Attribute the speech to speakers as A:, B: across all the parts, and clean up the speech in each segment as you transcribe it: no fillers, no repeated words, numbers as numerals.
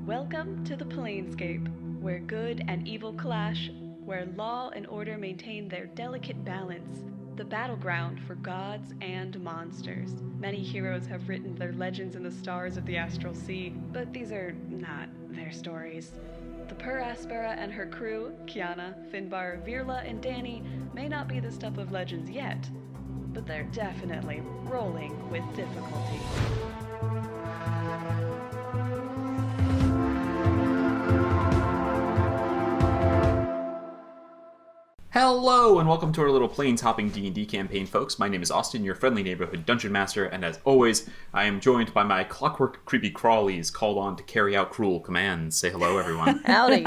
A: Welcome to the Planescape, where good and evil clash, where law and order maintain their delicate balance, the battleground for gods and monsters. Many heroes have written their legends in the stars of the astral sea, but these are not their stories. The Aspera and her crew, Kyana, Finbar, Virla, and Dani, may not be the stuff of legends yet, but they're definitely rolling with difficulty.
B: Hello and welcome to our little planes-hopping D&D campaign, folks. My name is Austin, your friendly neighborhood dungeon master, and as always, I am joined by my clockwork creepy crawlies called on to carry out cruel commands. Say hello, everyone.
C: Howdy.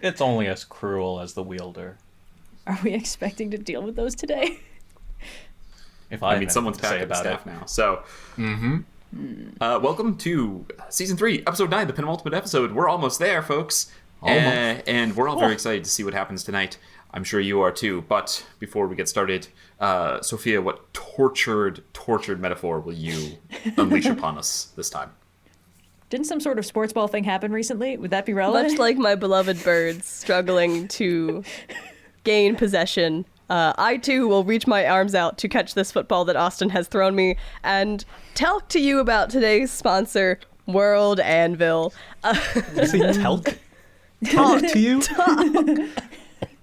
D: It's only as cruel as the wielder.
E: Are we expecting to deal with those today?
D: If I
B: mean, someone's packing the staff now. So, welcome to Season 3, Episode 9, the penultimate episode. We're almost there, folks. And we're all very excited to see what happens tonight. I'm sure you are too. But before we get started, Sophia, what tortured metaphor will you unleash upon us this time?
E: Didn't some sort of sports ball thing happen recently? Would that be relevant?
C: Much like my beloved birds struggling to gain possession, I too will reach my arms out to catch this football that Austin has thrown me and talk to you about today's sponsor, World Anvil.
D: Did you say telk? Talk to you?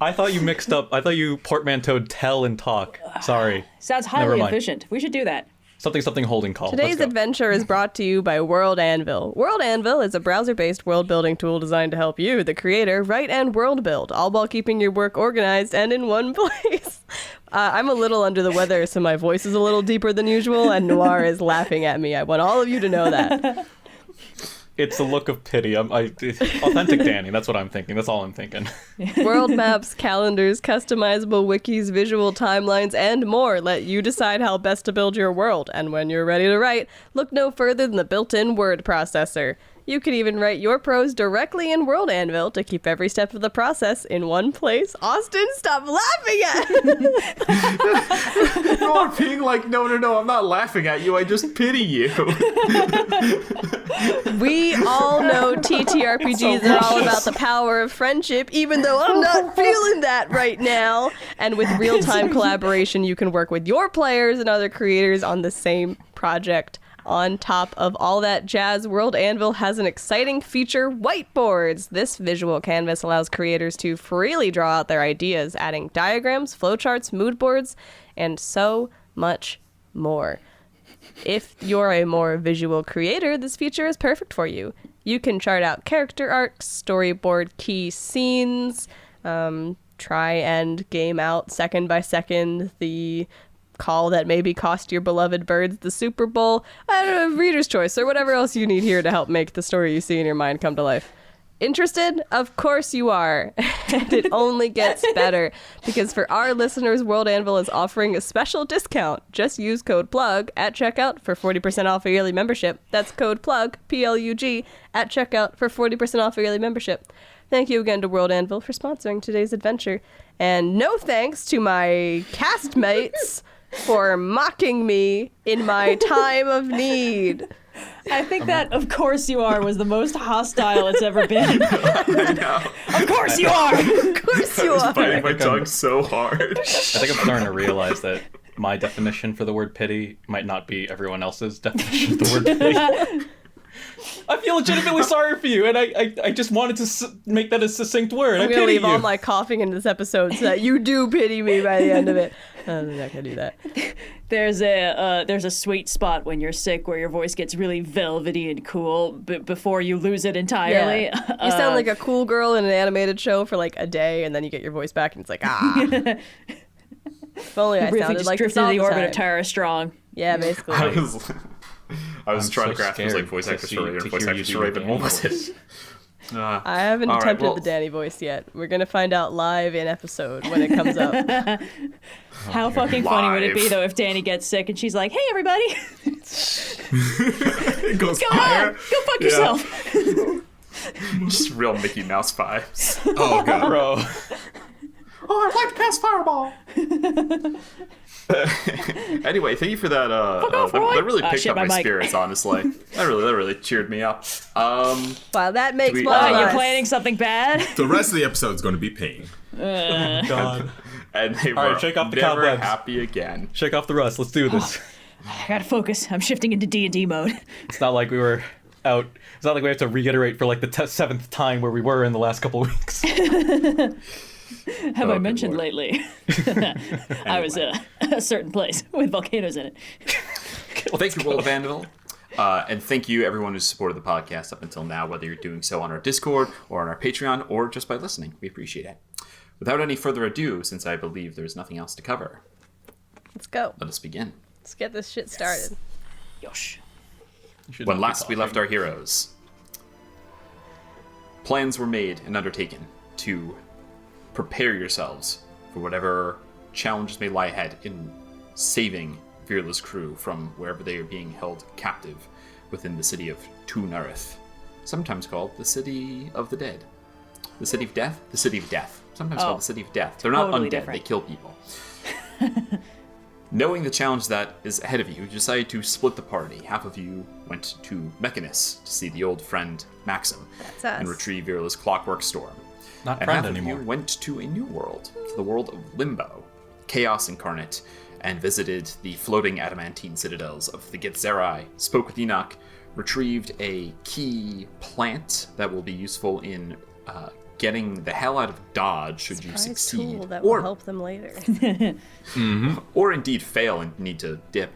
D: I thought you mixed up. I thought you portmanteaued tell and talk. Sorry.
E: Sounds highly efficient. We should do that.
D: Something holding call.
C: Today's adventure is brought to you by World Anvil. World Anvil is a browser-based world-building tool designed to help you, the creator, write and world build, all while keeping your work organized and in one place. I'm a little under the weather, so my voice is a little deeper than usual, and Noir is laughing at me. I want all of you to know that.
D: It's a look of pity. Authentic Dani. That's what I'm thinking. That's all I'm thinking.
C: World maps, calendars, customizable wikis, visual timelines, and more let you decide how best to build your world. And when you're ready to write, look no further than the built-in word processor. You can even write your prose directly in World Anvil to keep every step of the process in one place. Austin, stop laughing at me!
B: You're being like, no, I'm not laughing at you. I just pity you.
C: We all know TTRPGs are all about the power of friendship, even though I'm not feeling that right now. And with real-time collaboration, you can work with your players and other creators on the same project. On top of all that jazz, World Anvil has an exciting feature, whiteboards. This visual canvas allows creators to freely draw out their ideas, adding diagrams, flowcharts, mood boards, and so much more. If you're a more visual creator, this feature is perfect for you. You can chart out character arcs, storyboard key scenes, try and game out second by second the call that maybe cost your beloved birds the Super Bowl, I don't know, reader's choice, or whatever else you need here to help make the story you see in your mind come to life. Interested? Of course you are. And it only gets better, because for our listeners, World Anvil is offering a special discount. Just use code PLUG at checkout for 40% off a yearly membership. That's code PLUG, P-L-U-G, at checkout for 40% off a yearly membership. Thank you again to World Anvil for sponsoring today's adventure. And no thanks to my castmates for mocking me in my time of need.
E: I think that "of course you are" was the most hostile it's ever been.
B: I know.
E: Of course you are!
C: Of course you
B: I was
C: are.
B: biting my tongue so hard.
D: I think I'm starting to realize that my definition for the word pity might not be everyone else's definition of the word pity. I feel legitimately sorry for you, and I just wanted to make that a succinct word.
C: I'm
D: I
C: gonna
D: pity
C: leave
D: you.
C: all my coughing into this episode so that you do pity me by the end of it. I'm not gonna do that.
E: There's a sweet spot when you're sick where your voice gets really velvety and cool before you lose it entirely.
C: Yeah. You sound like a cool girl in an animated show for like a day, and then you get your voice back, and it's like, If only I
E: really
C: sounded
E: just
C: like this
E: drifted
C: all
E: into the
C: the
E: orbit
C: time.
E: of Tara Strong.
C: Yeah, basically.
B: I was
D: I'm
B: trying
D: so
B: to grasp his
D: scared
B: like voice
D: to
B: actress
D: see-
B: for Raven,
D: to
B: voice
D: hear you
B: actress
D: do
B: for Raven.
D: Danny
B: What was
D: voice.
B: it?
C: I haven't
B: all right,
C: attempted
B: well-
C: the Dani voice yet. We're gonna find out live in episode when it comes up.
E: How fucking funny would it be
B: Live.
E: though if Dani gets sick and she's like, "Hey everybody,
B: It goes
E: go
B: higher.
E: on, go fuck yourself."
B: Just real Mickey Mouse vibes.
D: Oh god, bro.
B: Oh, I'd like to cast Fireball. Anyway, thank you for that. That really picked up my spirits, honestly. That really cheered me up.
C: Wow, that makes one of
E: You're
C: us.
E: planning something bad?
F: The rest of the episode's going to be pain.
D: God.
B: And they
D: All
B: were
D: right, shake off the
B: never
D: cobwebs.
B: happy again.
D: Shake off the rust. Let's do this.
E: I gotta focus. I'm shifting into D&D mode.
D: It's not like we were out. It's not like we have to reiterate for like the 7th time where we were in the last couple of weeks.
E: Have I
B: good
E: mentioned
B: lord.
E: lately? I was a certain place with volcanoes in it.
B: Well, thank you, Will Vanderbilt. And thank you, everyone who's supported the podcast up until now, whether you're doing so on our Discord or on our Patreon or just by listening. We appreciate it. Without any further ado, since I believe there's nothing else to cover,
C: Let's go.
B: let us begin.
C: Let's get this shit started.
E: Yosh.
B: When last we left our heroes, plans were made and undertaken to prepare yourselves for whatever challenges may lie ahead in saving Fearless Crew from wherever they are being held captive within the city of Tunareth, sometimes called the City of the Dead. The City of Death? The City of Death. Sometimes called the City of Death. They're not
E: Totally
B: undead,
E: different.
B: they kill people. Knowing the challenge that is ahead of you, you decided to split the party. Half of you went to Mechanus to see the old friend Maxim
C: That's us.
B: and retrieve Vera's Clockwork Storm.
D: Not
B: And
D: friend
B: half
D: anymore.
B: of you went to a new world, the world of Limbo, Chaos incarnate, and visited the floating adamantine citadels of the Gitzerai, spoke with Enoch, retrieved a key plant that will be useful in getting the hell out of Dodge should you
C: Surprise
B: succeed,
C: tool that will help them later.
B: or indeed fail and need to dip.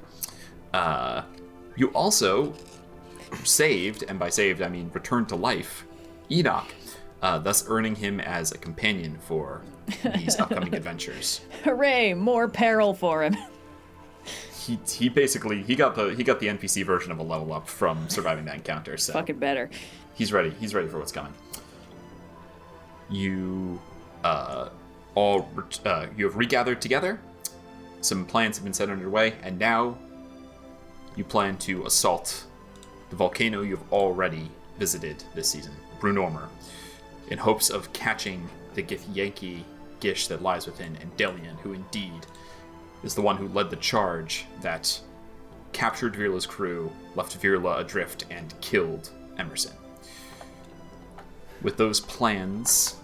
B: You also saved, and by saved I mean returned to life, Enoch, thus earning him as a companion for these upcoming adventures.
E: Hooray! More peril for him.
B: He basically got the NPC version of a level up from surviving that encounter. So
E: Fucking better.
B: he's ready. He's ready for what's coming. You you have regathered together. Some plans have been set underway, and now you plan to assault the volcano you've already visited this season, Brunormer, in hopes of catching the Yankee Gish that lies within Endellion, who indeed is the one who led the charge that captured Virla's crew, left Virla adrift, and killed Emerson. With those plans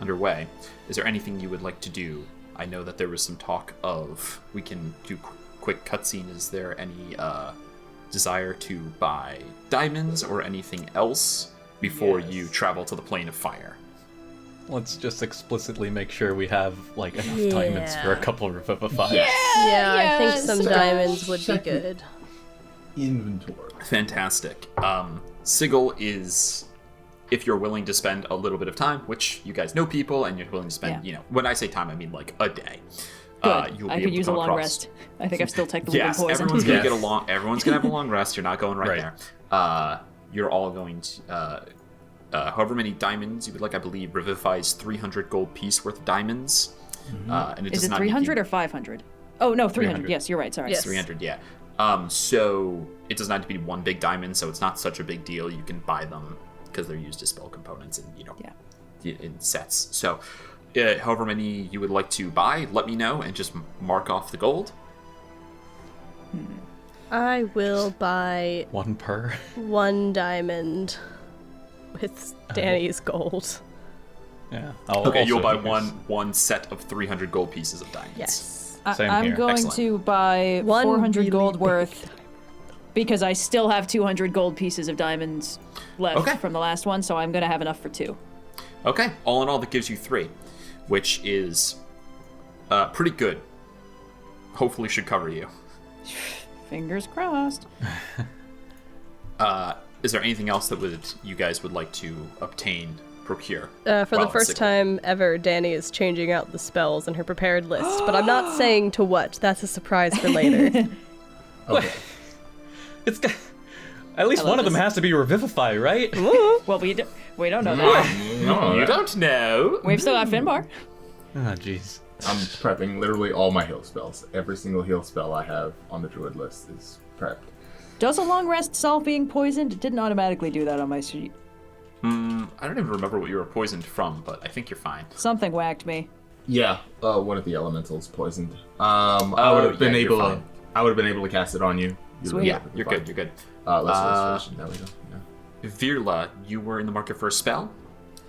B: underway, is there anything you would like to do? I know that there was some talk of we can do quick cutscene. Is there any desire to buy diamonds or anything else before you travel to the plane of fire?
D: Let's just explicitly make sure we have like enough diamonds for a couple of revivifiers.
C: Yeah, I think some diamonds would be good.
F: Inventory.
B: Fantastic. Sigil is, if you're willing to spend a little bit of time, which you guys know people, and you're willing to spend, when I say time, I mean like a day.
E: Good.
B: You'll
E: I
B: be
E: could
B: able
E: use
B: to
E: a
B: come
E: long
B: across.
E: rest. I think I've still taken the
B: Yes,
E: living poison.
B: everyone's gonna
F: Yes.
B: get a long. Everyone's gonna have a long rest. You're not going right,
D: Right.
B: there. You're all going to. However many diamonds you would like, I believe Revivifies 300 gold piece worth of diamonds. And it
E: Is
B: does
E: it
B: not
E: 300
B: need
E: or 500? Oh, no, 300.
D: 300.
E: Yes, you're right. Sorry.
C: Yes.
B: 300, yeah. So it does not have to be one big diamond, so it's not such a big deal. You can buy them because they're used as spell components and in sets. So however many you would like to buy, let me know and just mark off the gold.
C: I will buy
D: One per.
C: 1 diamond with Dani's gold.
D: Yeah.
B: Okay, you'll buy one set of 300 gold pieces of diamonds.
C: Yes.
D: Same
E: I'm
D: here.
E: going
B: Excellent.
E: to buy
C: One
E: 400
C: really
E: gold
C: big
E: worth because I still have 200 gold pieces of diamonds left
B: Okay.
E: from the last one, so I'm going to have enough for 2.
B: Okay, all in all, that gives you 3, which is pretty good. Hopefully should cover you.
E: Fingers crossed.
B: Is there anything else that you guys would like to obtain, procure?
C: For the
B: Well,
C: first
B: Sigil.
C: time ever, Dani is changing out the spells in her prepared list, but I'm not saying to what. That's a surprise for later.
F: Okay.
D: It's got, at least
E: love
D: one of them
E: this.
D: has to be revivify, right?
E: Well, we don't know that.
F: No,
B: You don't know.
E: We've still got Finbar.
D: Oh, jeez.
F: I'm prepping literally all my heal spells. Every single heal spell I have on the druid list is prepped.
E: Does a long rest solve being poisoned? It didn't automatically do that on my sheet.
B: I don't even remember what you were poisoned from, but I think you're fine.
E: Something whacked me.
F: Yeah, one of the elementals poisoned. I would have been able to cast it on you.
B: Yeah, you're good. You're good.
F: Less restoration. There we go. Yeah.
B: Virla, you were in the market for a spell.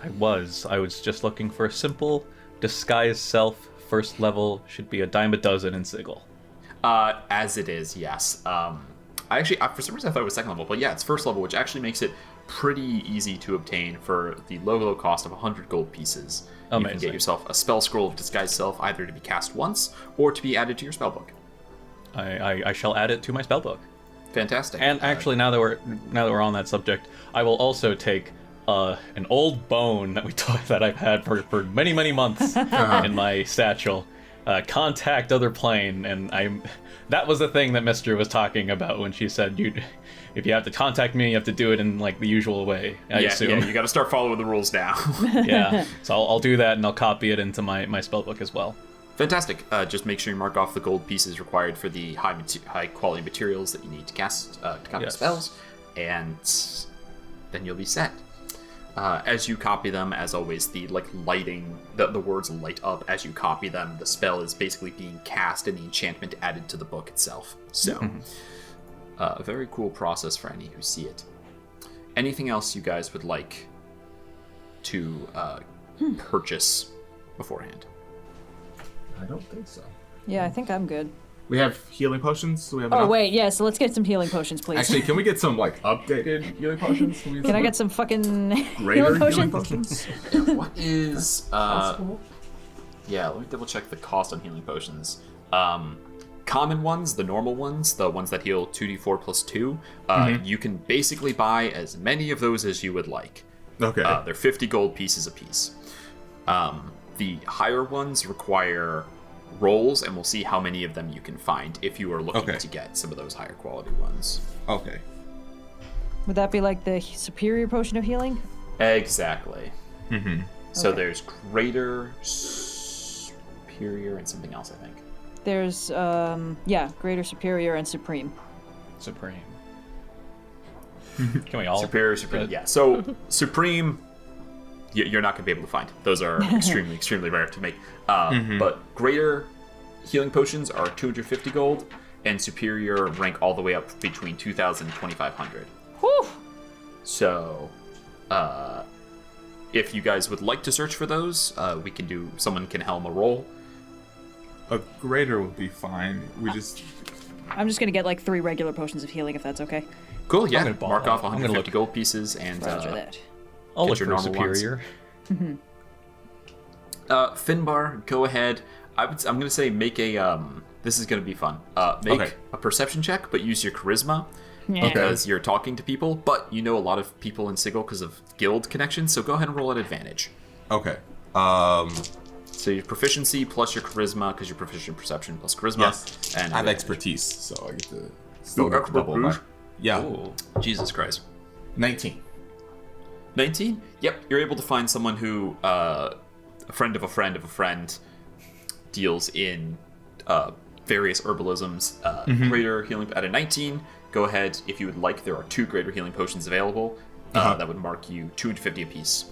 D: I was just looking for a simple disguise self. First level should be a dime a dozen in Sigil.
B: As it is, yes. I actually, for some reason, I thought it was second level, but yeah, it's first level, which actually makes it pretty easy to obtain for the low cost of 100 gold pieces.
D: Amazing.
B: You can get yourself a spell scroll of disguise self, either to be cast once or to be added to your spellbook.
D: I shall add it to my spellbook.
B: Fantastic.
D: And actually, now that we're on that subject, I will also take an old bone that I've had for many months in my satchel. Contact other plane, and that was the thing that Mister was talking about when she said if you have to contact me, you have to do it in like the usual way. I assume.
B: Yeah, you got to start following the rules now.
D: Yeah, so I'll do that, and I'll copy it into my spellbook as well.
B: Fantastic. Just make sure you mark off the gold pieces required for the high quality materials that you need to cast spells, and then you'll be set. As you copy them, as always, the lighting, the words light up as you copy them. The spell is basically being cast and the enchantment added to the book itself. So, a very cool process for any who see it. Anything else you guys would like to purchase beforehand?
F: I don't think so.
E: Yeah, I think I'm good.
F: We have healing potions. So we have
E: Oh,
F: enough?
E: wait, yeah, so let's get some healing potions, please.
F: Actually, can we get some updated healing potions?
E: Can I get some fucking
F: greater
E: healing potions?
B: What is yeah, let me double check the cost on healing potions. Common ones, the normal ones, the ones that heal 2d4 plus 2, you can basically buy as many of those as you would like.
F: Okay.
B: They're 50 gold pieces a piece. The higher ones require rolls, and we'll see how many of them you can find if you are looking to get some of those higher quality ones.
F: Okay.
E: Would that be like the superior potion of healing?
B: Exactly. So
E: Okay.
B: there's greater, superior, and something else, I think.
E: There's, greater, superior, and supreme.
D: Supreme. Can we all?
B: Superior, supreme. Yeah. So supreme, you're not going to be able to find. Those are extremely rare to make. But greater healing potions are 250 gold, and superior rank all the way up between 2,000 and 2,500.
E: Whew!
B: So, if you guys would like to search for those, someone can helm a roll.
G: A greater would be fine.
E: I'm just gonna get like 3 regular potions of healing if that's okay.
B: Cool, yeah.
D: gonna ball
B: Mark off
D: out. I'm
B: 150
D: gonna look-
B: gold pieces and
E: Roger that.
D: I'll
B: Get
D: look
B: your
D: for
B: normal ones.
D: superior.
B: Finbar, go ahead. I'm going to say make a this is going to be fun. Make a perception check, but use your charisma because you're talking to people. But you know a lot of people in Sigil because of guild connections, so go ahead and roll at advantage.
G: Okay.
B: So your proficiency plus your charisma, because you're proficient in perception plus charisma.
G: Yes.
B: And
G: I have
B: advantage.
G: expertise, so I get to still get to double my.
B: Expertise?
G: Yeah.
B: Ooh, Jesus Christ.
G: 19.
B: 19? Yep, you're able to find someone who, a friend of a friend of a friend, deals in various herbalisms. Greater healing at a 19. Go ahead, if you would like, there are 2 greater healing potions available. That would mark you 250 apiece.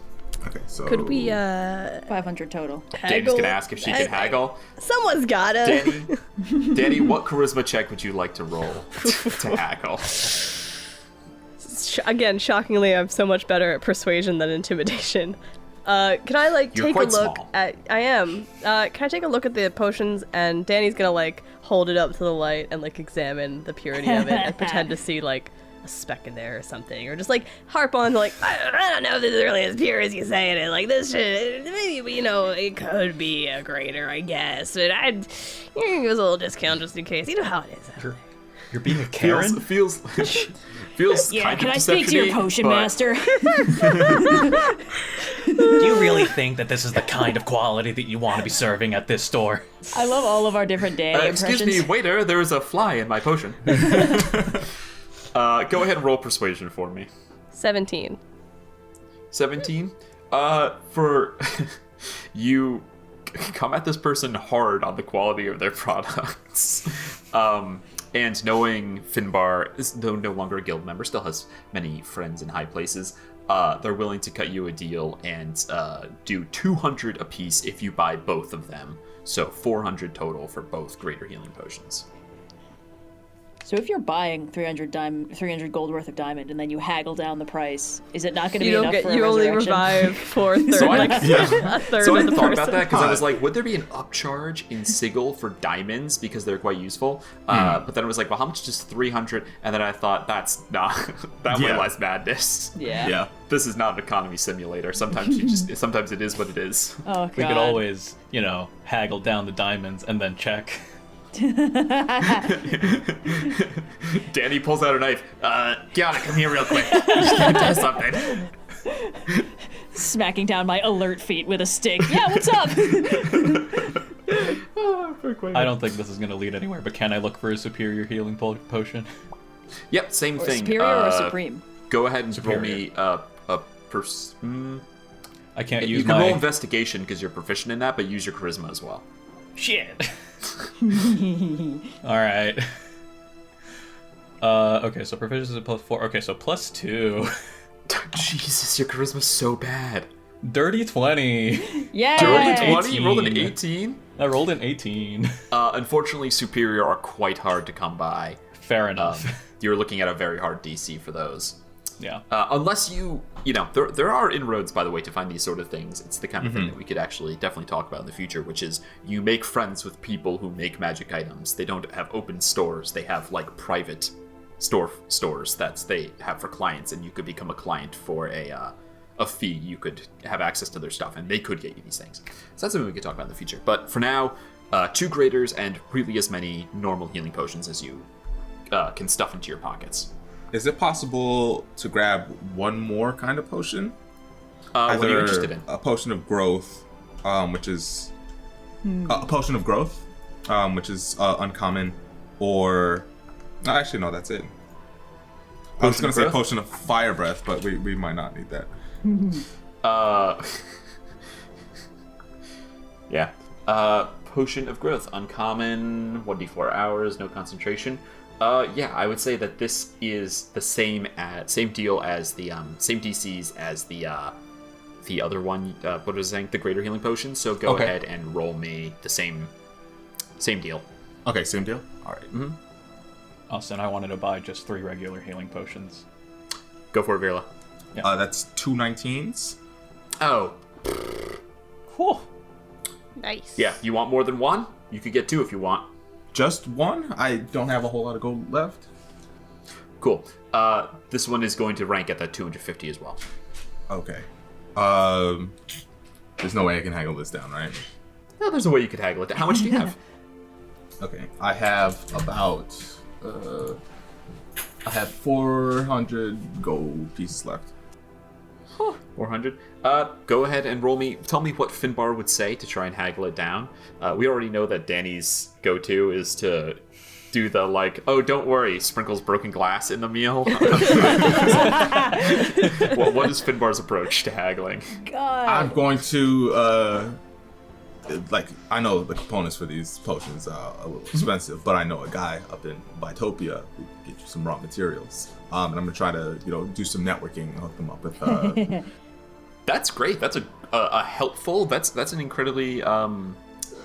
G: Okay, so.
C: Could we
E: 500 total.
B: Dani's gonna ask if she can haggle.
C: Someone's gotta.
B: Danny, what charisma check would you like to roll to haggle?
C: Again, shockingly, I'm so much better at persuasion than intimidation. Can I
B: You're
C: take a
B: quite
C: look
B: small.
C: at? I am. Can I take a look at the potions? And Danny's gonna hold it up to the light and examine the purity of it and pretend to see a speck in there or something, or just harp on I don't know if this is really as pure as you say it is. This should maybe it could be a greater, I guess. But I'd give us a little discount just in case. You know how it is.
D: You're being a Karen?
B: Feels
E: Yeah,
B: kind
E: can
B: of
E: I speak to your
B: deception-y,
E: potion
B: but-
E: master?
D: Do you really think that this is the kind of quality that you want to be serving at this store?
E: I love all of our different Danny
B: Excuse
E: impressions.
B: me, waiter, there is a fly in my potion. Go ahead and roll persuasion for me.
C: 17.
B: 17. For you come at this person hard on the quality of their products. And knowing Finbar is though no longer a guild member, still has many friends in high places, they're willing to cut you a deal and do 200 apiece if you buy both of them. So 400 total for both greater healing potions.
E: So if you're buying 300 gold worth of diamond and then you haggle down the price, is it not going to be enough for a
C: you only
E: resurrection?
C: revive for a third,
B: So I-
C: a third
B: So I
C: of the
B: thought
C: person.
B: about that because I was like, would there be an upcharge in Sigil for diamonds because they're quite useful? But then I was like, well, how much does 300? And then I thought, that's not that
G: Yeah.
B: lies madness.
E: Yeah.
G: Yeah.
B: This is not an economy simulator. Sometimes it is what it is.
E: Oh, God.
D: We could always, haggle down the diamonds and then check.
B: Dani pulls out a knife. Kyana, come here real quick. Just gonna do something.
E: Smacking down my alert feet with a stick. Yeah, what's up?
D: I don't think this is going to lead anywhere, but can I look for a superior healing potion?
B: Yep, same
E: Or
B: thing.
E: superior or supreme?
B: Go ahead and roll
D: Superior.
B: me
D: I can't
B: you
D: use
B: can
D: my...
B: roll investigation because you're proficient in that, but use your charisma as well.
D: Shit. All right. Okay, so proficiency is +4. Okay, so +2.
B: Jesus, your charisma's so bad.
D: Dirty 20.
E: Yeah.
B: Dirty 20? You rolled an
D: 18.
B: 18?
D: I rolled an 18.
B: Unfortunately, superior are quite hard to come by.
D: Fair enough.
B: You're looking at a very hard DC for those.
D: Yeah.
B: Unless there are inroads, by the way, to find these sort of things. It's the kind of thing that we could actually definitely talk about in the future, which is you make friends with people who make magic items. They don't have open stores. They have, like, private stores that they have for clients, and you could become a client for a fee. You could have access to their stuff, and they could get you these things. So that's something we could talk about in the future. But for now, 2 graders and really as many normal healing potions as you can stuff into your pockets.
G: Is it possible to grab one more kind of potion?
B: What are you interested in?
G: A potion of growth, which is a potion of growth, which is uncommon, or actually no, that's it. I was going to say
B: growth?
G: potion of fire breath, but we might not need that.
B: Yeah. Potion of growth, uncommon, 1d4 hours, no concentration. Yeah, I would say that this is the same deal as the same DCs as the other one. What was I saying? The greater healing potion. So go
G: Okay.
B: ahead and roll me the same deal.
G: Okay, same deal. All right.
D: Austin, I wanted to buy just 3 regular healing potions.
B: Go for it, Virla.
G: That's 2 19s.
B: Oh,
D: Whew.
C: Nice.
B: yeah. You want more than one? You could get 2 if you want.
G: Just one. I don't have a whole lot of gold left.
B: Cool. This one is going to rank at that 250 as well.
G: Okay. There's no way I can haggle this down, right?
B: Well, there's a way you could haggle it. How much do you have?
G: Okay. I have about I have 400 gold pieces left.
B: 400. Go ahead and roll me. Tell me what Finbar would say to try and haggle it down. We already know that Dani's go-to is to do the like, oh, don't worry, sprinkles broken glass in the meal. What is Finbar's approach to haggling?
E: God.
G: I'm going to I know the components for these potions are a little expensive, but I know a guy up in Vitopia who can get you some raw materials. And I'm gonna try to do some networking and hook them up with.
B: That's great. That's a helpful. That's an incredibly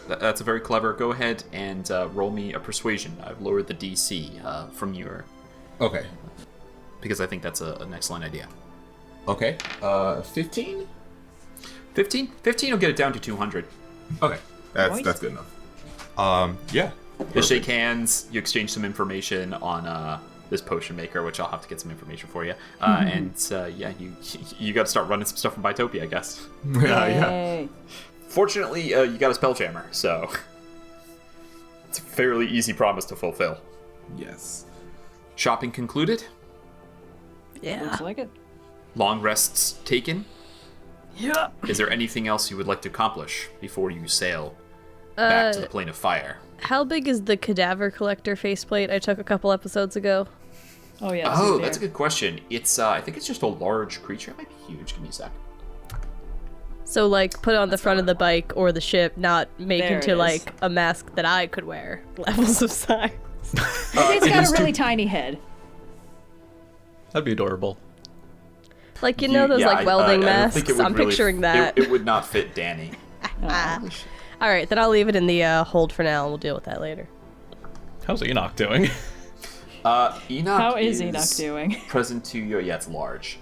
B: that's a very clever. Go ahead and roll me a persuasion. I've lowered the DC from your
G: Okay.
B: because I think that's an excellent idea.
G: Okay. 15.
B: 15 will get it down to 200.
G: Okay.
E: Nice.
G: That's good enough. Yeah.
B: You shake hands. You exchange some information on this potion maker, which I'll have to get some information for you. And yeah, you got to start running some stuff from Bitopia, I guess.
G: Yeah.
E: Yay.
B: Fortunately, you got a spelljammer, so it's a fairly easy promise to fulfill.
G: Yes.
B: Shopping concluded.
C: Yeah.
E: Looks like it.
B: Long rests taken.
C: Yeah.
B: Is there anything else you would like to accomplish before you sail back to the plane of fire?
C: How big is the cadaver collector faceplate I took a couple episodes ago?
E: Oh yeah.
B: Oh, that's a good question. It's I think it's just a large creature. It might be huge. Give me a sec.
C: So, like, put it on the front of the bike or the ship, not make
E: There
C: into,
E: it is.
C: like, a mask that I could wear. Levels of size.
E: It's
B: it
E: got
B: is
E: a really
B: too-
E: tiny head.
D: That'd be adorable.
C: Like, you know those,
B: Yeah,
C: like, welding
B: I don't
C: masks?
B: think it would
C: I'm
B: really
C: picturing that.
B: It would not fit Dani.
C: All right, then I'll leave it in the hold for now, and we'll deal with that later.
D: How's Enoch doing?
B: Enoch
E: How is Enoch doing?
B: Present to you. Yeah, it's large.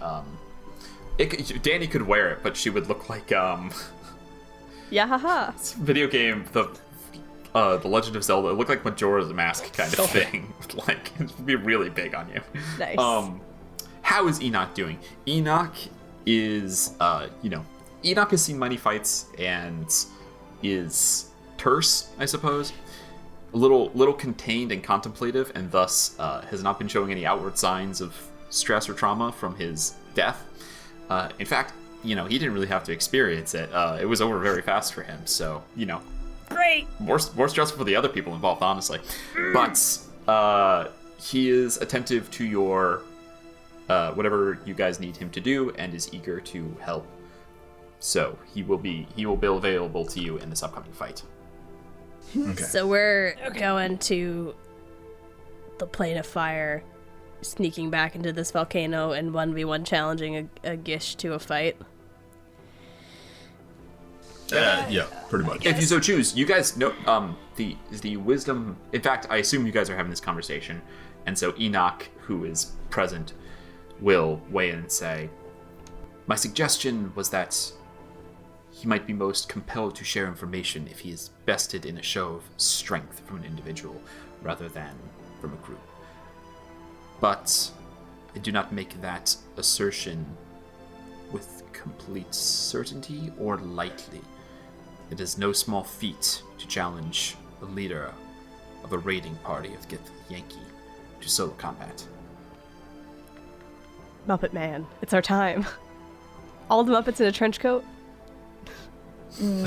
B: Dani could wear it, but she would look like
C: Yeah, haha.
B: video game the Legend of Zelda. It looked like Majora's Mask kind of thing. Like it would be really big on you.
C: Nice.
B: How is Enoch doing? Enoch is Enoch has seen many fights and is terse, I suppose. A little contained and contemplative, and thus has not been showing any outward signs of stress or trauma from his death. In fact, he didn't really have to experience it. It was over very fast for him, so,
E: Great!
B: more stressful for the other people involved, honestly. But he is attentive to your whatever you guys need him to do, and is eager to help. So he will be available to you in this upcoming fight.
G: Okay.
C: So we're going to the plane of fire, sneaking back into this volcano, and 1v1 challenging a Gish to a fight.
G: Yeah, pretty much.
B: If you so choose, you guys know the wisdom. In fact, I assume you guys are having this conversation, and so Enoch, who is present, will weigh in and say, "My suggestion was that he might be most compelled to share information if he is bested in a show of strength from an individual rather than from a group. But I do not make that assertion with complete certainty or lightly. It is no small feat to challenge the leader of a raiding party of Gith Yankee to solo combat."
C: Muppet Man, it's our time. All the Muppets in a trench coat?
B: You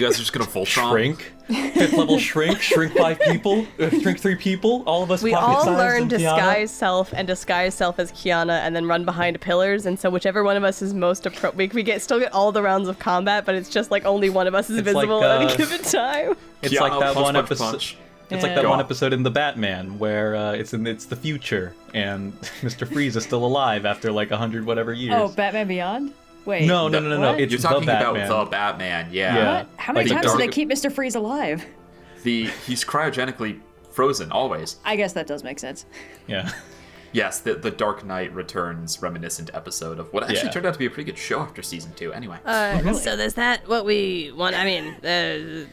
B: guys are just gonna Voltron?
D: Shrink. 5th level shrink 5 people, shrink 3 people, all of us
C: We
D: pocket
C: all
D: sized
C: learn
D: and Kyana.
C: disguise self and disguise self as Kyana, and then run behind pillars, and so whichever one of us is most we still get all the rounds of combat, but it's just like only one of us is
D: It's
C: visible
D: like,
C: at a given time.
D: It's
B: Kyana,
D: like that
B: punch,
D: one
B: punch,
D: episode.
B: punch.
D: It's like
E: Yeah.
D: that
B: Go
D: one
B: on.
D: episode in the Batman where it's the future and Mr. Freeze is still alive after like 100 whatever years.
E: Oh, Batman Beyond? Wait.
D: no.
E: What?
D: It's
B: You're talking
D: the
B: about
D: Batman.
B: the Batman, yeah.
D: Yeah.
E: What? How many
B: Like the
E: times do they
B: dark-
E: keep Mr. Freeze alive?
B: He's cryogenically frozen always.
E: I guess that does make sense.
D: Yeah.
B: Yes, the Dark Knight Returns reminiscent episode of what actually
D: Yeah.
B: turned out to be a pretty good show after season 2. Anyway,
C: So there's that. What we want. I mean,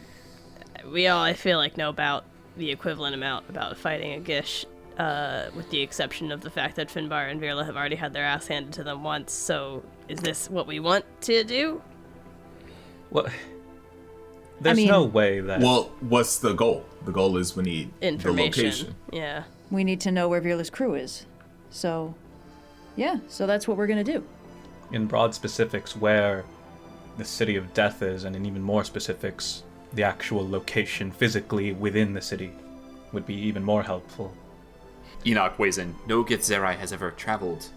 C: we all, I feel like, know about the equivalent amount about fighting a Gish, with the exception of the fact that Finbar and Virla have already had their ass handed to them once. So is this what we want to do?
D: What? There's
E: mean-
D: no way that.
G: Well, what's the goal? The goal is we need
C: Information.
G: the location.
C: Yeah.
E: We need to know where Virla's crew is. So, yeah, so that's what we're gonna do.
D: in broad specifics where the city of death is, and in even more specifics, the actual location physically within the city would be even more helpful.
B: Enoch weighs in. No Githzerai has ever traveled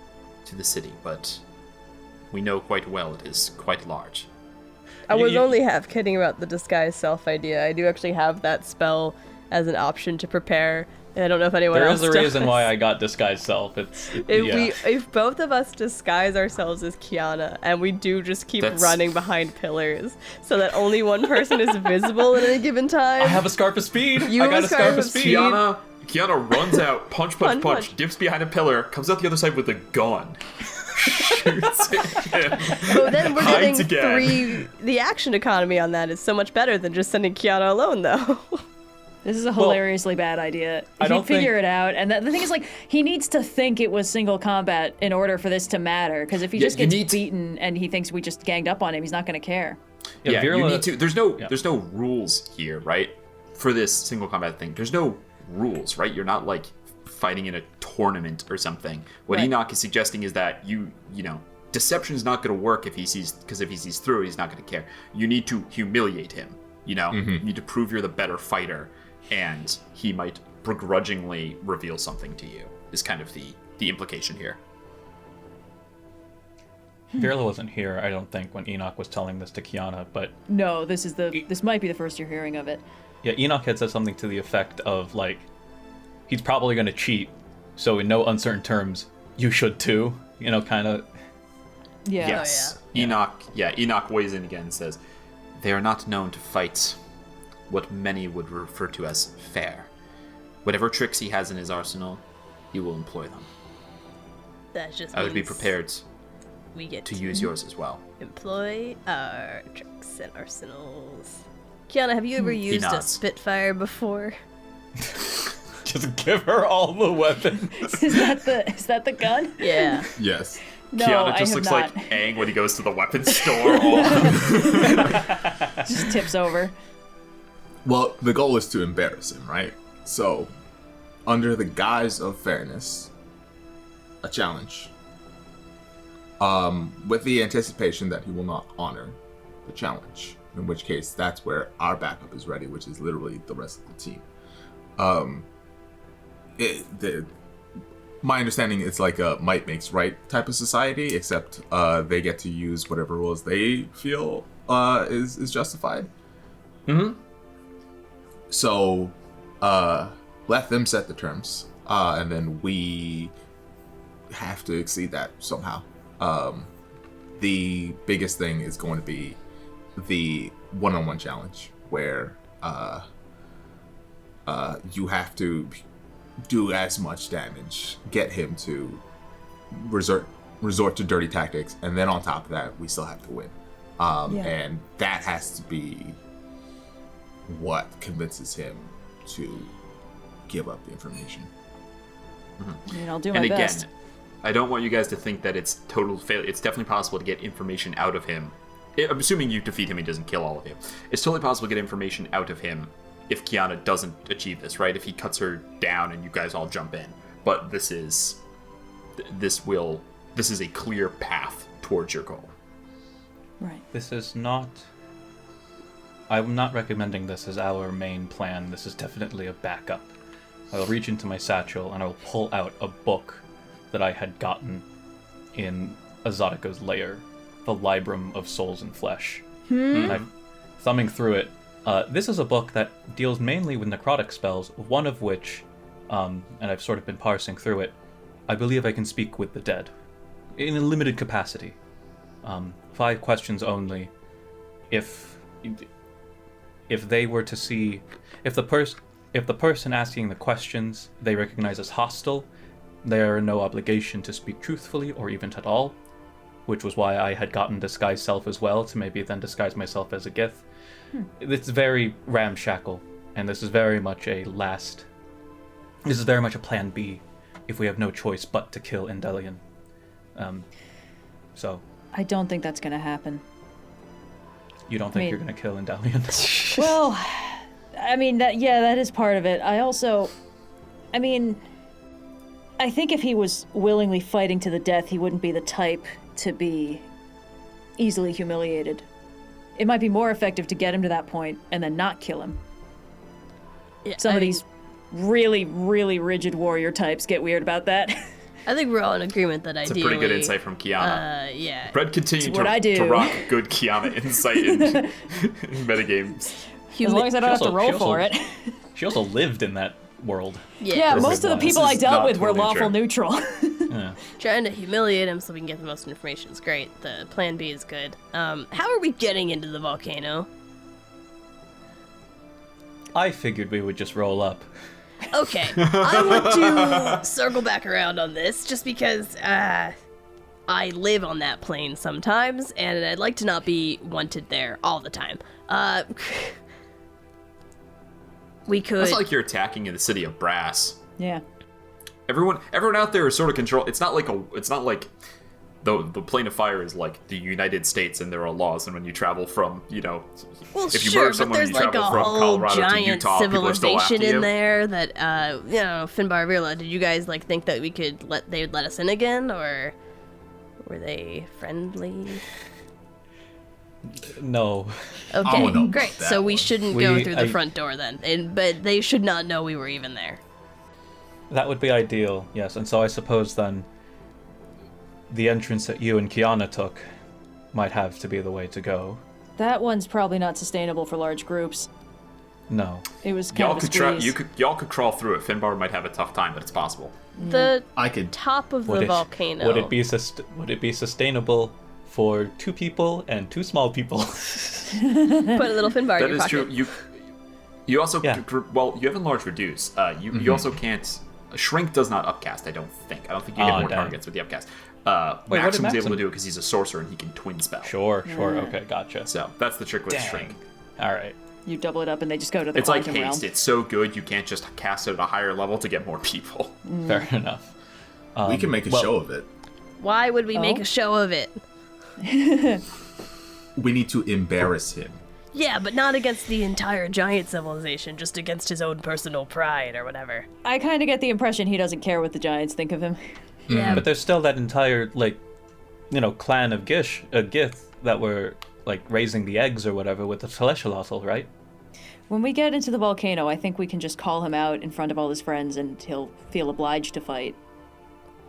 B: to the city, but we know quite well it is quite large.
C: I was
D: You-
C: only half kidding about the disguise self idea. I do actually have that spell as an option to prepare. And I don't know if anyone
D: There
C: else
D: is a reason
C: does.
D: why I got disguise self.
C: If both of us disguise ourselves as Kyana and we do just keep
B: That's-
C: running behind pillars so that only one person is visible at any given time.
D: I have a scarf of speed.
C: You
D: I
C: have
D: got
C: a
D: a scarf of
C: speed.
D: speed.
B: Kiana runs out, punch,
C: Punch.
B: dips behind a pillar, comes out the other side with a gun. Shoots him.
C: So then we're
B: Hides
C: getting
B: again.
C: the action economy on that is so much better than just sending Kyana alone though.
E: This is a hilariously bad idea.
D: I
E: He'd
D: don't
E: figure
D: think-
E: it out, and the thing is, like, he needs to think it was single combat in order for this to matter. Because if he
B: Yeah,
E: just
B: you
E: gets
B: need to-
E: beaten and he thinks we just ganged up on him, he's not going to care.
B: Yeah, you
D: Virla-
B: need to. There's no rules here, right? For this single combat thing, there's no rules, right? You're not like fighting in a tournament or something. What
E: Right.
B: Enoch is suggesting is that you know, deception's not going to work if he sees through it, he's not going to care. You need to humiliate him. You know, you need to prove you're the better fighter, and he might begrudgingly reveal something to you. Is kind of the implication here.
D: Virla wasn't here, I don't think, when Enoch was telling this to Kyana, but
E: No, this might be the first you're hearing of it.
D: yeah, Enoch had said something to the effect of, like, he's probably going to cheat. So in no uncertain terms, you should too. Kind of.
E: Yeah.
B: Yes. Enoch weighs in again and says, "They are not known to fight what many would refer to as fair. Whatever tricks he has in his arsenal, he will employ them.
C: That just
B: I would be
C: means
B: prepared
C: we get
B: to use yours as well."
C: employ our tricks and arsenals. Kyana, have you ever used a
B: nods.
C: Spitfire before?
D: Just give her all the weapons.
E: Is that the gun?
C: Yeah.
F: Yes.
E: No,
B: Kiana
E: I
B: just
E: have
B: looks
E: not.
B: like Aang when he goes to the weapons store.
E: Just tips over.
F: Well, the goal is to embarrass him, right? So, under the guise of fairness, a challenge. With the anticipation that he will not honor the challenge. In which case, that's where our backup is ready, which is literally the rest of the team. My understanding it's like a might makes right type of society, except they get to use whatever rules they feel is justified.
B: Mm-hmm.
F: So, let them set the terms, and then we have to exceed that somehow. The biggest thing is going to be the one-on-one challenge, where you have to do as much damage, get him to resort to dirty tactics, and then on top of that, we still have to win. And that has to be what convinces him to give up the information.
E: I mean, I'll do my
B: And again,
E: best.
B: I don't want you guys to think that it's total failure. It's definitely possible to get information out of him. I'm assuming you defeat him, he doesn't kill all of you. It's totally possible to get information out of him if Kyana doesn't achieve this, right? If he cuts her down and you guys all jump in. But this is a clear path towards your goal.
E: Right.
D: This is not... I'm not recommending this as our main plan. This is definitely a backup. I'll reach into my satchel and I'll pull out a book that I had gotten in Azotika's lair, the Librum of Souls and Flesh. And I'm thumbing through it. This is a book that deals mainly with necrotic spells, one of which, and I've sort of been parsing through it, I believe I can speak with the dead. In a limited capacity. 5 questions only. If they were to see... If the person asking the questions they recognize as hostile, they are in no obligation to speak truthfully or even at all, which was why I had gotten disguise self as well, to maybe then disguise myself as a Gith. It's very ramshackle, and this is very much a plan B if we have no choice but to kill Endellion. So...
E: I don't think that's going to happen.
D: You don't think you're going to kill Endellion?
E: Well, I mean, that is part of it. I think if he was willingly fighting to the death, he wouldn't be the type to be easily humiliated. It might be more effective to get him to that point and then not kill him.
C: Yeah,
E: Some of these really, really rigid warrior types get weird about that.
C: I think we're all in agreement that
B: It's
C: ideally...
B: a pretty good insight from Kiana.
C: Yeah.
B: Red continued
E: what I do.
B: to rock good Kiana insight in metagames.
E: As long as I don't have to roll for it.
D: She also lived in that world.
E: Yeah, most of the people I
B: is
E: dealt
B: not
E: with were
B: totally
E: lawful
B: true.
E: neutral.
D: Yeah.
C: Trying to humiliate him so we can get the most information is great. The plan B is good. How are we getting into the volcano?
D: I figured we would just roll up.
C: Okay, I want to circle back around on this just because I live on that plane sometimes, and I'd like to not be wanted there all the time. We could...
B: It's like you're attacking in the city of Brass.
E: Yeah.
B: Everyone out there is sort of control. It's not like the plane of fire is like the United States, and there are laws. And when you travel from,
C: Well,
B: if you
C: sure,
B: murder someone
C: but
B: and
C: there's
B: you
C: like a
B: travel from
C: whole
B: Colorado to
C: giant
B: Utah, people are still after
C: civilization
B: you.
C: in there that, Finbar, Rilla, did you guys think that they would let us in again, or were they friendly?
D: No.
C: Okay,
F: know
C: great.
F: about that
C: So we
F: one.
C: shouldn't go through the front door then, but they should not know we were even there.
D: That would be ideal, yes. And so I suppose then the entrance that you and Kiana took might have to be the way to go.
E: That one's probably not sustainable for large groups.
D: No.
E: It was kind
B: Y'all
E: of a
B: could
E: squeeze.
B: y'all could crawl through it. Finbar might have a tough time, but it's possible.
C: The
F: I could.
C: top of the
D: Would it-
C: volcano.
D: Would it be sustainable for 2 people and 2 small people?
C: Put a little Finbar
B: That
C: in your
B: is
C: pocket.
B: true. You also
D: Yeah.
B: well, you have enlarge reduce. You also can't. Shrink does not upcast. I don't think you get more
D: dang.
B: targets with the upcast.
D: what did
B: Maxim's able
D: Maxim-
B: to do it because he's a sorcerer and he can twin spell.
D: Sure. Okay, gotcha.
B: So that's the trick with
D: Dang.
B: shrink.
D: All right.
E: You double it up and they just go to the
B: It's like
E: quantum realm.
B: haste. It's so good you can't just cast it at a higher level to get more people.
D: Fair enough.
F: We can make a
D: well-
F: show of it.
C: Why would we make
E: Oh?
C: a show of it?
F: We need to embarrass him.
C: Yeah, but not against the entire giant civilization, just against his own personal pride or whatever.
E: I kind of get the impression he doesn't care what the giants think of him.
C: Yeah,
D: But there's still that entire, clan of Gish, Gith, that were, raising the eggs or whatever with the Celestial, right?
E: When we get into the volcano, I think we can just call him out in front of all his friends and he'll feel obliged to fight.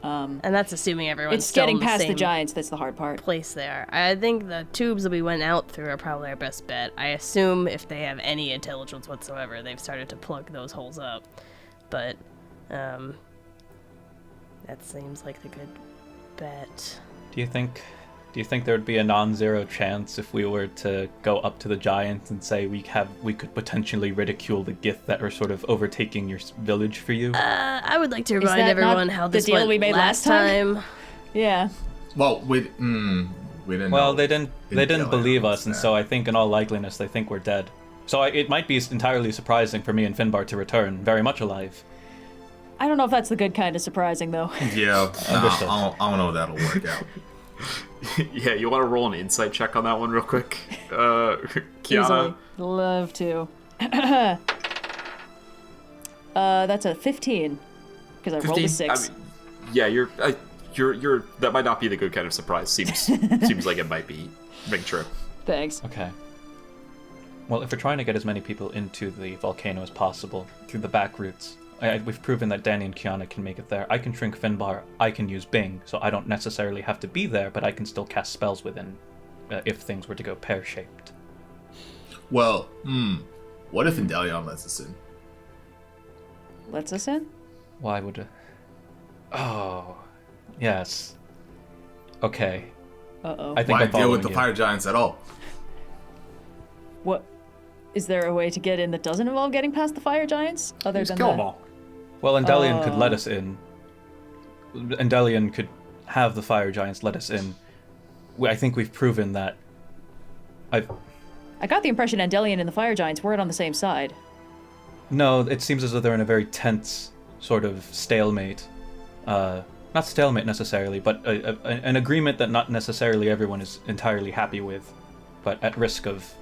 C: and that's assuming everyone's
E: It's
C: still
E: getting
C: in the
E: past the
C: same
E: giants that's the hard part.
C: place there. I think the tubes that we went out through are probably our best bet. I assume if they have any intelligence whatsoever, they've started to plug those holes up. But, that seems like the good bet.
D: Do you think there would be a non-zero chance if we were to go up to the giants and say we could potentially ridicule the Gith that are sort of overtaking your village for you?
C: I would like to
E: that
C: remind
E: not
C: everyone how
E: the
C: this
E: deal
C: went
E: we made
C: last
E: last time?
C: time.
E: Yeah.
F: Well, we didn't.
D: Well,
F: know.
D: they didn't
F: Endellion
D: believe
F: was
D: us, and
F: there.
D: so I think in all likeliness they think we're dead. So it might be entirely surprising for me and Finbar to return, very much alive.
E: I don't know if that's the good kind of surprising, though.
G: Yeah,
D: Understood.
G: I don't know if that'll work out.
B: Yeah, you want to roll an insight check on that one real quick? Kyana?
E: Easily. Love to. That's a 15. Because I rolled a 6.
B: I mean, yeah, you're that might not be the good kind of surprise. Seems like it might be ring true.
E: Thanks.
D: Okay. Well, if we're trying to get as many people into the volcano as possible through the back routes, we've proven that Dani and Kyana can make it there. I can shrink Finbar. I can use Bing, so I don't necessarily have to be there, but I can still cast spells within if things were to go pear-shaped.
F: Well, what if Endellion lets us in?
E: Lets us in?
D: Why would... Oh, yes. Okay.
E: Uh-oh.
D: I think
F: Why
D: I'm
F: deal
D: following
F: with the
D: you.
F: fire giants at all?
E: What? Is there a way to get in that doesn't involve getting past the fire giants? Other
B: Just
E: than
B: kill
E: the...
B: them all.
D: Well, Endellion could let us in. Endellion could have the fire giants let us in. I think we've proven that.
E: I got the impression Endellion and the fire giants weren't on the same side.
D: No, it seems as though they're in a very tense sort of stalemate. Not stalemate necessarily, but an agreement that not necessarily everyone is entirely happy with, but at risk of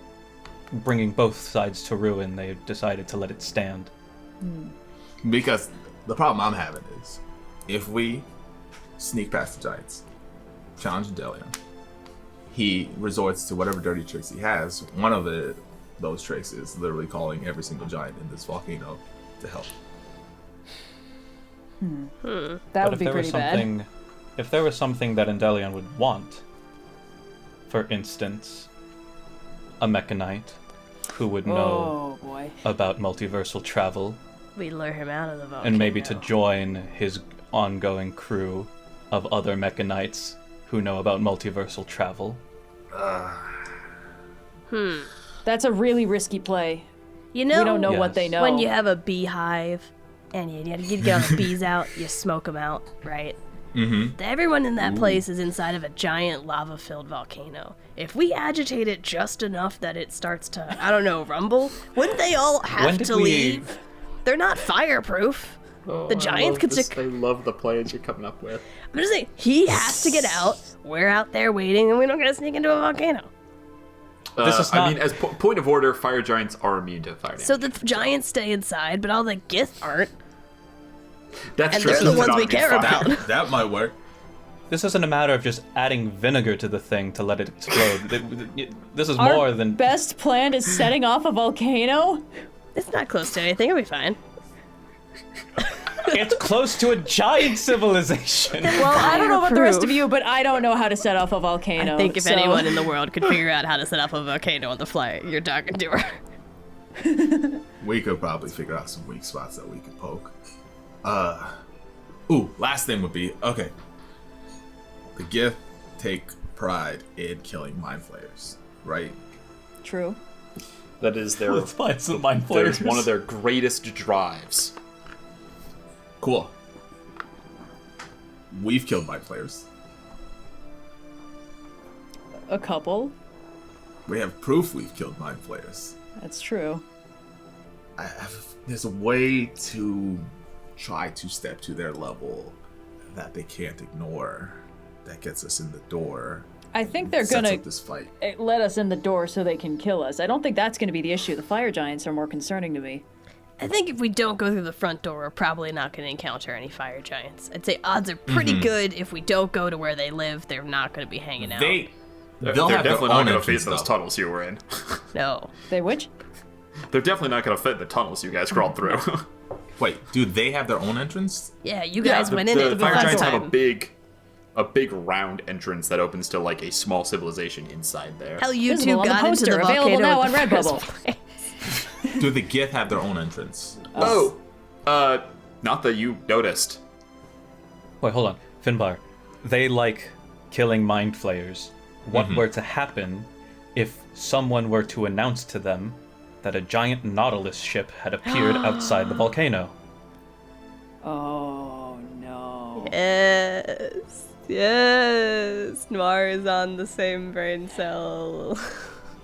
D: bringing both sides to ruin, they decided to let it stand.
F: Because the problem I'm having is, if we sneak past the giants, challenge Endellion, he resorts to whatever dirty tricks he has. One of those tricks is literally calling every single giant in this volcano to help.
E: That would be pretty bad.
D: If there was something that Endellion would want, for instance, a mechanite who would know
E: Oh, boy.
D: about multiversal travel,
C: We lure him out of the volcano.
D: and maybe to join his ongoing crew of other mechanites who know about multiversal travel.
E: That's a really risky play.
C: You know,
E: We don't know
D: Yes.
E: what they know.
C: when you have a beehive and you get all the bees out, you smoke them out, right? Mm-hmm. Everyone in that place is inside of a giant lava-filled volcano. If we agitate it just enough that it starts to, I don't know, rumble, wouldn't they all
D: When
C: have
D: did
C: to
D: we-
C: leave? They're not fireproof. The giants could just...
B: I love the plans you're coming up with.
C: I'm just saying, he has to get out. We're out there waiting, and we don't get to sneak into a volcano.
D: This is
B: I
D: not-
B: mean, as point of order, fire giants are immune to fire damage.
C: So the giants stay inside, but all the Gith aren't.
B: That's
C: and
B: true.
C: they're the
B: It's
C: ones
B: not
C: we
B: immune to
C: care
B: fire.
C: about.
F: That might work.
D: This isn't a matter of just adding vinegar to the thing to let it explode. This is
E: Our
D: more than...
E: best plan is setting off a volcano?
C: It's not close to anything. It'll be fine.
D: It's close to a giant civilization.
E: Well, I don't know about the rest of
C: Fireproof.
E: you, but I don't know how to set off a volcano.
C: I think if
E: so-
C: anyone in the world could figure out how to set up a volcano on the fly, you're talking to her.
F: We could probably figure out some weak spots that we could poke. Last thing would be, okay. The Gith take pride in killing mind flayers, right?
E: True.
B: That is their.
D: Let's find some mind
B: That
D: flayers.
B: is one of their greatest drives.
F: Cool. We've killed mind flayers.
E: A couple.
F: We have proof we've killed mind flayers.
E: That's true.
F: There's a way to try to step to their level that they can't ignore. That gets us in the door.
E: I think they're
F: sets
E: gonna
F: up this fight.
E: let us in the door so they can kill us. I don't think that's gonna be the issue. The fire giants are more concerning to me.
C: I think if we don't go through the front door, we're probably not going to encounter any fire giants. I'd say odds are pretty good if we don't go to where they live, they're not going to be hanging out.
B: They're
F: They'll have their
B: definitely not
F: own
B: going to
F: entrance,
B: face those
F: though.
B: tunnels you were in.
C: No.
E: They which?
B: They're definitely not going to fit the tunnels you guys crawled through.
F: Wait, do they have their own entrance?
C: Yeah, you guys
B: the,
C: went in
B: the
C: it
B: fire
C: last
B: giants
C: time.
B: have a big round entrance that opens to like a small civilization inside there.
C: Hell, you
E: Visible
C: two
E: on the
C: got into
E: poster,
C: the
E: available
C: volcano
E: now
C: in the
E: on
C: first
E: Redbubble.
C: place.
F: Do the Gith have their own entrance?
B: Not that you noticed.
D: Wait, hold on. Finbar, they like killing mind flayers. What were to happen if someone were to announce to them that a giant Nautilus ship had appeared outside the volcano?
E: Oh no.
C: Yes. Noir is on the same brain cell.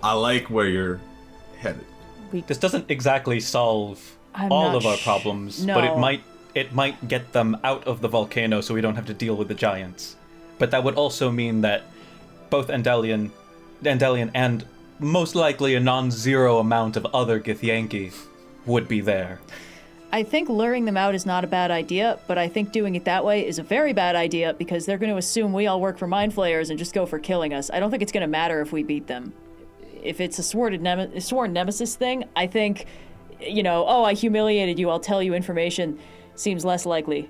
F: I like where you're headed.
D: This doesn't exactly solve
E: I'm
D: all
E: not
D: of our problems, but
E: no.
D: it might get them out of the volcano so we don't have to deal with the giants. But that would also mean that both Endellion and most likely a non-zero amount of other Githyanki would be there.
E: I think luring them out is not a bad idea, but I think doing it that way is a very bad idea because they're going to assume we all work for mind flayers and just go for killing us. I don't think it's going to matter if we beat them. If it's a sworn nemesis thing, I think, I humiliated you, I'll tell you information, seems less likely.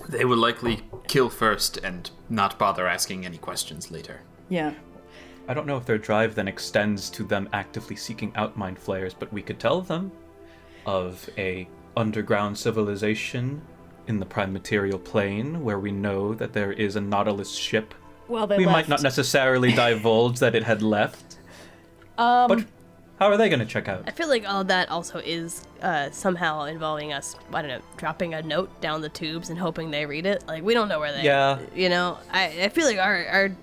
B: They will likely kill first and not bother asking any questions later.
E: Yeah.
D: I don't know if their drive then extends to them actively seeking out mind flayers, but we could tell them of a underground civilization in the prime material plane where we know that there is a Nautilus ship.
E: Well, they
D: We
E: left.
D: might not necessarily divulge that it had left. But how are they going to check out?
C: I feel like all of that also is somehow involving us, I don't know, dropping a note down the tubes and hoping they read it. Like, we don't know where they
D: Yeah.
C: I feel like our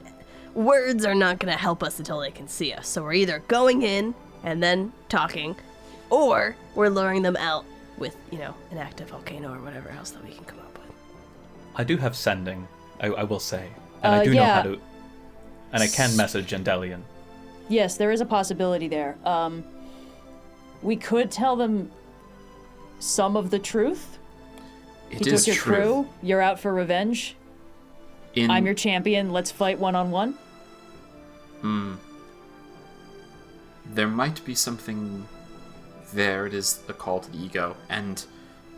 C: words are not going to help us until they can see us. So we're either going in and then talking, or we're luring them out with, an active volcano or whatever else that we can come up with.
D: I do have sending, I will say. And I do know how to... And I can message Endellion.
E: Yes, there is a possibility there. We could tell them some of the truth.
B: It
E: You
B: is
E: took your
B: true.
E: crew, you're out for revenge. I'm your champion, let's fight one-on-one.
B: There might be something there. It is a call to the ego, and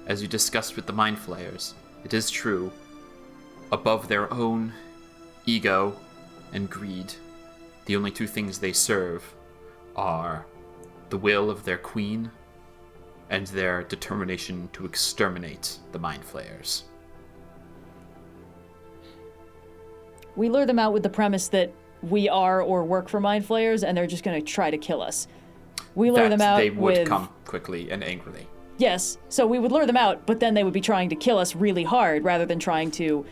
B: as you discussed with the mind flayers, it is true. Above their own ego and greed, the only two things they serve are the will of their queen and their determination to exterminate the mind flayers.
E: We lure them out with the premise that we are or work for mind flayers, and they're just going to try to kill us. We lure them out
B: they would
E: with...
B: come quickly and angrily.
E: Yes, so we would lure them out, but then they would be trying to kill us really hard rather than trying to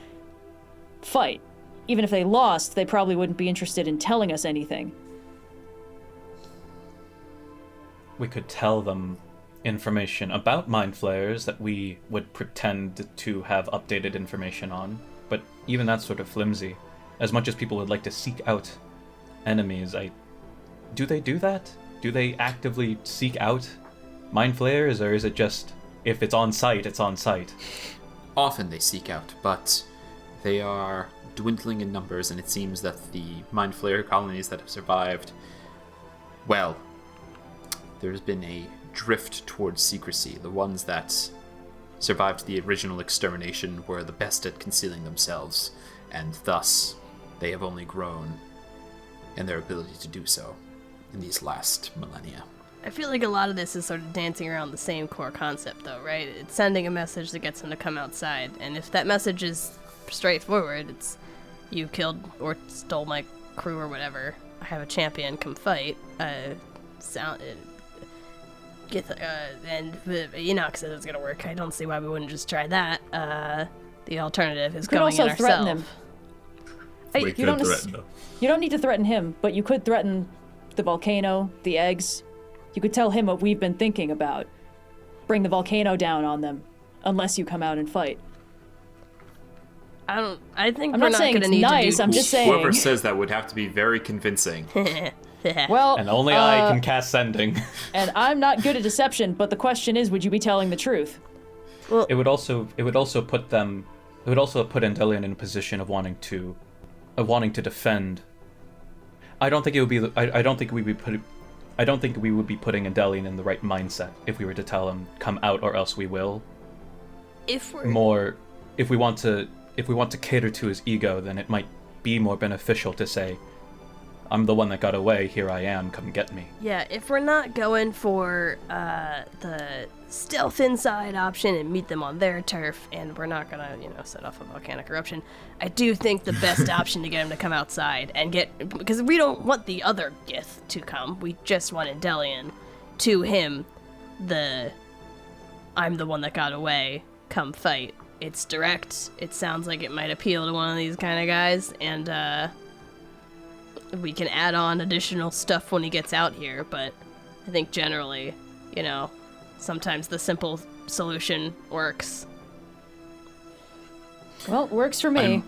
E: fight. Even if they lost, they probably wouldn't be interested in telling us anything.
D: We could tell them information about mind flayers that we would pretend to have updated information on, but even that's sort of flimsy. As much as people would like to seek out enemies, do they do that? Do they actively seek out mind flayers, or is it just, if it's on site, it's on site?
B: Often they seek out, but they are dwindling in numbers, and it seems that the mind flayer colonies that have survived, well, there's been a drift towards secrecy. The ones that survived the original extermination were the best at concealing themselves, and thus they have only grown in their ability to do so in these last millennia.
C: I feel like a lot of this is sort of dancing around the same core concept, though, right? It's sending a message that gets him to come outside, and if that message is straightforward, it's you killed or stole my crew or whatever. I have a champion. Come fight. And Enoch said it's gonna work. I don't see why we wouldn't just try that. The alternative is going in ourselves.
E: You could also threaten him.
G: We could threaten them.
E: You don't need to threaten him, but you could threaten the volcano, the eggs. You could tell him what we've been thinking about. Bring the volcano down on them, unless you come out and fight.
C: I think
E: I'm
C: we're
E: not saying
C: gonna
E: it's
C: need
E: nice,
C: to do.
E: I'm just saying.
B: Whoever says that would have to be very convincing.
E: Well,
D: And only I can cast sending.
E: and I'm not good at deception, but the question is, would you be telling the truth?
D: It would also put Endellion in a position of wanting to defend. I don't think we would be putting Endellion in the right mindset if we were to tell him come out or else we will. If we want to cater to his ego, then it might be more beneficial to say, I'm the one that got away, here I am, come get me.
C: Yeah, if we're not going for the stealth inside option and meet them on their turf, and we're not gonna, set off a volcanic eruption, I do think the best option to get him to come outside and because we don't want the other Gith to come, we just want Endellion to him, I'm the one that got away, come fight. It's direct, it sounds like it might appeal to one of these kind of guys, and we can add on additional stuff when he gets out here, but I think generally, sometimes the simple solution works.
E: Well, works for me.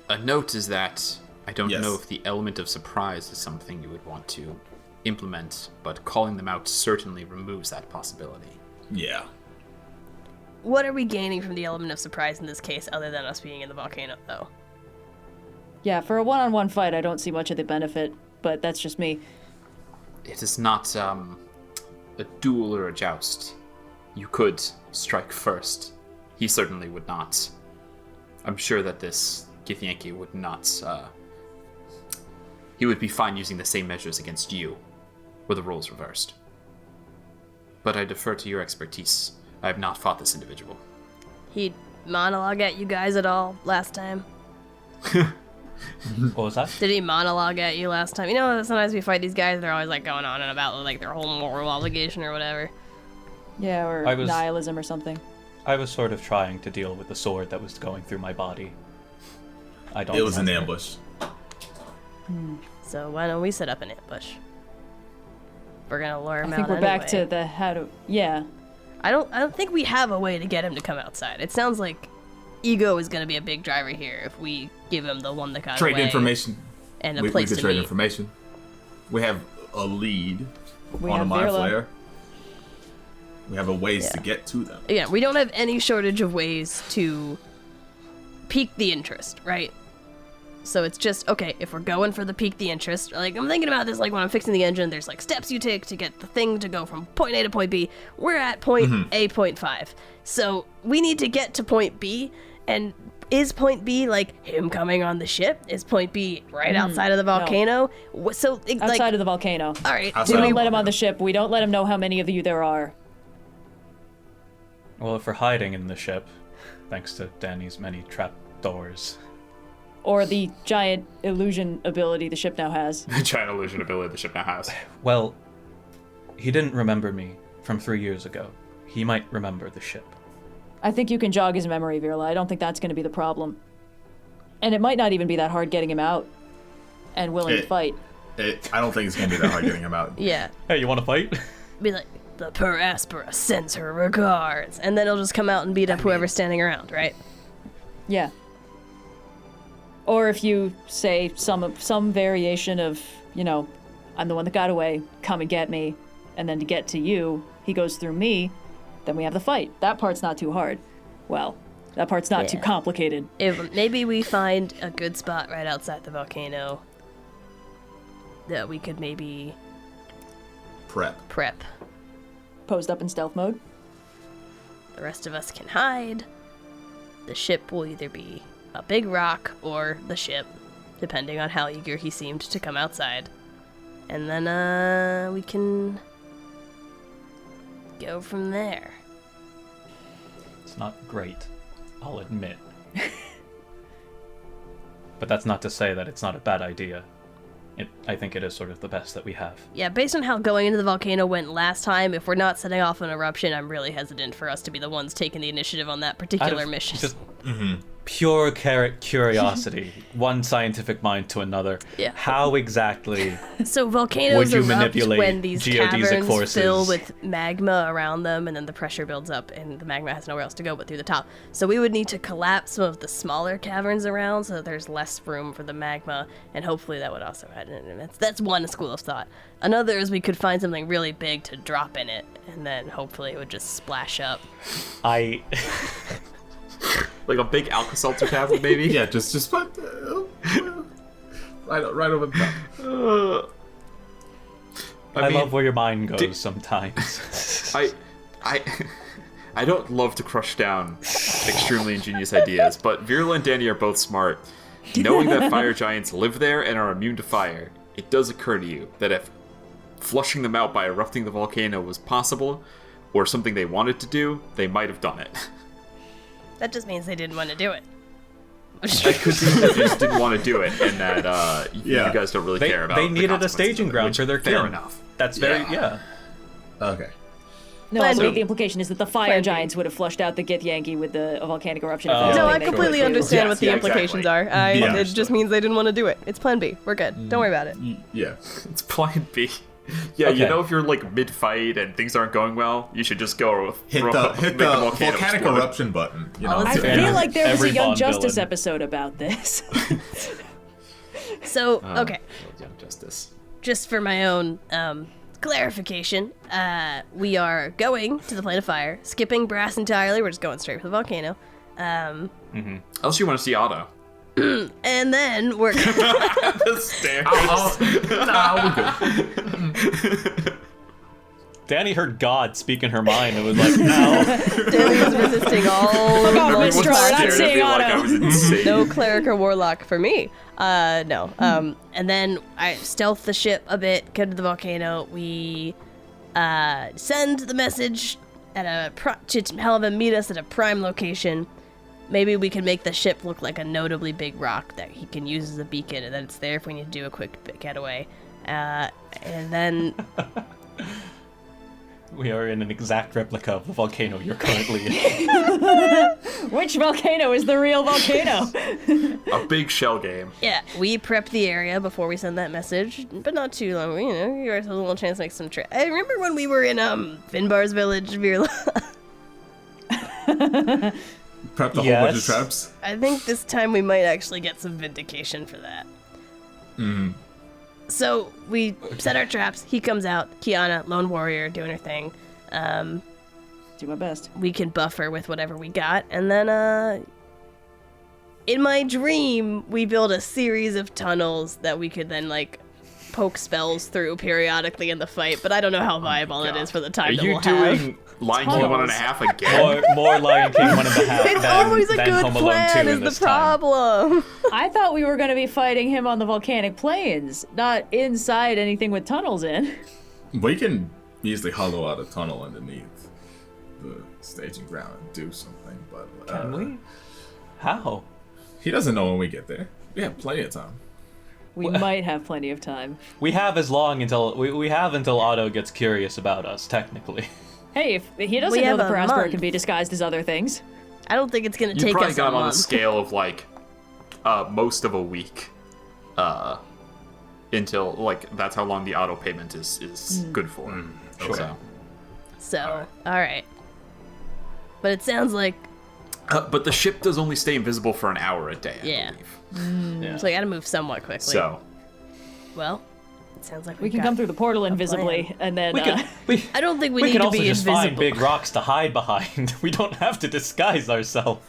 B: A note is that I don't
G: Yes.
B: know if the element of surprise is something you would want to implement, but calling them out certainly removes that possibility.
G: Yeah.
C: What are we gaining from the element of surprise in this case, other than us being in the volcano, though?
E: Yeah, for a one-on-one fight, I don't see much of the benefit, but that's just me.
B: It is not a duel or a joust. You could strike first. He certainly would not. I'm sure that this Githyanki would not. He would be fine using the same measures against you, were the roles reversed. But I defer to your expertise. I have not fought this individual.
C: He'd monologue at you guys at all last time?
D: What was that?
C: Did he monologue at you last time? Sometimes we fight these guys, they're always going on and about their whole moral obligation or whatever.
E: Yeah, or nihilism or something.
D: I was sort of trying to deal with the sword that was going through my body.
G: It was an ambush.
C: So why don't we set up an ambush? We're gonna lure him out
E: I think we're
C: anyway.
E: back to the yeah.
C: I don't think we have a way to get him to come outside. It sounds like ego is gonna be a big driver here if we give him the one that got
F: Trade
C: away
F: information.
C: and a
F: We
C: place
F: could
C: to
F: trade
C: meet.
F: information.
G: We have a lead
E: We
G: on a
E: have
G: mind
E: Virla.
G: flare. We have a ways to get to them.
C: Yeah, we don't have any shortage of ways to pique the interest, right? So it's just, okay, if we're going for the pique the interest, I'm thinking about this when I'm fixing the engine, there's steps you take to get the thing to go from point A to point B. We're at point A, point 5. So we need to get to point B, and is point B him coming on the ship? Is point B right outside of the volcano? So
E: Outside of the volcano.
C: all right,
G: Outside
E: We
G: of
E: don't
G: the
E: let him on
G: volcano.
E: the ship. We don't let him know how many of you there are.
D: Well, if we're hiding in the ship, thanks to Dani's many trap doors.
E: Or the giant illusion ability the ship now has.
B: The giant illusion ability the ship now has.
D: Well, he didn't remember me from 3 years ago. He might remember the ship.
E: I think you can jog his memory, Virla. I don't think that's going to be the problem. And it might not even be that hard getting him out and willing to fight.
G: I don't think it's going to be that hard getting him out.
C: yeah.
D: Hey, you want to fight?
C: Be like, the per Aspera sends her regards, and then he'll just come out and beat up whoever's standing around, right?
E: Yeah. Or if you say some variation of, I'm the one that got away, come and get me, and then to get to you, he goes through me, then we have the fight. That part's not too hard. Well, that part's not too
C: Yeah.
E: complicated.
C: If maybe we find a good spot right outside the volcano that we could maybe prep.
E: Posed up in stealth mode.
C: The rest of us can hide. The ship will either be a big rock or the ship, depending on how eager he seemed to come outside. And then we can go from there.
D: It's not great, I'll admit. But that's not to say that it's not a bad idea. I think it is sort of the best that we have.
C: Yeah, based on how going into the volcano went last time, if we're not setting off an eruption, I'm really hesitant for us to be the ones taking the initiative on that particular mission.
D: Just pure curiosity, one scientific mind to another.
C: Yeah.
D: How exactly
C: So volcanoes
D: would you
C: erupt
D: manipulate
C: when these
D: geodesic
C: caverns
D: forces?
C: fill with magma around them, and then the pressure builds up, and the magma has nowhere else to go but through the top. So we would need to collapse some of the smaller caverns around so that there's less room for the magma, and hopefully that would also add in. That's one school of thought. Another is we could find something really big to drop in it, and then hopefully it would just splash up.
B: Like a big Alka-Seltzer tablet, maybe?
G: Yeah, just put right over the top.
D: I love where your mind goes sometimes.
B: I don't love to crush down extremely ingenious ideas, but Virla and Dani are both smart. Knowing that fire giants live there and are immune to fire, it does occur to you that if flushing them out by erupting the volcano was possible, or something they wanted to do, they might have done it.
C: That just means they didn't want to do it.
B: That could mean they just didn't want to do it, and that you guys don't really care about.
D: They
B: the
D: needed a
B: consequences
D: staging
B: of it,
D: ground
B: which
D: for their
B: fair
D: killing.
B: enough.
D: That's very
G: Okay.
E: No, I
C: Plan
E: believe
C: B.
E: the implication is that the fire
C: Plan B.
E: giants would have flushed out the Githyanki with the volcanic eruption.
D: Oh.
C: No,
D: Yeah,
C: I
D: they
C: completely
D: could.
C: understand
B: Yes,
C: what the
B: yeah,
C: implications
B: exactly.
C: are. It just means they didn't want to do it. It's Plan B. We're good. Don't worry about it.
G: Yeah.
B: It's Plan B. Yeah,
D: Okay.
B: you know, if you're like mid-fight and things aren't going well, you should just go
G: Hit
B: make
G: the
B: volcano
G: volcanic
B: explode.
G: eruption button. You know.
C: Oh,
E: I
C: that's
E: feel like there was a
D: Every
E: Young
D: Bond
E: Justice
D: villain.
E: episode about this.
C: So, okay,
B: Young Justice.
C: just for my own clarification, we are going to the plane of fire, skipping Brass entirely. We're just going straight for the volcano.
B: Unless you want to see Otto.
C: And then we're
B: The stairs.
G: We're good.
D: Dani heard God speak in her mind and was like, no.
C: Dani is resisting all
E: God,
C: multiple
E: Mr. I'm
C: classes.
E: seeing
B: like
E: Otto.
B: I was insane.
C: No cleric or warlock for me. No. And then I stealth the ship a bit, go to the volcano. We send the message at to have him meet us at a prime location. Maybe we can make the ship look like a notably big rock that he can use as a beacon, and then it's there if we need to do a quick getaway. And then
D: We are in an exact replica of the volcano you're currently in.
E: Which volcano is the real volcano?
B: A big shell game.
C: yeah, we prep the area before we send that message, but not too long. You know, give ourselves a little chance to make some trip. I remember when we were in Finbar's village, Virla.
G: Prepped a whole bunch of
D: Yes.
G: traps.
C: I think this time we might actually get some vindication for that. So we set our traps. He comes out. Kyana, lone warrior, doing her thing.
E: Do my best.
C: We can buffer with whatever we got, and then in my dream, we build a series of tunnels that we could then like poke spells through periodically in the fight. But I don't know how viable it is for the
B: Are
C: time that
B: you
C: we'll have.
B: doing Lion King 1.5 again?
D: More Lion King 1.5
C: It's
D: than,
C: always a
D: than
C: good
D: Home Alone 2
C: plan. Is
D: in
C: the
D: this time.
C: problem?
E: I thought we were going to be fighting him on the volcanic plains, not inside anything with tunnels in.
G: We can easily hollow out a tunnel underneath the staging ground and do something, but
D: Can we? How?
G: he doesn't know when we get there. We have plenty of time.
E: We might have plenty of time.
D: We have as long until we have until Otto gets curious about us, technically.
E: Hey, if he doesn't
C: We
E: know
C: have
E: the
C: a
E: Prospera
C: month.
E: can be disguised as other things.
C: I don't think it's gonna
B: You
C: take
B: probably
C: us
B: got
C: a
B: him on a
C: month.
B: scale of like most of a week. Until like that's how long the auto payment is good for.
G: Okay.
B: So.
C: So, all right. But it sounds like
B: But the ship does only stay invisible for an hour a day, I
C: Yeah.
B: believe.
D: Yeah.
C: so I gotta move somewhat quickly.
B: So
C: Well, it sounds like
E: We can come through the portal invisibly, and then
D: we
C: I don't think we
D: we
C: need
D: can
C: to
D: also
C: be
D: just
C: invisible.
D: find big rocks to hide behind. We don't have to disguise ourselves.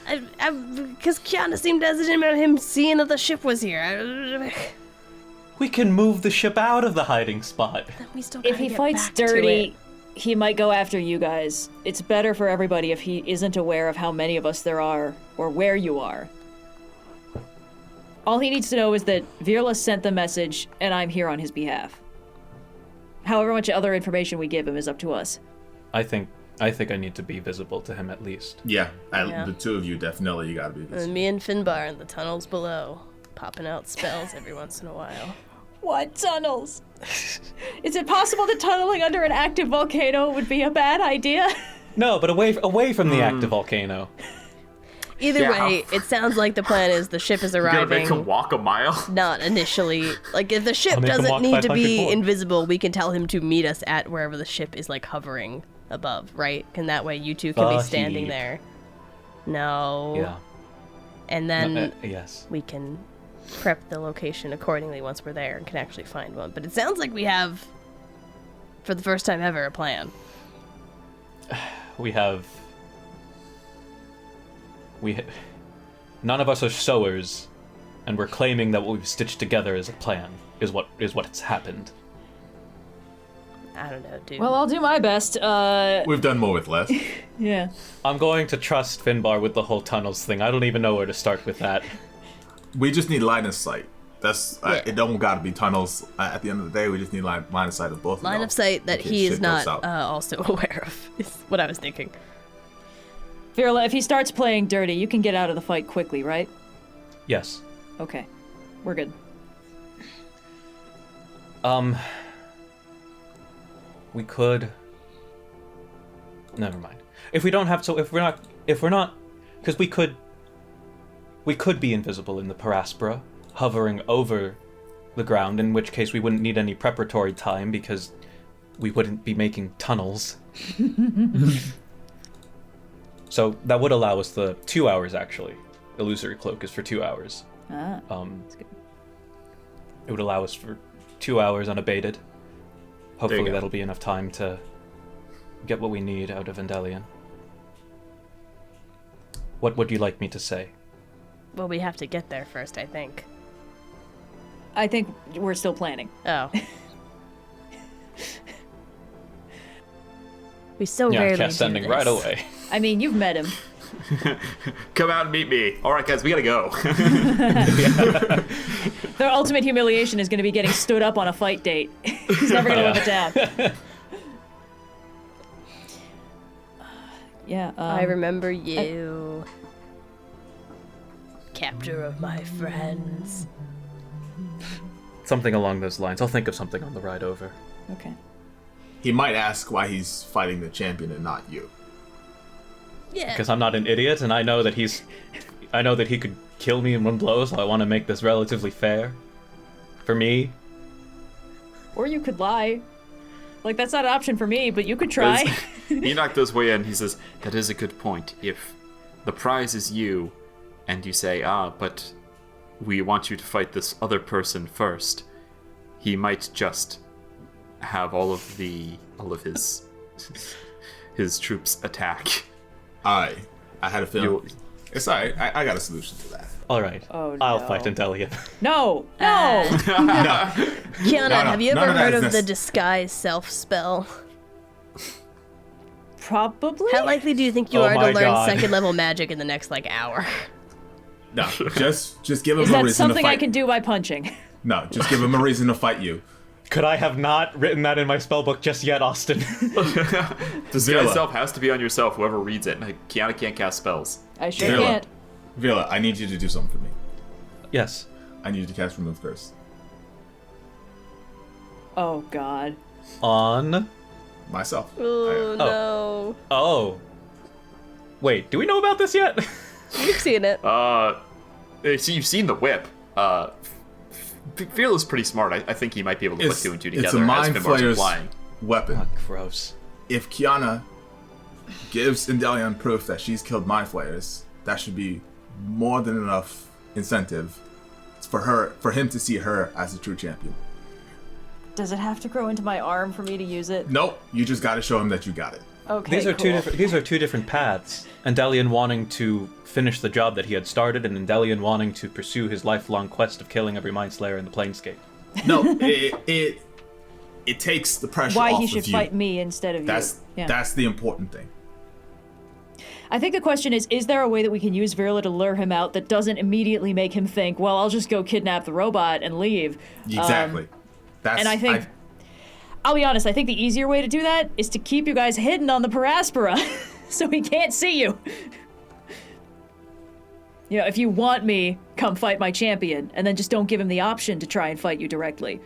C: Because Kyana seemed hesitant about him seeing that the ship was here.
D: We can move the ship out of the hiding spot.
C: We still
E: if
C: gotta
E: he
C: get
E: fights
C: back to
E: dirty,
C: it.
E: he might go after you guys. It's better for everybody if he isn't aware of how many of us there are, or where you are. All he needs to know is that Virla sent the message, and I'm here on his behalf. However much other information we give him is up to us.
D: I think I need to be visible to him at least.
F: Yeah,
C: Yeah.
F: the two of you definitely. You gotta be.
C: And me and Finbar in the tunnels below, popping out spells every once in a while.
E: What tunnels? Is it possible that tunneling under an active volcano would be a bad idea?
D: No, but away from the active volcano.
C: Either
B: Yeah.
C: way, it sounds like the plan is the ship is
B: You're gonna make him
C: arriving.
B: walk a mile?
C: Not initially. Like, if the ship
D: I'll make him
C: doesn't
D: walk
C: need to
D: 500
C: be
D: more.
C: invisible, we can tell him to meet us at wherever the ship is, like, hovering above, right? And that way you two can be
D: The
C: standing
D: heap.
C: there. No.
D: Yeah.
C: And then
D: Yes.
C: we can prep the location accordingly once we're there and can actually find one. But it sounds like we have, for the first time ever, a plan.
D: We have. None of us are sewers, and we're claiming that what we've stitched together as a plan is what's happened.
C: I don't know, dude.
E: Well, I'll do my best.
F: We've done more with less.
E: Yeah.
D: I'm going to trust Finbar with the whole tunnels thing. I don't even know where to start with that.
F: We just need line of sight. That's
C: Yeah.
F: it. Don't gotta be tunnels. At the end of the day, we just need line of sight of both.
C: Line
F: y'all
C: of sight that
F: in case
C: he is
F: shit
C: not
F: goes south.
C: also aware of, is what I was thinking.
E: Virla, if he starts playing dirty, you can get out of the fight quickly, right?
D: Yes.
E: Okay. We're good.
D: We could. Never mind. If we're not, because we could be invisible in the Aspera, hovering over the ground, in which case we wouldn't need any preparatory time because we wouldn't be making tunnels. So that would allow us the 2 hours, actually. Illusory Cloak is for 2 hours.
E: Ah, that's good.
D: It would allow us for 2 hours unabated. Hopefully
B: go.
D: that'll be enough time to get what we need out of Endellion. What would you like me to say?
C: Well, we have to get there first, I think.
E: I think we're still planning.
C: Oh. We so
D: Yeah,
C: rarely
D: cast
C: do
D: sending
C: this.
D: right away.
E: I mean, you've met him.
B: Come out and meet me. All right, guys, we gotta go.
E: Their ultimate humiliation is going to be getting stood up on a fight date. He's never going to live it down. Yeah.
C: I remember you. Captor of my friends.
D: Something along those lines. I'll think of something on the ride over.
E: Okay.
F: He might ask why he's fighting the champion and not you.
C: Yeah.
D: Because I'm not an idiot, and I know that he could kill me in one blow, so I want to make this relatively fair. For me.
E: Or you could lie. Like, that's not an option for me, but you could try.
B: Enoch does weigh in. He says, that is a good point. If the prize is you, and you say, but we want you to fight this other person first, he might just have all of his troops attack.
F: I had a feeling.
B: You-
F: It's alright. I got a solution to that.
D: All right.
E: Oh,
D: I'll
E: no.
D: fight Endellion.
E: No!
C: Kiana,
F: No,
C: have you
F: none
C: ever
F: of that
C: heard
F: is
C: of the
F: necess-
C: disguise self spell?
E: Probably?
C: How likely do you think you
D: Oh
C: are to
D: my
C: learn
D: God.
C: second level magic in the next hour?
F: No, just give him
E: Is
F: a
E: that
F: reason to
E: something
F: fight.
E: I can do by punching?
F: No, just give him a reason to fight you.
D: Could I have not written that in my spellbook just yet, Austin?
B: Disguise
F: Villa.
B: self has to be on yourself, whoever reads it. Kiana can't cast spells.
E: I sure
F: Villa.
E: can't.
F: Villa, I need you to do something for me.
D: Yes.
F: I need you to cast Remove Curse.
E: Oh, God.
D: On.
F: Myself.
C: Oh, no.
D: Oh. Wait, do we know about this yet?
C: You've seen it.
B: So you've seen the whip. Fearless pretty smart. I think he might be able to put two and two together
F: It's a Mind
B: as Finbar's
F: Flayer's
B: implying.
F: weapon.
D: Oh, gross.
F: If Kyana gives Endellion proof that she's killed Mind Flayers, that should be more than enough incentive for him to see her as a true champion.
E: Does it have to grow into my arm for me to use it?
F: Nope, you just gotta show him that you got it.
E: Okay,
D: These are
E: cool.
D: two different paths. Endellion wanting to finish the job that he had started, and Endellion wanting to pursue his lifelong quest of killing every Mind Slayer in the Planescape.
F: No, it takes the pressure
E: Why
F: off
E: he
F: of
E: should
F: you.
E: fight me instead of
F: That's
E: you. Yeah.
F: that's the important thing.
E: I think the question is there a way that we can use Virla to lure him out that doesn't immediately make him think, well, I'll just go kidnap the robot and leave?
F: Exactly.
E: And I think I'll be honest, I think the easier way to do that is to keep you guys hidden on the Aspera so he can't see you. You know, if you want me, come fight my champion, and then just don't give him the option to try and fight you directly.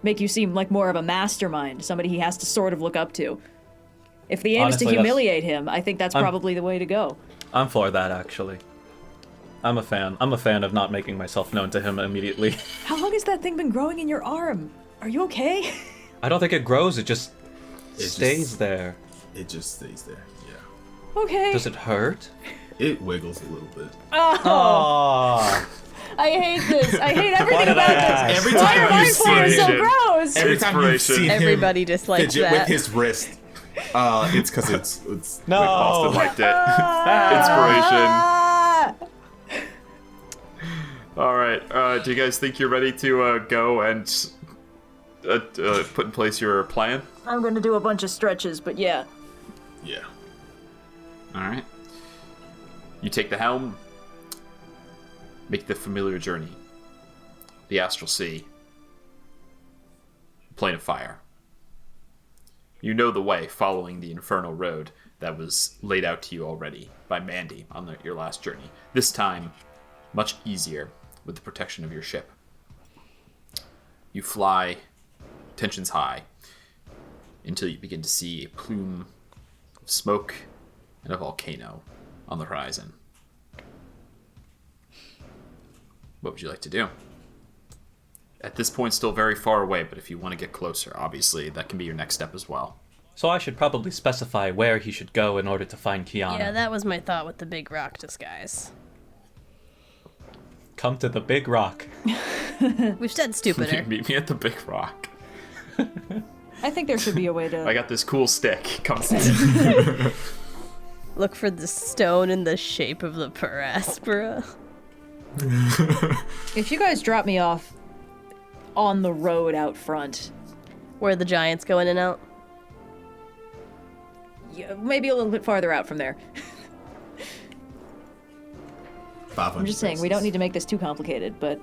E: Make you seem like more of a mastermind, somebody he has to sort of look up to. If the aim is to humiliate him, I think that's probably the way to go.
D: I'm for that, actually. I'm a fan. I'm a fan of not making myself known to him immediately.
E: How long has that thing been growing in your arm? Are you okay?
D: I don't think it grows, it just stays there.
G: It just stays there, yeah.
E: Okay.
D: Does it hurt?
G: It wiggles a little bit.
D: Oh.
E: I hate this. I hate everything about this.
G: Every
E: Why are
G: time
E: my
G: you see
E: players so
B: it.
E: gross?
G: Every time you've
B: Inspiration.
G: seen him
C: Everybody dislikes
G: fidget
C: that.
G: with his wrist, it's because it's
D: No.
B: Austin liked it. Inspiration. All right. Do you guys think you're ready to go and put in place your plan?
E: I'm gonna do a bunch of stretches, but yeah.
G: yeah.
B: All right. You take the helm, make the familiar journey. The astral sea. Plane of fire. You know the way, following the infernal road that was laid out to you already by Mandy on your last journey. This time, much easier with the protection of your ship. You fly, tensions high, until you begin to see a plume of smoke and a volcano on the horizon. What would you like to do? At this point, still very far away, but if you want to get closer, obviously, that can be your next step as well.
D: So I should probably specify where he should go in order to find Kyana.
C: Yeah, that was my thought with the big rock disguise.
D: Come to the big rock.
C: We've said stupider.
B: Meet me at the big rock.
E: I think there should be a way to...
B: I got this cool stick. Come see.
C: Look for the stone in the shape of the Aspera.
E: If you guys drop me off on the road out front...
C: Where the giants go in and out?
E: Yeah, maybe a little bit farther out from there.
G: 500
E: I'm just saying, we don't need to make this too complicated, but...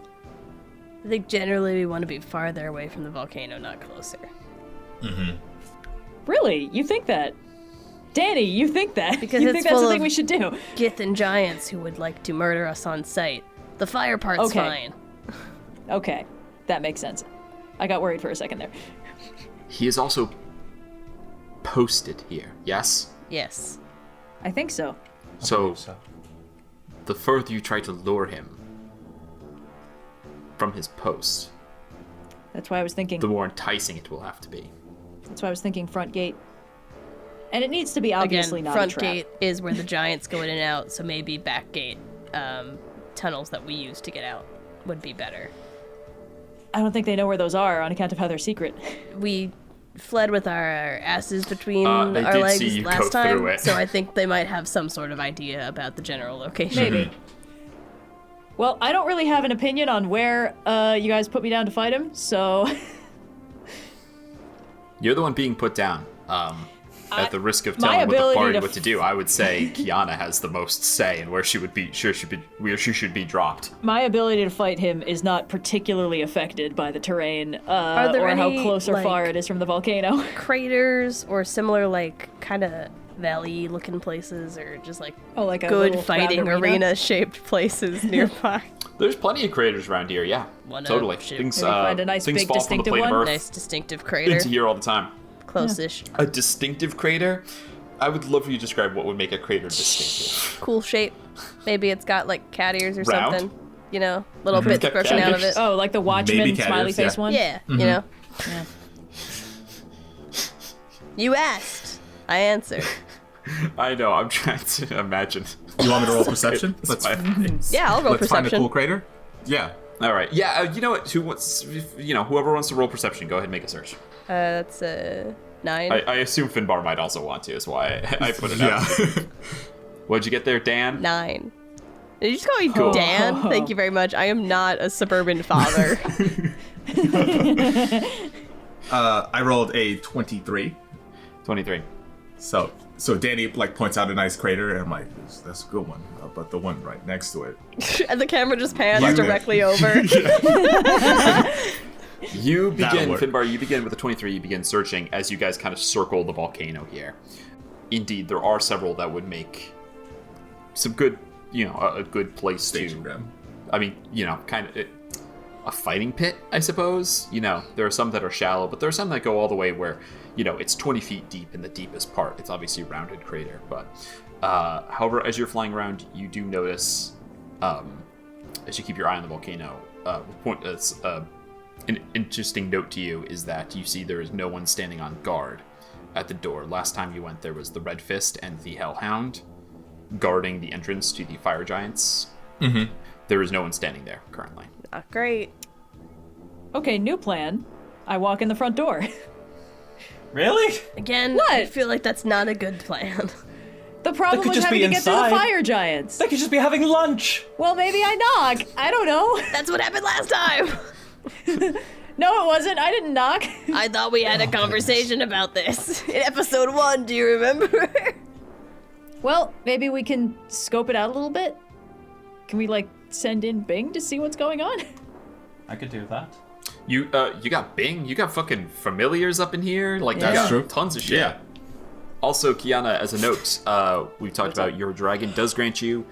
C: I think generally we want to be farther away from the volcano, not closer.
E: Really? You think that? Dani, you think that?
C: Because
E: you
C: it's
E: think that's the
C: full
E: thing
C: of
E: we should do?
C: Gith and giants who would like to murder us on sight. The fire part's
E: Okay.
C: fine.
E: Okay, that makes sense. I got worried for a second there.
B: He is also posted here, yes?
C: Yes.
E: I think so.
B: So, the further you try to lure him from his post,
E: That's why I was thinking.
B: the more enticing it will have to be.
E: That's why I was thinking front gate. And it needs to be obviously
C: Again,
E: not
C: front
E: a trap.
C: gate is where the giants go in and out, so maybe back gate tunnels that we use to get out would be better.
E: I don't think they know where those are on account of how they're secret.
C: We fled with our asses between
B: They
C: our
B: did
C: legs
B: see you go
C: last time,
B: through it.
C: so I think they might have some sort of idea about the general location.
E: Maybe. Well, I don't really have an opinion on where you guys put me down to fight him, so...
B: You're the one being put down. At the risk of
E: my
B: telling what the
E: ability
B: party
E: to
B: what to do, I would say Kyana has the most say in where she should be dropped.
E: My ability to fight him is not particularly affected by the terrain
C: Are there
E: or how
C: any,
E: close or
C: like-
E: far it is from the volcano.
C: Craters or similar, like, kind of valley-looking places, or just, like,
E: Oh, like a
C: good
E: little
C: fighting
E: round
C: arena-shaped places nearby.
B: There's plenty of craters around here, yeah.
C: Wanna
B: Totally.
C: shoot.
B: Things,
E: Maybe find a nice
B: things
E: big
B: fall from the
E: distinctive
B: plate of
E: one?
B: Earth
C: Nice distinctive crater.
B: into here all the time.
C: Close-ish.
B: A distinctive crater? I would love for you to describe what would make a crater distinctive.
C: Cool shape. Maybe it's got, like, cat ears or
B: Round?
C: something. You know, little bits
B: Got
C: broken
B: cat
C: out of
B: ears.
C: it.
E: Oh, like the Watchmen
G: Maybe cat
E: smiley
G: ears,
E: face
G: yeah.
E: one?
C: Yeah, you know.
E: Yeah.
C: You asked. I answered.
B: I know, I'm trying to imagine.
F: You want me to roll perception?
B: That's
F: Let's,
B: my face.
C: Yeah, I'll roll
F: let's find a
C: perception.
F: cool crater. Yeah.
B: All right. Yeah, you know what? Whoever wants to roll perception, go ahead and make a search.
C: That's a 9.
B: I assume Finbar might also want to, is why I put it out.
F: Yeah.
B: What'd you get there, Dan?
C: 9. Did you just call me
B: Cool.
C: Dan? Thank you very much. I am not a suburban father.
F: I rolled a 23.
B: 23.
F: So Dani like points out a nice crater, and I'm like, that's a good one. But the one right next to it.
C: And the camera just pans
F: Like that.
C: directly over.
B: You begin,
G: work.
B: Finbar, you begin with a 23, you begin searching as you guys kind of circle the volcano here. Indeed, there are several that would make some good, a good place
G: Station
B: to...
G: grab.
B: I mean, kind of a fighting pit, I suppose. There are some that are shallow, but there are some that go all the way where, it's 20 feet deep in the deepest part. It's obviously a rounded crater, but however, as you're flying around, you do notice, as you keep your eye on the volcano, an interesting note to you is that you see there is no one standing on guard at the door. Last time you went, there was the Red Fist and the Hellhound guarding the entrance to the Fire Giants.
F: Mm-hmm.
B: There is no one standing there currently.
C: Not great.
E: Okay, new plan. I walk in the front door.
D: Really?
C: Again, I feel like that's not a good plan.
E: The problem
D: could
E: was
D: just
E: having
D: be
E: to get through the
D: inside.
E: fire giants.
D: They could just be having lunch.
E: Well, maybe I knock. I don't know.
C: That's what happened last time.
E: No, it wasn't. I didn't knock.
C: I thought we had a conversation about this in episode 1. Do you remember?
E: Well, maybe we can scope it out a little bit. Can we, send in Bing to see what's going on?
D: I could do that.
B: You got Bing, you got fucking familiars up in here, you
E: That's
B: got
F: true.
B: tons of shit.
F: Yeah.
B: Also, Kyana, as a note, we've talked about your dragon does grant you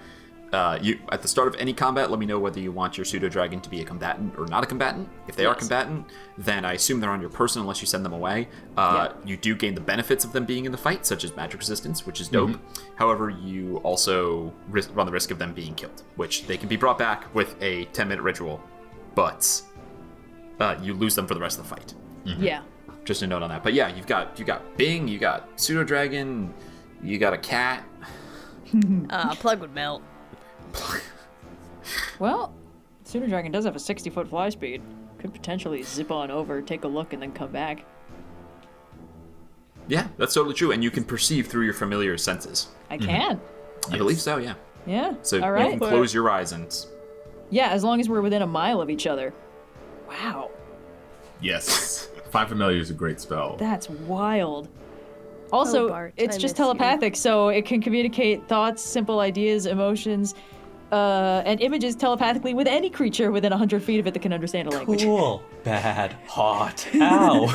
B: at the start of any combat, let me know whether you want your pseudo-dragon to be a combatant or not a combatant. If they are combatant, then I assume they're on your person unless you send them away. You do gain the benefits of them being in the fight, such as magic resistance, which is dope. However, you also run the risk of them being killed, which they can be brought back with a 10-minute ritual, but you lose them for the rest of the fight.
E: Yeah.
B: Just a note on that. But yeah, you got Bing, you got pseudo-dragon, you got a cat.
C: Plug would melt.
E: Well, Pseudo Dragon does have a 60-foot fly speed. Could potentially zip on over, take a look, and then come back.
B: Yeah, that's totally true. And you can perceive through your familiar senses.
E: I can.
B: I believe so, yeah.
E: Yeah.
B: So
E: all
B: you
E: right.
B: can close your eyes and...
E: Yeah, as long as we're within a mile of each other. Wow.
F: Yes. Find Familiar is a great spell.
E: That's wild. Also,
C: Bart,
E: it's
C: I
E: just
C: miss you.
E: telepathic, so it can communicate thoughts, simple ideas, emotions, and images telepathically with any creature within 100 feet of it that can understand a language.
D: Cool. Bad. Hot. Ow.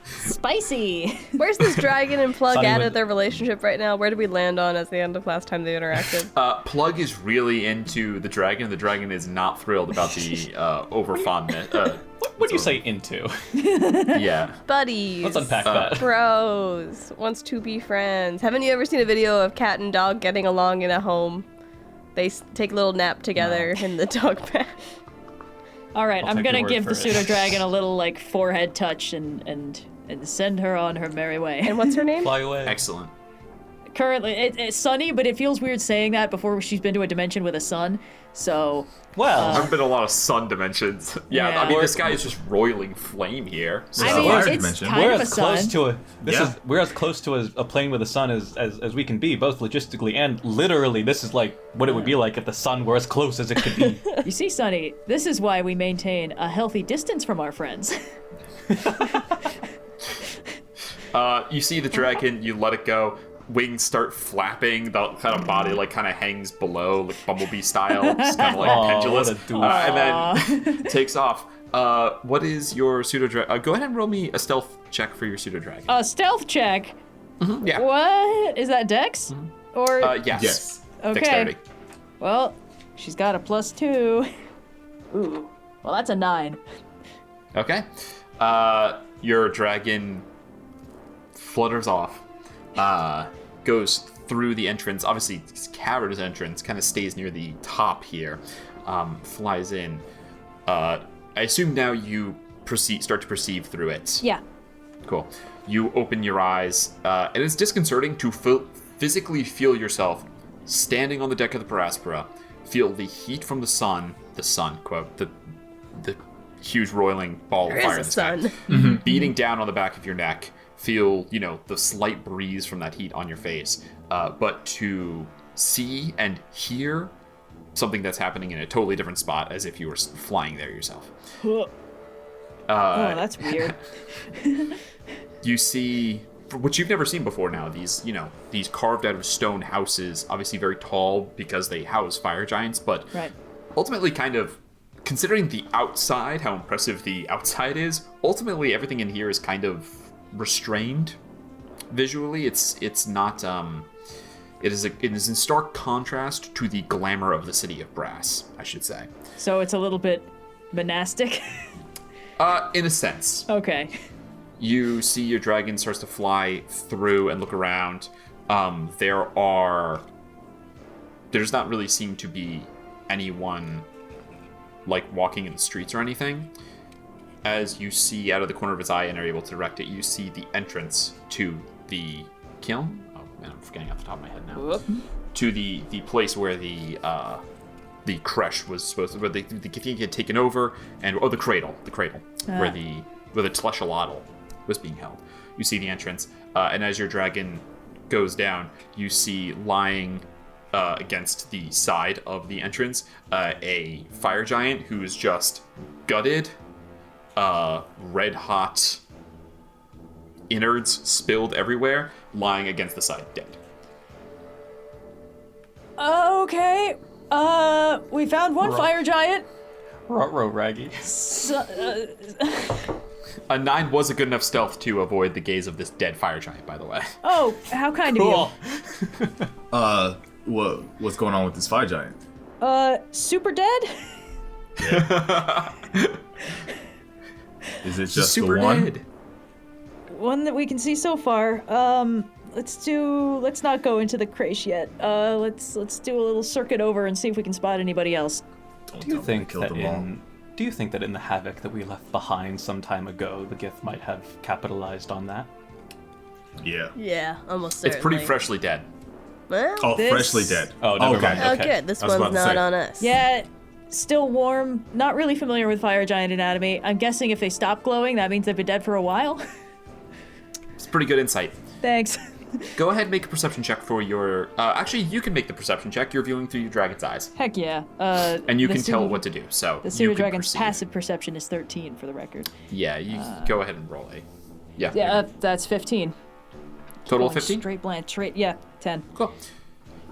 E: Spicy.
C: Where's this dragon and Plug
D: Sunny
C: at
D: with-
C: at their relationship right now? Where did we land on as the end of last time they interacted?
B: Plug is really into the dragon. The dragon is not thrilled about the over-fondness.
D: What do you say into?
B: Yeah.
C: Buddies.
D: Let's unpack that.
C: Bros. Wants to be friends. Haven't you ever seen a video of cat and dog getting along in a home? They take a little nap together in the dog path.
E: All right,
D: I'll
E: I'm
D: take
E: gonna
D: your word
E: give
D: for
E: the
D: it.
E: pseudo dragon a little forehead touch and send her on her merry way.
C: And what's her name?
D: Fly away.
B: Excellent.
E: Currently, it's Sunny, but it feels weird saying that before she's been to a dimension with a sun. So
D: Well,
B: There've been a lot of sun dimensions. Yeah,
E: Yeah.
B: I mean, this guy is just roiling flame here. So.
E: I mean,
F: fire
E: it's
F: dimension.
E: kind
D: we're
E: of a
D: as close
E: sun.
D: to a
F: Yeah.
D: we're as close to a plane with a sun as we can be, both logistically and literally. This is like what it would be like if the sun were as close as it could be.
E: You see, Sunny, this is why we maintain a healthy distance from our friends.
B: You see the dragon, you let it go. Wings start flapping. The kind of body kind of hangs below, like bumblebee style. It's kind of
D: Aw,
B: pendulous.
D: what a doof.
B: And then takes off. What is your pseudo dragon? Go ahead and roll me a stealth check for your pseudo dragon.
E: A stealth check.
B: Yeah.
E: What is that, Dex? Or
B: Yes.
F: Yes.
E: okay.
B: Dexterity.
E: Well, she's got a +2. Ooh. Well, that's a 9.
B: Okay. Your dragon flutters off. Goes through the entrance. Obviously, it's cavernous entrance. Kind of stays near the top here. Flies in. I assume now you start to perceive through it.
E: Yeah.
B: Cool. You open your eyes. It is disconcerting to physically feel yourself standing on the deck of the Aspera. Feel the heat from the sun, quote, the huge roiling ball of
C: There
B: fire
C: is
B: in
C: a
B: the sky,
C: sun.
B: beating down on the back of your neck. Feel, the slight breeze from that heat on your face. But to see and hear something that's happening in a totally different spot as if you were flying there yourself.
E: Oh, that's weird.
B: You see which you've never seen before now. These, these carved out of stone houses, obviously very tall because they house fire giants, but ultimately kind of, considering the outside, how impressive the outside is, ultimately everything in here is kind of restrained visually. It's not, it is in stark contrast to the glamour of the city of brass, I should say.
E: So it's a little bit monastic?
B: In a sense.
E: Okay.
B: You see your dragon starts to fly through and look around. There does not really seem to be anyone like walking in the streets or anything. As you see out of the corner of his eye and are able to direct it, you see the entrance to the kiln. Oh man, I'm forgetting off the top of my head now.
E: Whoop.
B: To the place where the creche was supposed to, where the king had taken over, and the cradle, where the Tleshalotl was being held. You see the entrance, and as your dragon goes down, you see lying against the side of the entrance a fire giant who is just gutted, red hot innards spilled everywhere, lying against the side, dead.
E: Okay. We found one fire giant.
D: Ruh-roh, Raggy.
B: A 9 was a good enough stealth to avoid the gaze of this dead fire giant, by the way.
E: Oh, how kind of
D: Cool.
E: you.
G: What's going on with this fire giant?
E: Super dead?
G: Is it just
B: Super
G: the one?
B: dead.
E: One that we can see so far. Let's not go into the creche yet. Let's do a little circuit over and see if we can spot anybody else.
D: Do you think that in the havoc that we left behind some time ago, the Gith might have capitalized on that?
G: Yeah.
C: Yeah, almost certainly.
B: It's pretty freshly dead.
C: Well,
G: Oh,
E: This-
G: freshly dead.
D: Oh, never
G: Okay.
D: mind.
C: oh, good. This
G: I was
C: one's
G: about to
C: not
G: say.
C: on us.
E: Yeah, still warm. Not really familiar with fire giant anatomy. I'm guessing if they stop glowing, that means they've been dead for a while.
B: It's pretty good insight.
E: Thanks.
B: Go ahead and make a perception check for your... actually, you can make the perception check. You're viewing through your dragon's eyes.
E: Heck yeah.
B: And you can tell what to do, so
E: The
B: you
E: Pseudo
B: can
E: Dragon's
B: perceive.
E: passive perception is 13 for the record.
B: Yeah, you go ahead and roll a... Yeah.
E: Yeah, that's 15.
B: Total of
E: Going
B: 15?
E: Straight blank, straight, yeah, 10.
B: Cool.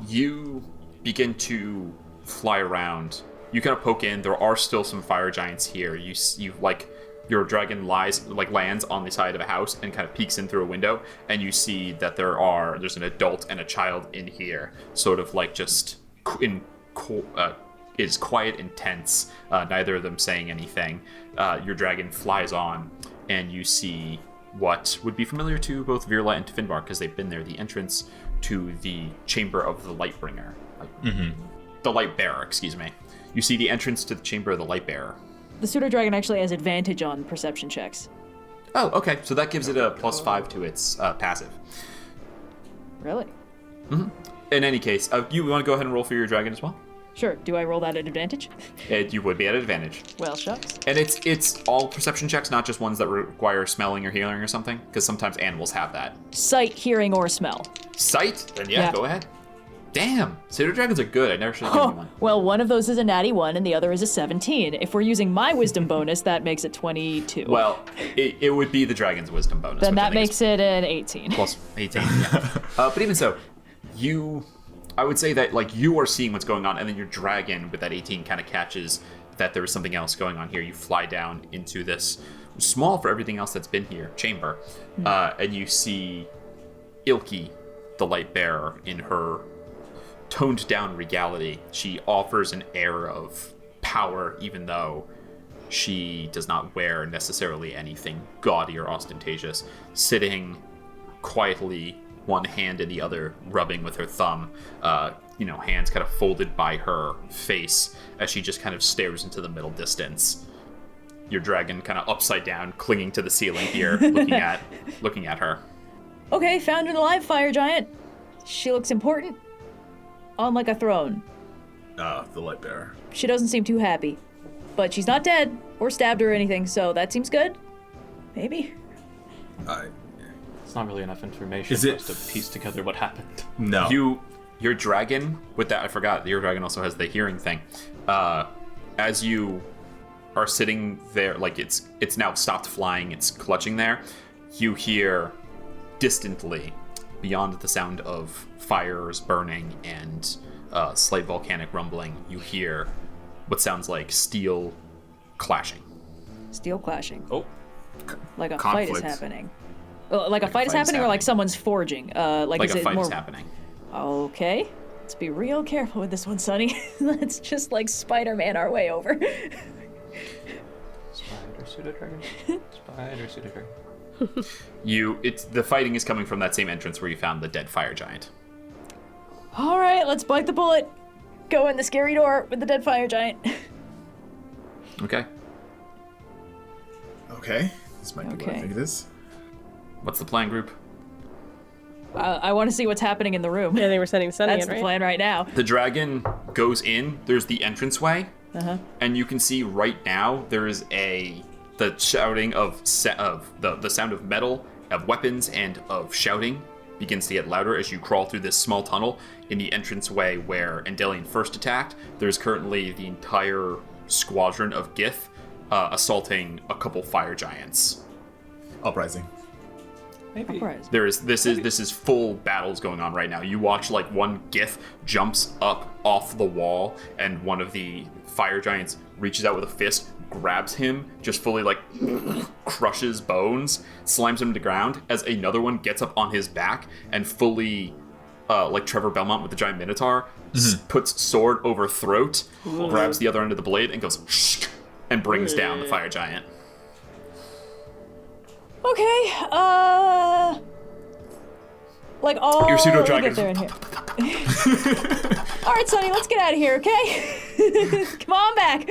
B: You begin to fly around. You kind of poke in. There are still some fire giants here. You like... Your dragon lands on the side of a house and kind of peeks in through a window, and you see that there's an adult and a child in here, sort of like just is quiet and tense. Neither of them saying anything. Your dragon flies on, and you see what would be familiar to both Virla and to Finbar because they've been there. The entrance to the chamber of the Lightbringer, the Lightbearer. Excuse me. You see the entrance to the chamber of the Lightbearer.
E: The Pseudo Dragon actually has advantage on perception checks.
B: Oh, okay. So that gives it a +5 to its passive.
E: Really?
B: In any case, you want to go ahead and roll for your dragon as well?
E: Sure. Do I roll that at advantage?
B: You would be at advantage.
E: Well, shucks.
B: And it's all perception checks, not just ones that require smelling or healing or something, because sometimes animals have that.
E: Sight, hearing, or smell.
B: Sight? Then yeah,
E: Yeah.
B: go ahead. Damn, pseudo dragons are good. I never should have given you one.
E: Well, one of those is a natty 1 and the other is a 17. If we're using my wisdom bonus, that makes it 22.
B: Well, it would be the dragon's wisdom bonus.
E: then
B: which I
E: that
B: think
E: makes it an 18.
B: is plus 18. Yeah. But even so, I would say that like you are seeing what's going on, and then your dragon with that 18 kind of catches that there is something else going on here. You fly down into this small for everything else that's been here chamber, and you see Ilki, the light bearer, in her toned down regality. She offers an air of power, even though she does not wear necessarily anything gaudy or ostentatious, sitting quietly, one hand in the other, rubbing with her thumb, hands kind of folded by her face as she just kind of stares into the middle distance. Your dragon kind of upside down, clinging to the ceiling here, looking at her.
E: Okay, found an alive fire giant. She looks important. On like a throne.
G: The light bearer.
E: She doesn't seem too happy. But she's not dead or stabbed or anything, so that seems good. Maybe.
D: It's not really enough information
G: Is
D: for
G: it-
D: us to piece together what happened.
G: No.
B: Your dragon, with that, I forgot, your dragon also has the hearing thing. As you are sitting there, like it's now stopped flying, it's clutching there, you hear distantly, beyond the sound of fires burning and slight volcanic rumbling, you hear what sounds like steel clashing.
E: Steel clashing.
D: Oh.
E: Like a
F: Conflict.
E: fight is happening. Like a fight is happening, or like someone's forging?
B: Like
E: is
B: a
E: it
B: fight
E: more...
B: is happening.
E: Okay. Let's be real careful with this one, Sonny. Let's just like Spider-Man our way over.
D: Spider pseudo-dragon. Spider pseudo-dragon.
B: The fighting is coming from that same entrance where you found the dead fire giant.
E: All right, let's bite the bullet. Go in the scary door with the dead fire giant.
B: Okay.
F: Okay. This might be what I
E: Okay.
F: think it is.
B: What's the plan, group?
E: I want to see what's happening in the room.
C: I think we're sending Sunny
E: That's
C: in,
E: the
C: right?
E: plan right now.
B: The dragon goes in. There's the entranceway, and you can see right now there is the shouting of the sound of metal, of weapons, and of shouting begins to get louder as you crawl through this small tunnel in the entranceway where Endellion first attacked. There's currently the entire squadron of Gith assaulting a couple fire giants.
F: Uprising.
D: Maybe.
B: This is full battles going on right now. You watch like one Gith jumps up off the wall, and one of the fire giants reaches out with a fist, grabs him, just fully like crushes bones, slams him to the ground, as another one gets up on his back and fully like Trevor Belmont with the giant minotaur, puts sword over throat, grabs the other end of the blade and goes and brings down the fire giant.
E: Okay, like all
B: Your pseudo
E: we
B: dragon.
E: get there in here. All right, Sonny, let's get out of here, okay? Come on back.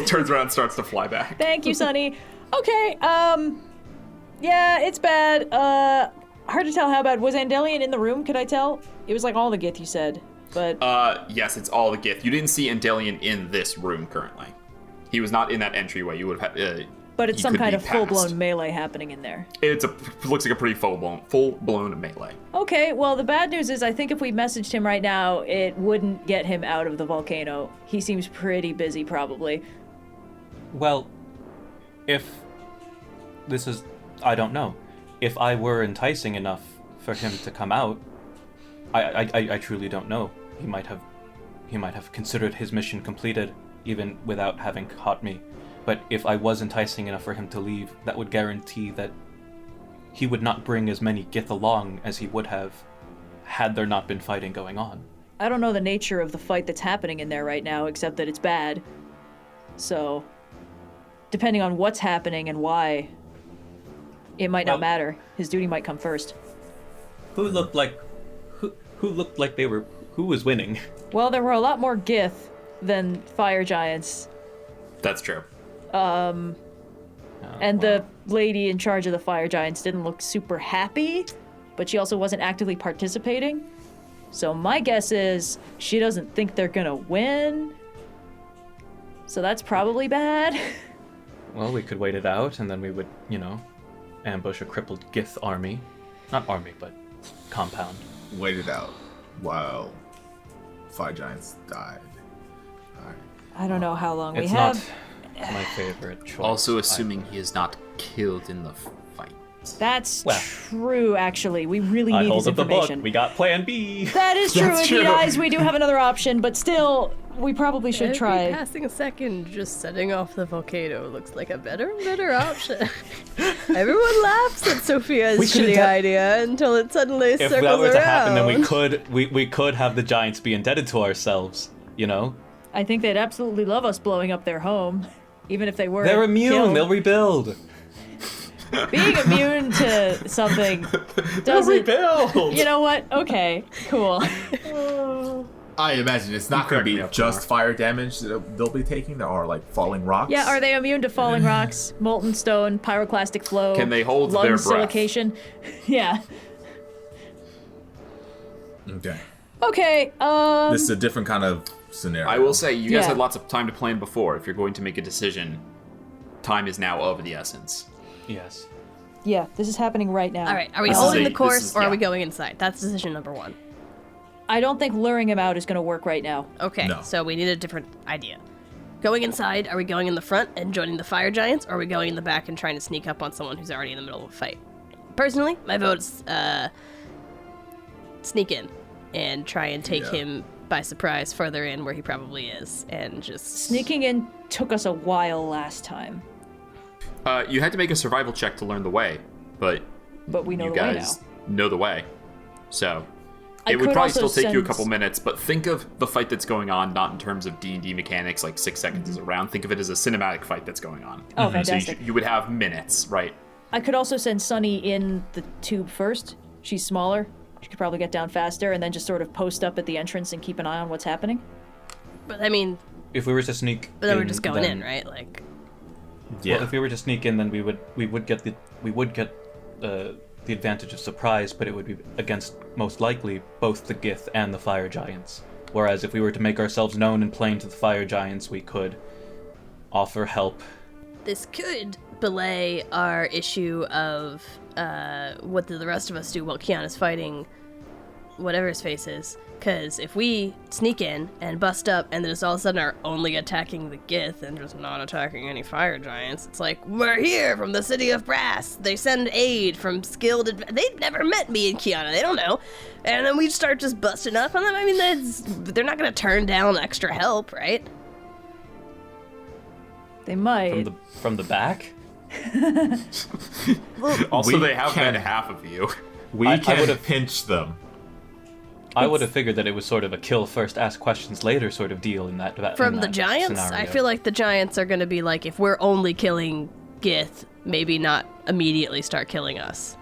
B: Turns around and starts to fly back.
E: Thank you, Sonny. Okay, yeah, it's bad. Hard to tell how bad. Was Endellion in the room? Could I tell? It was like all the Gith you said, but...
B: Yes, it's all the Gith. You didn't see Endellion in this room currently. He was not in that entryway. You would have had...
E: But it's
B: he
E: some
B: could
E: kind
B: be
E: of full-blown
B: past.
E: melee happening in there.
B: Looks like a pretty full-blown melee.
E: Okay, well, the bad news is I think if we messaged him right now, it wouldn't get him out of the volcano. He seems pretty busy, probably.
D: Well, if this is... I don't know. If I were enticing enough for him to come out, I truly don't know. He might have considered his mission completed, even without having caught me. But if I was enticing enough for him to leave, that would guarantee that he would not bring as many Gith along as he would have had there not been fighting going on.
E: I don't know the nature of the fight that's happening in there right now, except that it's bad. So, depending on what's happening and why, it might not matter. His duty might come first.
D: Who looked like they were... Who was winning?
E: Well, there were a lot more Gith than fire giants.
B: That's true.
E: And the lady in charge of the fire giants didn't look super happy, but she also wasn't actively participating. So my guess is she doesn't think they're gonna win. So that's probably bad.
D: Well, we could wait it out, and then we would, ambush a crippled Gith army. Not army, but compound.
F: Wait it out. Wow. Fire giants died. Alright.
E: I don't know how long we
D: It's
E: have.
D: not my favorite choice.
B: Also assuming he is not killed in the fight.
E: That's
D: Well,
E: true, actually. We really
D: I
E: need
D: hold
E: his
D: up the book.
E: information.
D: We got Plan B.
E: That is true.
B: That's
E: In
B: true.
E: the eyes, we do have another option, but still, we probably should
C: Every
E: try.
C: passing a second, just setting off the volcano looks like a better and better option. Everyone laughs at Sophia's
D: We could've
C: shitty
D: done-
C: idea until it suddenly
D: If
C: circles
D: that were
C: around.
D: to happen, then we could have the giants be indebted to ourselves.
E: I think they'd absolutely love us blowing up their home, even if they were.
D: They're immune.
E: killed.
D: They'll rebuild.
E: Being immune to something doesn't.
D: Rebuild.
E: You know what? Okay, cool.
F: I imagine it's not going
B: correct
F: to
B: me
F: be
B: up,
F: just fire damage that they'll be taking. There are like falling rocks.
E: Yeah, are they immune to falling rocks, molten stone, pyroclastic flow?
B: Can they hold
E: lung
B: their breath?
E: silication? Yeah.
F: Okay.
E: Okay.
F: This is a different kind of scenario.
B: I will say, you guys
E: Yeah.
B: had lots of time to plan before. If you're going to make a decision, time is now of the essence.
D: Yes.
E: Yeah, this is happening right now.
C: All right, are we
B: This is
C: holding
B: a-
C: the course
B: this is-
C: or are
B: yeah.
C: we going inside? That's decision number one.
E: I don't think luring him out is going to work right now.
C: Okay,
F: No.
C: so we need a different idea. Going inside, are we going in the front and joining the fire giants, or are we going in the back and trying to sneak up on someone who's already in the middle of a fight? personally, my vote's sneak in and try and take him by surprise further in where he probably is, and just...
E: Sneaking in took us a while last time.
B: You had to make a survival check to learn the way, but
E: we know
B: you
E: the way
B: guys
E: now.
B: know the way. So
E: I
B: it would
E: could
B: probably
E: also
B: still take you a
E: send-
B: couple minutes, but think of the fight that's going on not in terms of D&D mechanics, like 6 seconds is a round. Think of it as a cinematic fight that's going on.
E: Oh,
B: So
E: fantastic.
B: you would have minutes, right?
E: I could also send Sunny in the tube first. She's smaller. She could probably get down faster and then just sort of post up at the entrance and keep an eye on what's happening.
C: But, I mean,
D: If we were to sneak
C: but then
D: in,
C: we're just going
D: then-
C: in, right? Like,
D: Well, if we were to sneak in, then we would get the advantage of surprise, but it would be against most likely both the Gith and the fire giants. Whereas if we were to make ourselves known and plain to the fire giants, we could offer help.
C: this could belay our issue of what do the rest of us do while Kyana's fighting whatever his face is. Because if we sneak in and bust up and then just all of a sudden are only attacking the Gith and just not attacking any fire giants, it's like, we're here from the City of Brass. They send aid from skilled... They've never met me and Kyana. They don't know. And then we start just busting up on them. I mean, they're not going to turn down extra help, right?
E: They might.
D: From the back?
B: Also,
F: We
B: they have
F: can-
B: met half of you.
F: We
D: I
F: can
D: would've-
F: pinch them.
D: I would have figured that it was sort of a kill first, ask questions later sort of deal in that.
C: From
D: in
C: the
D: that
C: giants,
D: scenario.
C: I feel like the giants are going to be like, if we're only killing Gith, maybe not immediately start killing us.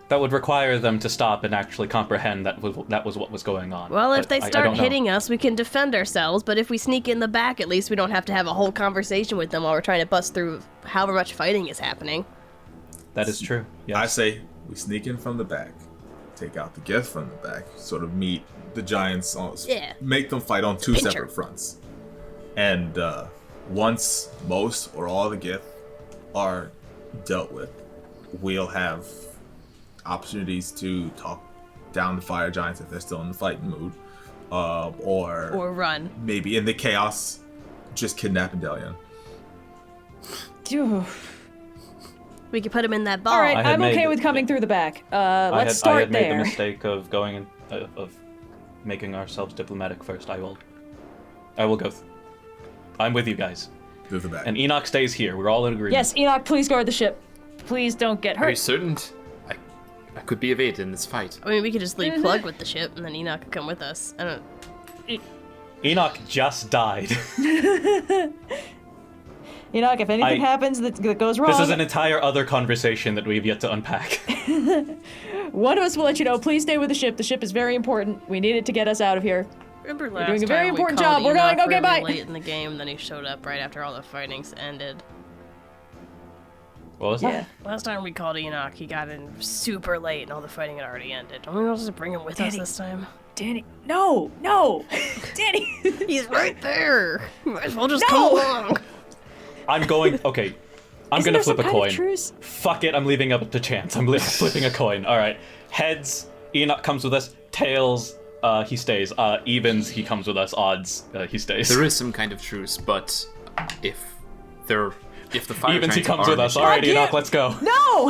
D: that would require them to stop and actually comprehend that was what was going on.
C: Well, if
D: But
C: they
D: I
C: start
D: don't know.
C: hitting us, we can defend ourselves, but if we sneak in the back, at least we don't have to have a whole conversation with them while we're trying to bust through however much fighting is happening.
D: That is true. Yes.
G: I say we sneak in from the back, take out the Gith from the back, sort of meet the giants, make them fight on two
C: Pincher.
G: separate fronts. And once most or all the Gith are dealt with, we'll have opportunities to talk down the fire giants if they're still in the fighting mood,
C: Or run.
G: maybe in the chaos, just kidnap Endellion.
E: Phew.
C: We could put him in that ball.
E: All right,
D: I had
E: I'm okay
D: made-
E: with coming through the back.
D: I
E: Let's
D: had
E: start
D: made
E: there.
D: the mistake of going in, of making ourselves diplomatic first. I will go. I'm with you guys.
G: To the back.
D: And Enoch stays here. We're all in agreement.
E: Yes, Enoch, please guard the ship. Please don't get
B: Are you
E: hurt.
B: certain? I could be of aid in this fight.
C: I mean, we could just leave Plug with the ship, and then Enoch could come with us. I don't...
D: Enoch just died.
E: Enoch, if anything happens that goes wrong,
D: This is an entire other conversation that we've yet to unpack.
E: one of us will let you know. Please stay with the ship. The ship is very important. We need it to get us out of here.
C: Remember last
E: doing a very
C: time we
E: important
C: called
E: job. We're
C: Enoch
E: going. Okay,
C: really
E: bye.
C: late in the game, then he showed up right after all the fighting's ended.
D: What was
E: Yeah.
D: that?
C: Last time we called Enoch, he got in super late and all the fighting had already ended. Don't we want to bring him with us
E: Daddy.
C: this time?
E: Danny, no, Danny.
C: He's right there. Might as well just
E: No!
C: come along.
D: I'm going. Okay. I'm
E: Isn't
D: gonna
E: there some
D: flip a
E: kind of
D: coin.
E: truce?
D: Fuck it. I'm leaving up to chance. I'm flipping a coin. All right. Heads. Enoch comes with us. Tails. He stays. Evens. He comes with us. Odds. He stays.
B: There is some kind of truce, but if the fire
D: Evens. He
B: giants
D: comes
B: are
D: with us.
B: an
D: All right,
B: issue-
D: Enoch. Let's go.
E: No.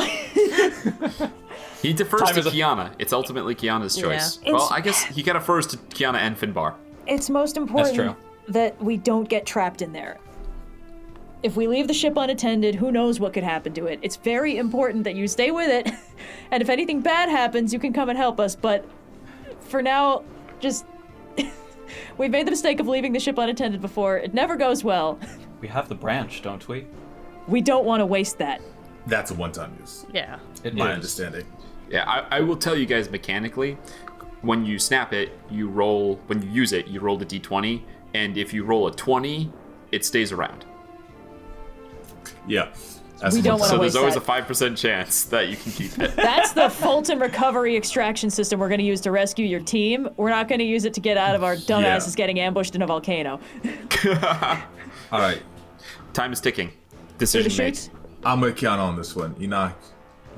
B: He defers
D: Time
B: to
D: is a-
B: Kyana. It's ultimately Kiana's choice.
E: Yeah.
B: Well,
E: It's-
B: I guess he defers to Kyana and Finbar.
E: It's most important
D: true.
E: that we don't get trapped in there. If we leave the ship unattended, who knows what could happen to it. It's very important that you stay with it, and if anything bad happens, you can come and help us, but for now, just... We've made the mistake of leaving the ship unattended before. It never goes well.
D: We have the branch, don't we?
E: We don't want to waste that.
G: That's a one-time use.
C: Yeah.
D: It
G: My
D: is.
G: understanding.
B: Yeah, I will tell you guys mechanically, when you snap it, when you use it, you roll the d20, and if you roll a 20, it stays around.
G: Yeah. That's
E: We
G: a
E: don't
G: one-time
B: So
E: wanna
G: use.
B: there's
E: waste
B: always
E: that.
B: a 5% chance that you can keep it.
E: That's the Fulton recovery extraction system we're going to use to rescue your team. We're not going to use it to get out of our dumbasses getting ambushed in a volcano.
G: All right.
B: Time is ticking.
E: See the
B: Decision made.
E: shoots?
G: I'm gonna count on this one. Enoch,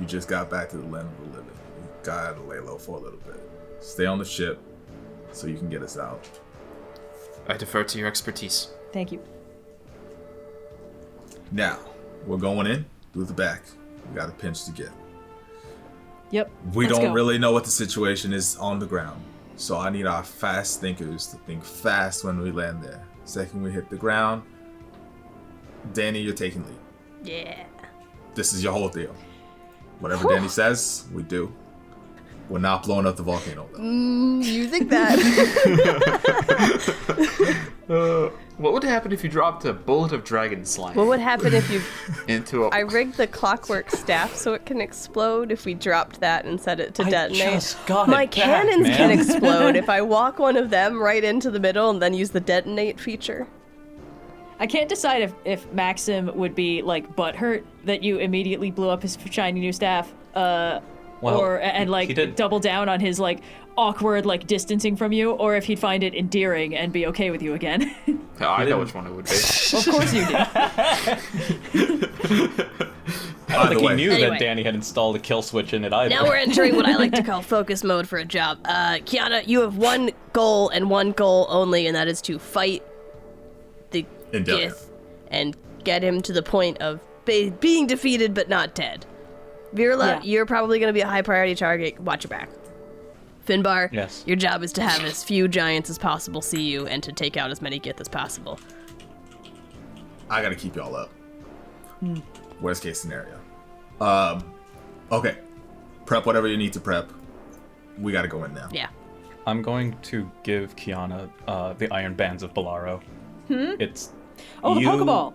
G: you just got back to the land of the living. You gotta lay low for a little bit. Stay on the ship so you can get us out.
B: I defer to your expertise.
E: Thank you.
G: Now, we're going in through the back. We gotta pinch to get.
E: Yep.
G: We
E: let's
G: don't
E: go.
G: really know what the situation is on the ground. So I need our fast thinkers to think fast when we land there. Second we hit the ground, Dani, you're taking lead.
C: Yeah.
G: This is your whole deal. Whatever Dani says, we do. We're not blowing up the volcano, though.
C: You think that?
B: What would happen if you dropped a bullet of dragon slime
C: What would happen if you...
B: into a...
C: I rigged the clockwork staff so it can explode if we dropped that and set it to detonate.
D: just got
C: My
D: it back,
C: cannons
D: man.
C: can explode if I walk one of them right into the middle and then use the detonate feature.
E: I can't decide if Maxim would be like butthurt that you immediately blew up his shiny new staff, and
D: he did-
E: double down on his like awkward like distancing from you, or if he'd find it endearing and be okay with you again.
B: Oh, I know which one it would be.
E: Of course you do.
D: I don't think he
G: way.
D: knew
C: Anyway.
D: that Dani had installed a kill switch in it either.
C: Now we're entering what I like to call focus mode for a job. Kyana, you have one goal and one goal only, and that is to fight the
G: Endellion.
C: Gith and get him to the point of being defeated but not dead. Virla,
E: Yeah.
C: you're probably going to be a high priority target. Watch your back. Finbar,
D: Yes.
C: your job is to have as few giants as possible see you and to take out as many Gith as possible.
G: I gotta keep y'all up. Worst case scenario. Okay. Prep whatever you need to prep. We gotta go in now.
C: Yeah.
D: I'm going to give Kyana the Iron Bands of Bolaro. It's
E: Oh, the Pokeball.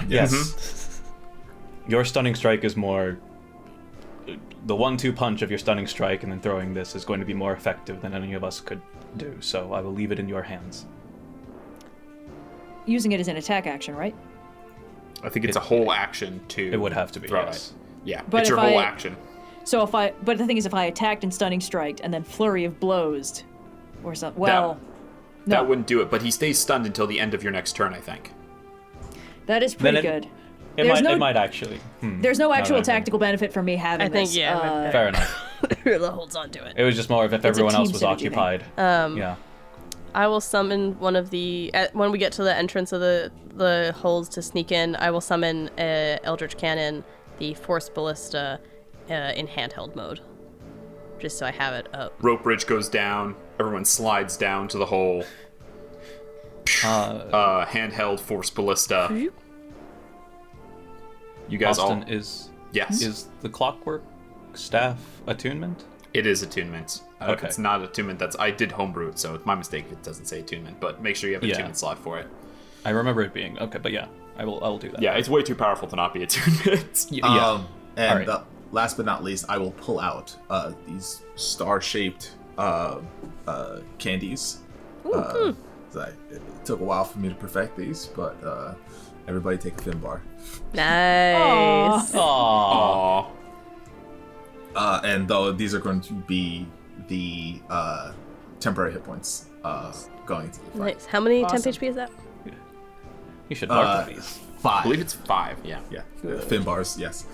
D: Yes. Your stunning strike is more. The 1-2 punch of your stunning strike and then throwing this is going to be more effective than any of us could do, so I will leave it in your hands.
E: Using it as an attack action, right?
B: I think it's a whole action to
D: It would have to be,
B: throw
D: yes.
B: it. Yeah,
E: But
B: it's your
E: if
B: whole
E: I-
B: action.
E: So but the thing is, if I attacked and stunning striked and then flurry of blows, or something, well, no,
B: That wouldn't do it, but he stays stunned until the end of your next turn, I think.
E: that is pretty
D: Then
E: good.
D: It might actually.
E: There's no actual
D: no.
E: tactical benefit for me having
C: I think,
E: this.
C: yeah,
D: Fair enough.
C: Virla holds on to it.
D: It was just more of if everyone
E: team
D: else was
E: synergy thing.
D: occupied. Yeah.
C: I will summon one of the... when we get to the entrance of the holes to sneak in, I will summon Eldritch Cannon, the Force Ballista, in handheld mode. Just so I have it up.
B: Rope bridge goes down. Everyone slides down to the hole. Handheld force ballista. You guys
D: Austin
B: all...
D: is
B: Yes.
D: the clockwork staff attunement?
B: It is attunement. If
D: Okay.
B: it's not attunement, I did homebrew it, so it's my mistake if it doesn't say attunement, but make sure you have an
D: Yeah.
B: attunement slot for it.
D: I remember it being okay, but yeah, I will do that.
B: Yeah, it's way too powerful to not be attunement.
G: And
D: Alright.
G: last but not least, I will pull out these star-shaped candies. It took a while for me to perfect these, but everybody take a Finbar.
C: Nice.
B: Aww.
G: And though these are going to be the temporary hit points going into the fight.
C: Nice. How many
E: Awesome.
C: temp HP is that?
D: You should mark these.
G: 5.
B: I believe it's 5, yeah.
G: Yeah, Finbars, yes.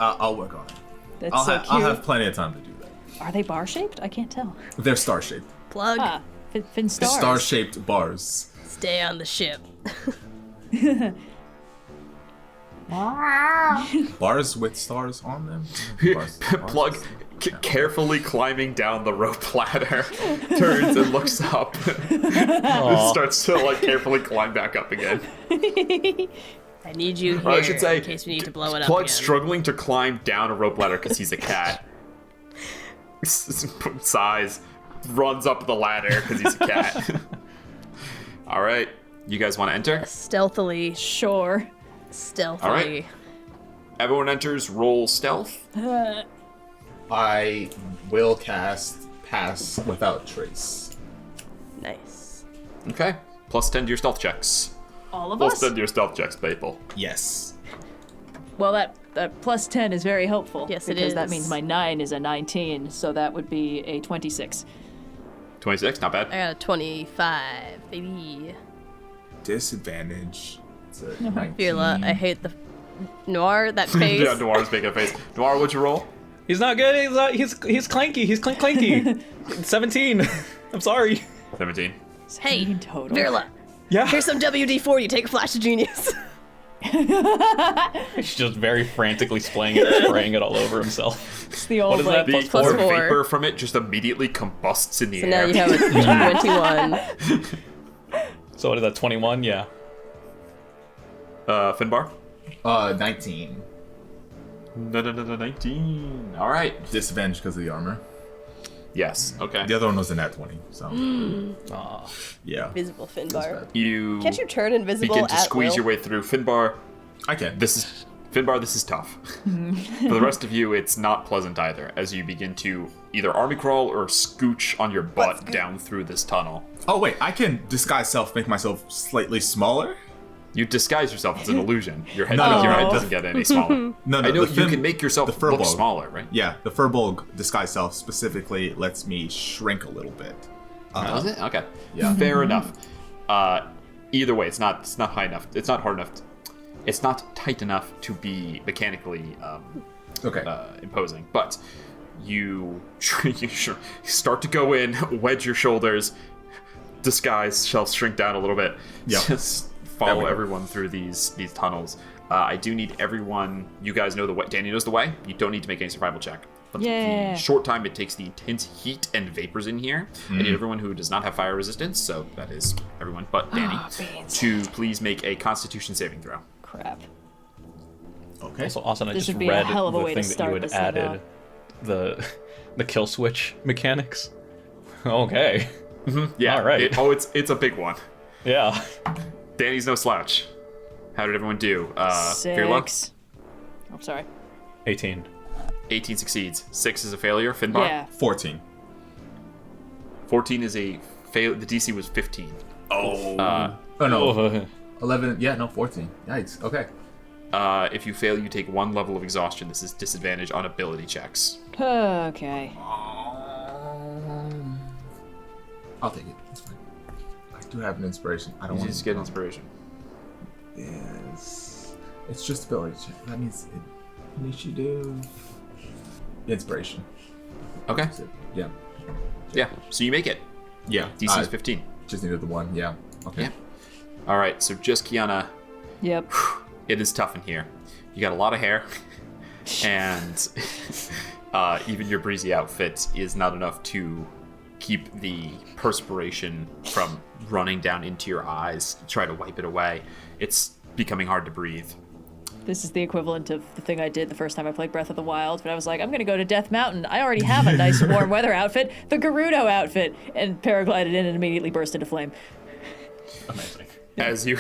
G: I'll work on it.
E: That's
G: I'll,
E: so
G: ha-
E: cute.
G: I'll have plenty of time to do that.
E: Are they bar shaped? I can't tell.
G: They're star-shaped.
C: Plug.
E: Ah, Fin stars.
G: Star-shaped bars.
C: Stay on the ship.
G: Bars with stars on them? Bars
B: Plug
G: with-
B: carefully climbing down the rope ladder, turns and looks up, starts to carefully climb back up again.
C: I need you here
B: Or I should say,
C: in case we need to blow it up
B: Plug's
C: again.
B: struggling to climb down a rope ladder because he's a cat. Sighs, runs up the ladder because he's a cat. All right, you guys want to enter?
C: Stealthily.
E: Sure.
C: Stealthily.
B: All right. Everyone enters. Roll stealth.
G: I will cast Pass Without Trace.
C: Nice.
B: Okay. +10 to your stealth checks.
E: All of us?
B: +10 to your stealth checks, people.
G: Yes.
E: Well, that +10 is very helpful.
C: Yes, it
E: because that
C: is.
E: means my 9 is a 19, so that would be a 26.
B: 26, not bad.
C: I got a 25, baby.
G: Disadvantage. It's a 19.
C: Virla, I hate the... Noir, that face.
B: Yeah, Noir's making a face. Noir, what'd you roll?
D: He's not good. He's clanky. He's clanky. 17. I'm sorry.
B: 17.
C: Hey,
E: total.
C: Virla,
D: Yeah.
C: here's some WD-40. Take a flash of genius.
D: He's just very frantically spraying it all over himself.
E: It's the old
D: What is
E: like
D: that?
B: The
C: plus four.
B: vapor from it just immediately combusts in the
C: So
B: air.
C: now you have a 21.
D: So what is that? 21? Yeah.
B: Finbar?
F: 19.
B: No, 19. All right.
F: Disadvantage because of the armor.
B: Yes. Okay.
F: The other one was a nat 20, so
D: Aw.
F: yeah.
C: Invisible Finbar.
B: You
C: Can't you turn invisible
B: begin to
C: at
B: squeeze
C: will?
B: your way through. Finbar,
F: I can.
B: this is tough. For the rest of you, it's not pleasant either, as you begin to either army crawl or scooch on your butt down through this tunnel.
F: Oh wait, I can disguise self, make myself slightly smaller.
B: You disguise yourself as an illusion. Your head,
F: No.
B: your head doesn't get any smaller.
F: No,
B: I know
F: the
B: you can make yourself
F: the
B: look
F: furbolg.
B: smaller, right?
F: Yeah, the Furbolg disguise self specifically lets me shrink a little bit.
B: Does it? Okay.
F: Yeah.
B: Fair enough. Either way, it's not high enough. It's not hard enough. It's not tight enough to be mechanically
F: Okay.
B: imposing. But you start to go in, wedge your shoulders, disguise, shrink down a little bit.
F: Yep.
B: Just
F: There we
B: follow
F: go.
B: everyone through these tunnels. I do need everyone. You guys know the way. Dani knows the way. You don't need to make any survival check. But
E: Yeah.
B: the short time it takes the intense heat and vapors in here, I need everyone who does not have fire resistance, so that is everyone but Dani, to please make a Constitution saving throw.
E: Crap.
F: Okay.
D: Also, Austin, I
E: This
D: just
E: would be a
D: read
E: hell of a
D: the
E: way to
D: thing that you
E: start
D: had
E: this thing
D: added, the kill switch mechanics. Okay.
B: Yeah.
D: All right.
B: It's a big one.
D: Yeah.
B: Danny's no slouch. How did everyone do? Fear luck?
E: 6. I'm sorry.
D: 18.
B: 18 succeeds. 6 is a failure. Finbar?
E: Yeah.
F: 14.
B: 14 is a fail. The DC was 15.
F: Oh.
B: Uh,
F: Oh no.
D: Oh.
F: 11. Yeah, no, 14. Yikes. Okay.
B: If you fail, you take 1 level of exhaustion. This is disadvantage on ability checks.
E: Okay.
F: I'll take it. It's fine. I do have an inspiration. I don't
B: You
F: want
B: just get inspiration.
F: Yes. It's just ability check. That means initiative. Inspiration.
B: Okay.
F: That's it. Yeah.
B: Yeah. So you make it.
F: Yeah.
B: DC is 15.
F: Just needed the one. Yeah. Okay.
B: Yeah. All right. So just Kyana.
E: Yep.
B: It is tough in here. You got a lot of hair, and even your breezy outfit is not enough to keep the perspiration from running down into your eyes. Try to wipe it away. It's becoming hard to breathe.
E: This is the equivalent of the thing I did the first time I played Breath of the Wild, but I was like, I'm going to go to Death Mountain. I already have a nice warm weather outfit, the Gerudo outfit, and paraglided in and immediately burst into flame.
D: Amazing.
B: As you,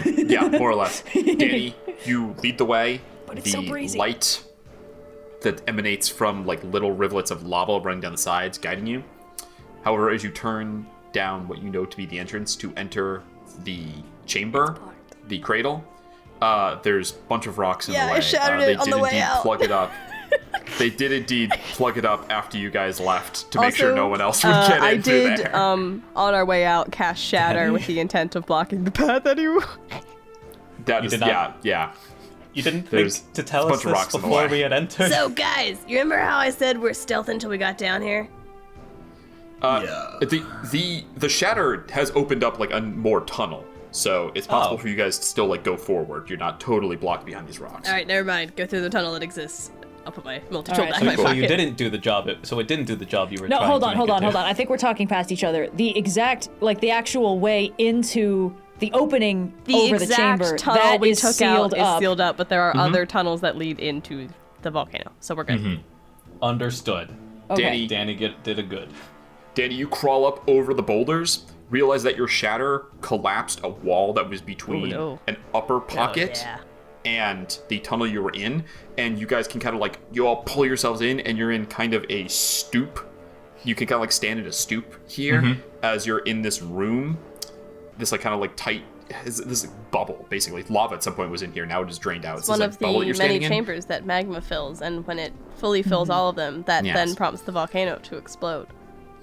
B: yeah, more or less. Dani, you lead the way.
E: But it's
B: the
E: so breezy.
B: light that emanates from like little rivulets of lava running down the sides, guiding you. However, as you turn down what you know to be the entrance to enter the chamber, the cradle, there's a bunch of rocks in the way.
C: I shattered
B: they
C: it on
B: did
C: the way
B: indeed
C: out.
B: plug it up. They did indeed plug it up after you guys left to make sure
C: Also,
B: no one else would get
C: I
B: in through
C: did,
B: there.
C: on our way out, cast Shatter with the intent of blocking the path anyway.
B: That
D: You
B: is,
D: did not-
B: yeah.
D: You didn't
B: There's
D: think to tell
B: a
D: us
B: bunch of
D: this
B: rocks in the
D: before
B: way.
D: we had entered?
H: So, guys, you remember how I said we're stealth until we got down here?
F: Yeah.
B: The shatter has opened up like a more tunnel, so it's possible
D: Oh.
B: for you guys to still like go forward. You're not totally blocked behind these rocks.
C: All right, never mind. Go through the tunnel that exists. I'll put my multi-tool
E: All right,
C: back in my
D: So
C: pocket.
D: you didn't do the job. So it didn't do the job you were
E: No,
D: trying
E: hold
D: to
E: on,
D: make
E: hold
D: it
E: on,
D: do.
E: hold on. I think we're talking past each other. The exact, like the actual way into the opening
C: The
E: over the
C: exact
E: chamber,
C: tunnel
E: that
C: we
E: is
C: took
E: sealed
C: out
E: up.
C: is sealed up, but there are other tunnels that lead into the volcano, so we're good.
D: Understood.
E: Okay.
B: Dani,
D: Did a good.
B: Dani, you crawl up over the boulders, realize that your shatter collapsed a wall that was between
C: Oh, no.
B: an upper pocket
C: yeah.
B: and the tunnel you were in, and you guys can kind of like, you all pull yourselves in, and you're in kind of a stoop. You can kind of like stand in a stoop here as you're in this room, this like kind of like tight, this bubble basically. Lava at some point was in here, now it is drained out.
C: It's one of the
B: bubble that you're
C: many
B: standing in.
C: chambers that magma fills, and when it fully fills all of them, that
B: Yes.
C: then prompts the volcano to explode.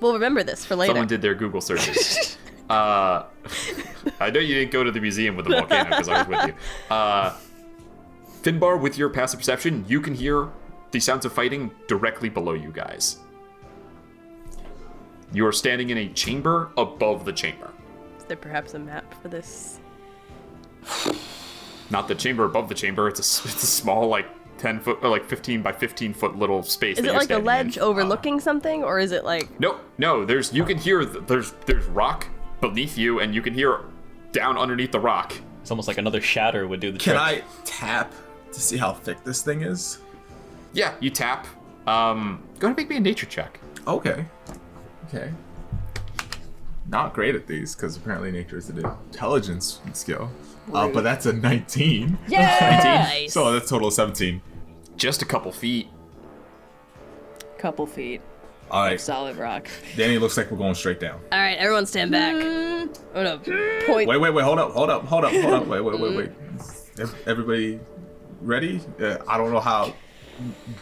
C: We'll remember this for later.
B: Someone did their Google searches. I know you didn't go to the museum with the volcano because I was with you. Finbar, with your passive perception, you can hear the sounds of fighting directly below you guys. You are standing in a chamber above the chamber.
C: Is there perhaps a map for this
B: Not the chamber above the chamber. It's a small, like 10 foot or like 15 by 15 foot little space.
C: Is it like a ledge overlooking something, or is it like?
B: No. You can hear there's rock beneath you, and you can hear down underneath the rock.
D: It's almost like another shatter would do the trick.
G: Can I tap to see how thick this thing is?
B: Yeah, you tap. Go ahead and make me a nature check.
G: Okay. Not great at these, because apparently nature is an intelligence skill. But that's a 19.
E: Yeah!
B: 19.
G: So that's total of 17.
B: Just a couple feet.
E: Couple feet.
G: All right.
E: Solid rock.
G: Danny, looks like we're going straight down.
H: All right, everyone stand back.
C: Oh no! Point.
G: Wait. Hold up. Wait. Everybody ready? I don't know how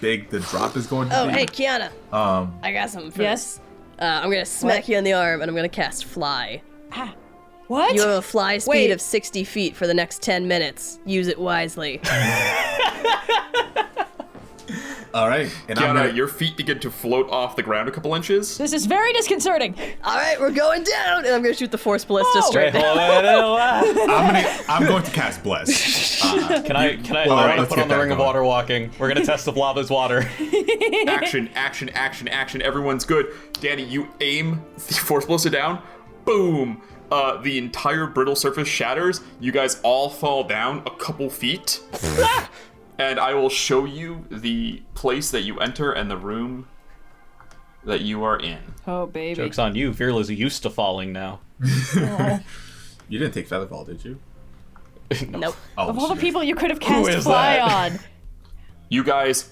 G: big the drop is going to
H: Oh,
G: be.
H: hey, Kyana. I got something for
E: Yes?
C: I'm gonna smack you on the arm, and I'm gonna cast Fly.
E: What?
C: You have a fly speed
E: Wait.
C: of 60 feet for the next 10 minutes. Use it wisely.
G: All right. And
B: Kyana, your feet begin to float off the ground a couple inches.
E: This is very disconcerting.
C: All right, we're going down, and I'm gonna shoot the Force Ballista straight
D: Wait,
C: down.
D: hold on.
G: I'm going to cast Bless.
D: Can I
G: Well,
D: I want
G: let's
D: to put
G: get
D: on the
G: that
D: ring of
G: going.
D: water walking. We're gonna test if lava's water.
B: Action. Everyone's good. Dani, you aim the Force Ballista down. Boom. The entire brittle surface shatters. You guys all fall down a couple feet. And I will show you the place that you enter and the room that you are in.
E: Oh, baby.
D: Joke's on you. Virla's used to falling now.
G: You didn't take Featherfall, did you?
C: Nope.
G: Oh,
E: Of all the
G: shit.
E: people you could have cast
D: is
E: Fly
D: that?
E: on.
B: You guys,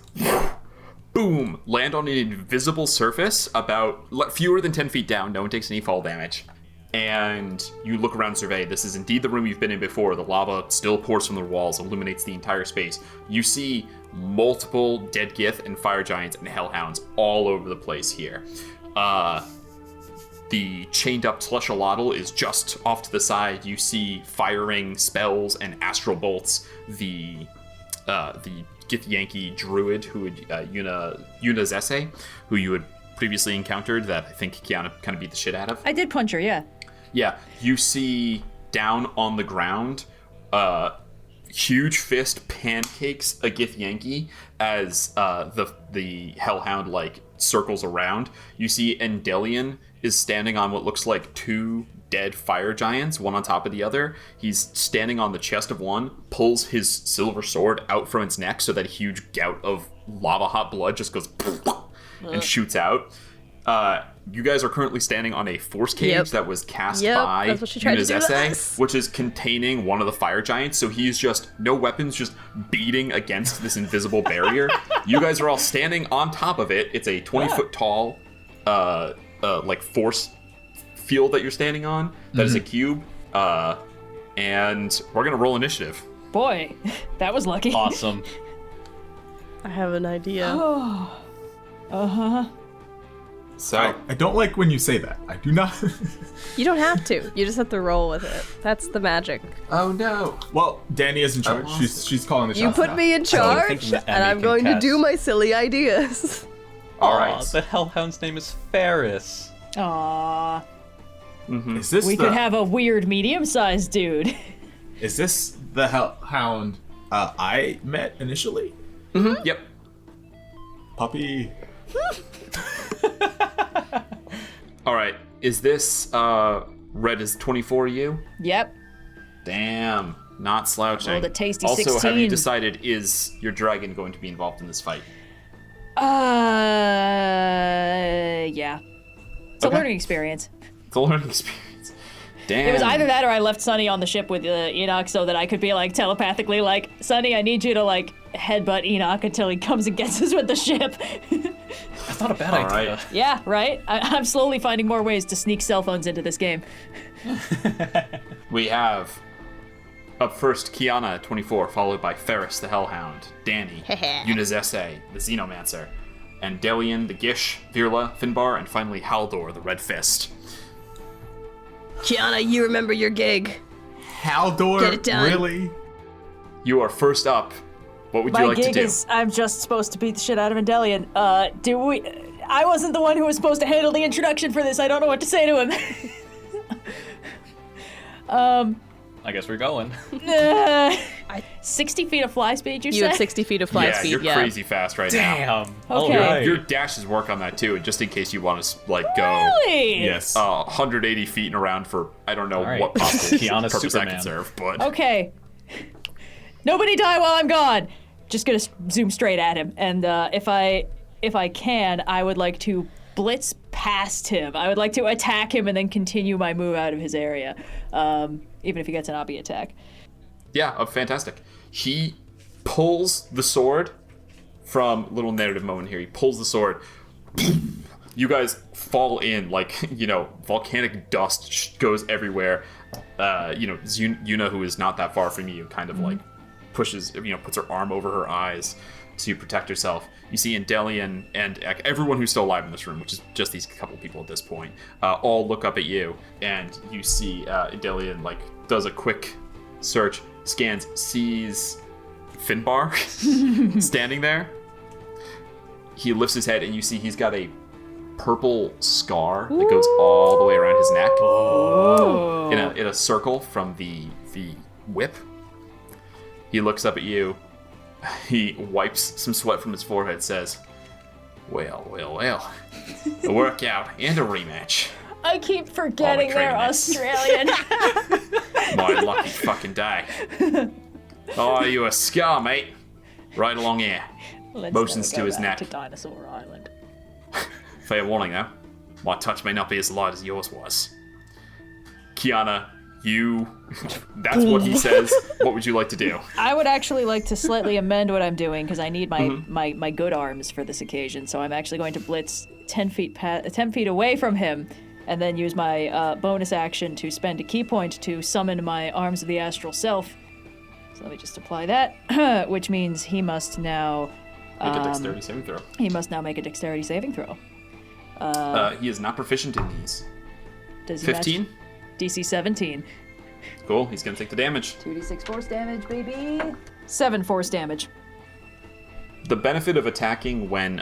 B: boom, land on an invisible surface about fewer than 10 feet down. No one takes any fall damage. And you look around and survey. This is indeed the room you've been in before. The lava still pours from the walls, illuminates the entire space. You see multiple dead Gith and fire giants and hellhounds all over the place here. The chained up Tleshalotl is just off to the side. You see firing spells and astral bolts. The Githyanki druid who would Yuna Zese, who you had previously encountered, that I think Kyana kind of beat the shit out of.
E: I did punch her, yeah.
B: Yeah, you see down on the ground, huge fist pancakes a Githyanki as the hellhound like circles around. You see Endellion is standing on what looks like two dead fire giants, one on top of the other. He's standing on the chest of one, pulls his silver sword out from its neck so that a huge gout of lava hot blood just goes and shoots out. You guys are currently standing on a force cage that was cast by
C: that's what she tried to do to
B: Yunazese,
C: us.
B: which is containing one of the fire giants. So he's just, no weapons, just beating against this invisible barrier. You guys are all standing on top of it. It's a 20-foot tall, like force field that you're standing on. That is a cube. And we're gonna roll initiative.
E: Boy, that was lucky.
D: Awesome.
C: I have an idea.
E: Uh-huh.
B: So
G: I don't like when you say that. I do not.
C: You don't have to. You just have to roll with it. That's the magic.
B: oh no.
G: Well, Dani is in charge. She's calling the
C: You
G: shots
C: put
G: now.
C: me in charge,
D: thinking that
C: and
D: Emmy
C: I'm
D: can
C: going to
D: cast.
C: do my silly ideas.
B: All right.
D: The hellhound's name is Ferris.
E: Aww.
G: Is this
E: We could have a weird medium-sized dude.
G: Is this the hellhound I met initially?
B: Yep.
G: Puppy.
B: All right. Is this Red is 24 you?
E: Yep.
B: Damn. Not slouching.
E: Oh, the tasty
B: also,
E: 16.
B: have you decided, is your dragon going to be involved in this fight?
E: Yeah. It's a
B: Okay.
E: learning experience.
B: It's a learning experience. Damn.
E: It was either that or I left Sunny on the ship with Enoch so that I could be like telepathically like, Sunny, I need you to like headbutt Enoch until he comes and gets us with the ship.
D: That's not a bad
B: All
D: idea.
B: right.
E: Yeah, right? I'm slowly finding more ways to sneak cell phones into this game.
B: We have up first Kyana at 24, followed by Ferris the Hellhound, Dani, Yunazese the Xenomancer, Endellion the Gish, Virla, Finbar, and finally Haldor the Red Fist.
H: Kyana, you remember your gig.
G: Haldor?
H: Get it done.
G: Really?
B: You are first up. What would
E: My
B: you like to
E: gig
B: do?
E: is I'm just supposed to beat the shit out of Endellion. I wasn't the one who was supposed to handle the introduction for this. I don't know what to say to him.
D: I guess we're going.
E: 60 feet of fly speed, you
C: You
E: say?
C: have 60 feet of fly
B: Yeah,
C: speed.
B: you're crazy fast right now.
D: Damn.
E: Okay.
D: All right.
B: Your dashes work on that too, just in case you want to like go
E: Really?
G: Yes.
B: 180 feet and around for I don't know
D: All right.
B: what possible
D: Kyana
B: purpose that
D: Superman.
B: could serve, but
E: Okay. Nobody die while I'm gone. Just gonna zoom straight at him, and if I can, I would like to blitz past him. I would like to attack him and then continue my move out of his area, even if he gets an obby attack.
B: yeah, fantastic. He pulls the sword from little narrative moment here. He pulls the sword. You guys fall in like volcanic dust goes everywhere. Yuna, who is not that far from you, kind of like pushes, puts her arm over her eyes to protect herself. You see Endellion and everyone who's still alive in this room, which is just these couple people at this point, all look up at you, and you see Endellion like does a quick search, scans, sees Finbar standing there. He lifts his head, and you see he's got a purple scar that goes all the way around his neck.
E: Oh.
B: In a circle from the whip. He looks up at you. He wipes some sweat from his forehead, says, well. A workout and a rematch.
E: I keep forgetting
B: All the
E: they're
B: training is-
E: Australian.
B: My lucky fucking day. Oh, you a scar, mate. Right along here.
E: Let's
B: Motions
E: never
B: to
E: go
B: his
E: back
B: neck.
E: to Dinosaur Island.
B: Fair warning, though. My touch may not be as light as yours was. Kyana, that's what he says. What would you like to do?
E: I would actually like to slightly amend what I'm doing because I need my good arms for this occasion. So I'm actually going to blitz 10 feet away from him, and then use my bonus action to spend a key point to summon my arms of the astral self. So let me just apply that, which means he must now
B: Make a dexterity saving throw.
E: He must now make a dexterity saving throw.
B: He is not proficient in these.
E: Does he
B: 15?
E: match? DC 17.
B: Cool, he's gonna take the damage.
E: 2d6 force damage, baby. 7 force damage.
B: The benefit of attacking when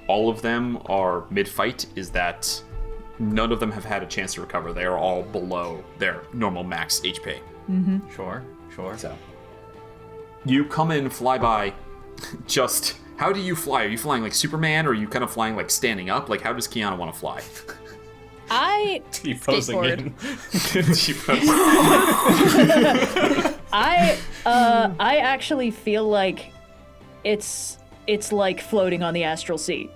B: all of them are mid-fight is that none of them have had a chance to recover. They are all below their normal max HP.
D: Sure.
B: So, you come in, fly by, just... How do you fly? Are you flying like Superman, or are you kind of flying like standing up? Like, how does Kyana want to fly?
D: T-posing in.
E: I actually feel like it's like floating on the astral sea.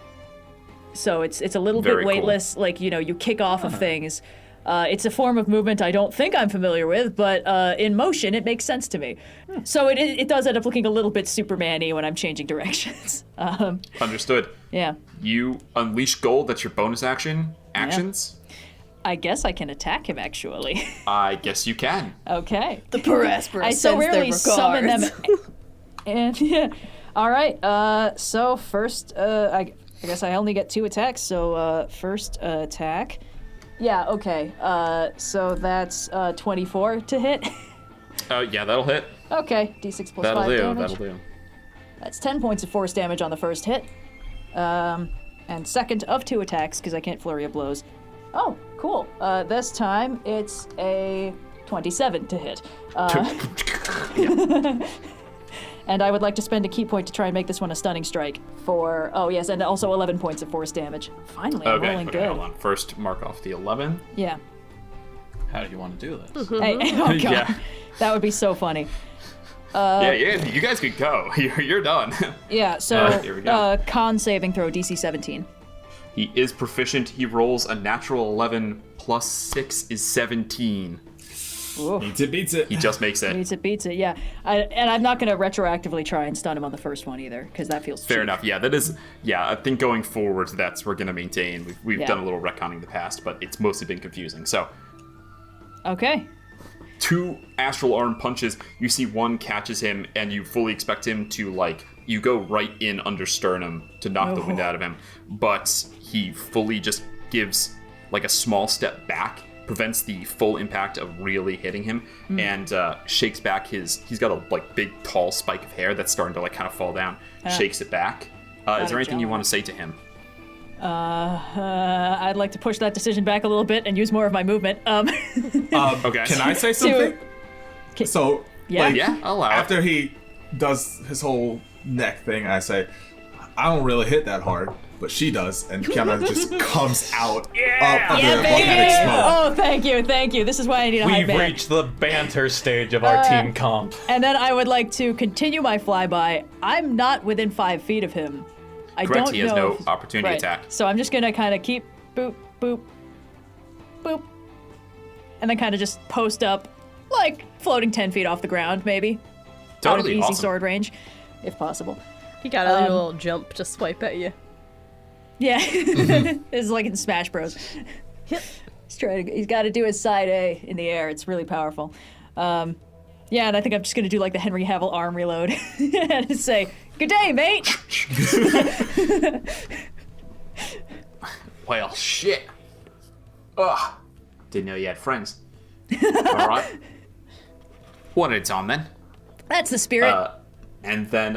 E: So it's a little
B: Very
E: bit
B: cool.
E: weightless, like, you kick off of things. It's a form of movement I don't think I'm familiar with, but in motion it makes sense to me. So it does end up looking a little bit Superman-y when I'm changing directions.
B: Understood.
E: Yeah.
B: You unleash gold, that's your bonus actions.
E: I guess I can attack him, actually.
B: I guess you can.
E: Okay.
H: The Paraspera
E: I so
H: sends their
E: rarely summon them.
H: regards.
E: And yeah. All right. So first, I guess I only get 2 attacks. So first attack. Yeah. Okay. So that's 24 to hit.
B: Yeah, that'll hit.
E: Okay. D6 plus
B: That'll
E: 5
B: do.
E: damage.
B: That'll do.
E: That's 10 points of force damage on the first hit. And second of 2 attacks because I can't flurry of blows. Oh, cool. This time it's a 27 to hit. And I would like to spend a key point to try and make this one a stunning strike for, oh yes, and also 11 points of force damage. Finally, I'm rolling good.
B: Hold on. First, mark off the 11.
E: Yeah.
D: How do you want to do this?
E: Hey, oh god.
B: Yeah.
E: That would be so funny.
B: Yeah, you guys could go. You're done.
E: Yeah, so
B: Here we go.
E: con saving throw, DC 17.
B: He is proficient. He rolls a natural 11 plus 6 is 17.
E: Ooh.
F: Beats it.
B: He just makes it.
E: Beats it, yeah. And I'm not going to retroactively try and stun him on the first one either, because that feels
B: Fair
E: cheap.
B: enough. Yeah, that is. Yeah, I think going forward, that's we're gonna maintain. We've
E: Yeah.
B: done a little retconning in the past, but it's mostly been confusing. So,
E: Okay.
B: 2 astral arm punches. You see one catches him, and you fully expect him to you go right in under sternum to knock the wind out of him, but he fully just gives a small step back, prevents the full impact of really hitting him, and shakes back he's got a big tall spike of hair that's starting to kind of fall down. Shakes it back. Is there anything you want to say to him?
E: I'd like to push that decision back a little bit and use more of my movement.
B: Okay.
F: Can I say something?
G: So,
E: Yeah?
B: Yeah, I'll allow it.
G: after he does his whole neck thing, I say, I don't really hit that hard, but she does, and Kyana just comes out of the volcanic smoke.
E: Oh, thank you. This is why I need a high
D: We've
E: band.
D: reached the banter stage of our team comp.
E: And then I would like to continue my flyby. I'm not within 5 feet of him. I
B: Correct,
E: don't
B: he has
E: know
B: no
E: if-
B: opportunity
E: right.
B: attack.
E: So I'm just gonna kind of keep boop, boop, boop, and then kind of just post up, like floating 10 feet off the ground, maybe. Out of
B: Totally
E: easy
B: awesome.
E: sword range, if possible.
C: He got a little jump to swipe at you.
E: Yeah, it's like in Smash Bros. He's got to do his side A in the air. It's really powerful. Yeah, and I think I'm just gonna do like the Henry Cavill arm reload and just say, "Good day, mate."
B: Well, shit. Ugh. Didn't know you had friends. All right. One at a time, then.
E: That's the spirit.
B: And then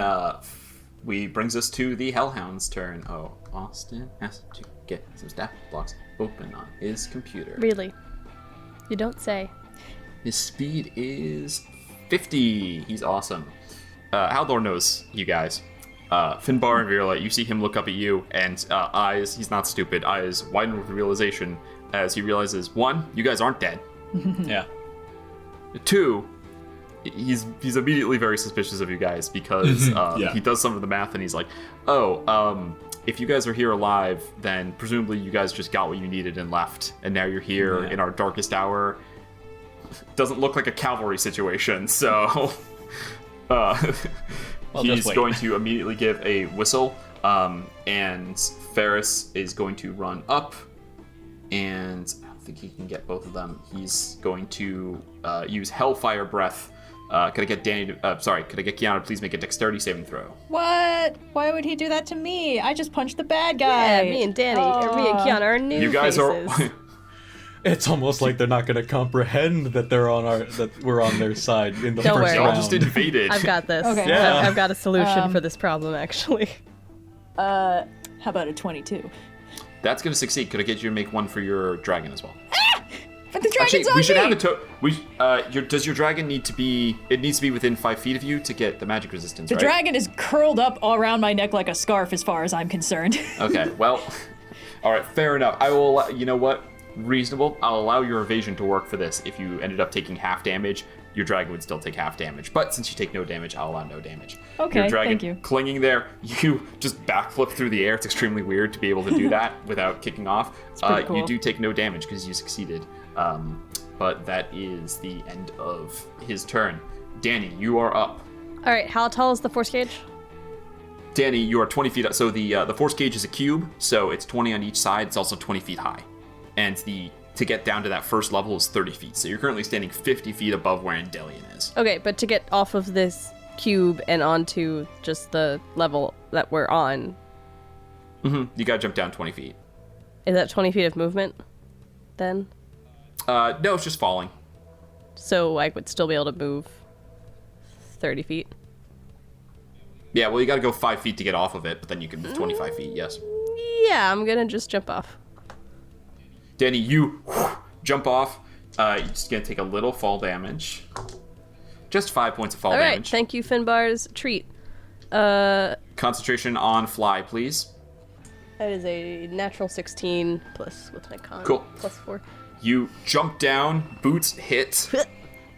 B: we brings us to the Hellhound's turn. Oh, Austin has to get some stat blocks open on his computer.
C: Really? You don't say.
B: His speed is 50. He's awesome. Haldor knows you guys. Finbar and Virla, you see him look up at you, and eyes, he's not stupid, eyes widen with realization as he realizes, 1, you guys aren't dead.
D: Yeah.
B: 2, he's immediately very suspicious of you guys because
G: Yeah.
B: he does some of the math and he's like, if you guys are here alive, then presumably you guys just got what you needed and left, and now you're here in our darkest hour. Doesn't look like a cavalry situation, so he's
D: wait.
B: going to immediately give a whistle, and Ferris is going to run up, and I don't think he can get both of them. He's going to use Hellfire Breath. Could I get Kyana to please make a dexterity saving throw?
E: What? Why would he do that to me? I just punched the bad guy.
C: Yeah, me and Dani, or me and Kyana are new
B: You guys
C: faces.
B: are...
D: It's almost like they're not going to comprehend that we're on their side in the
C: Don't
D: first
C: worry.
B: Y'all
D: round.
B: just invaded.
C: I've got this.
E: Okay.
D: Yeah.
C: I've got a solution for this problem, actually.
E: How about a 22?
B: That's going to succeed. Could I get you to make one for your dragon as well?
E: But the dragon's
B: Actually,
E: on
B: we should
E: me!
B: have a does your dragon need to be... It needs to be within 5 feet of you to get the magic resistance,
E: The
B: right?
E: dragon is curled up all around my neck like a scarf as far as I'm concerned.
B: Okay, well... All right, fair enough. I will... You know what? Reasonable. I'll allow your evasion to work for this. If you ended up taking half damage, your dragon would still take half damage. But since you take no damage, I'll allow no damage.
E: Okay,
B: your dragon
E: thank you.
B: clinging there, you just backflip through the air. It's extremely weird to be able to do that without kicking off.
E: pretty cool.
B: You do take no damage because you succeeded. But that is the end of his turn. Dani, you are up.
C: All right, how tall is the force gauge?
B: Dani, you are 20 feet up. So the force gauge is a cube, so it's 20 on each side. It's also 20 feet high. And to get down to that first level is 30 feet. So you're currently standing 50 feet above where Endellion is.
C: Okay, but to get off of this cube and onto just the level that we're on,
B: You gotta jump down 20 feet.
C: is that 20 feet of movement then?
B: No, it's just falling.
C: So I would still be able to move 30 feet.
B: Yeah, well, you gotta go 5 feet to get off of it, but then you can move 25 feet, yes.
C: Yeah, I'm gonna just jump off.
B: Dani, you jump off. You're just gonna take a little fall damage. Just 5 points of fall
C: All right,
B: damage.
C: thank you, Finbar's treat.
B: Concentration on fly, please.
C: That is a natural 16 plus with my con.
B: Cool.
C: Plus 4.
B: You jump down, boots hit,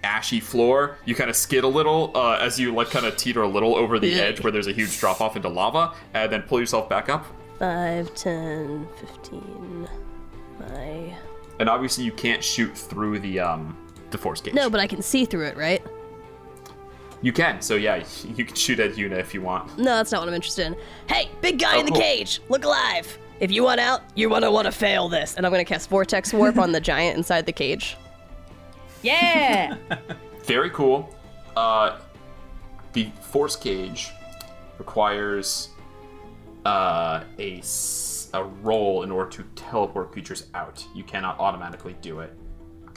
B: ashy floor. You kind of skid a little as you like kind of teeter a little over the edge where there's a huge drop off into lava, and then pull yourself back up.
C: 5, 10, 15. My...
B: And obviously you can't shoot through the force gauge.
C: No, but I can see through it, right?
B: You can, so yeah, you can shoot at Yuna if you want.
C: No, that's not what I'm interested in. Hey, big guy
B: Oh,
C: in the
B: cool.
C: cage, look alive. If you want out, you're gonna want to fail this. And I'm gonna cast Vortex Warp on the giant inside the cage.
E: Yeah!
B: Very cool. The force gauge requires a roll in order to teleport creatures out. You cannot automatically do it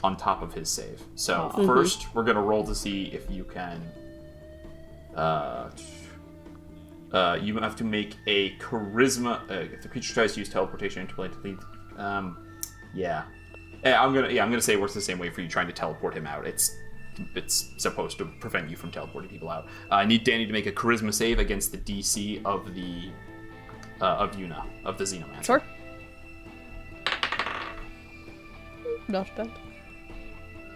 B: on top of his save. So first, we're gonna roll to see if you can. You have to make a charisma. If the creature tries to use teleportation to yeah. I'm gonna say it works the same way for you trying to teleport him out. It's it's supposed to prevent you from teleporting people out. I need Dani to make a charisma save against the DC of the of Yuna, of the Xenomancer.
C: Sure. Not bad.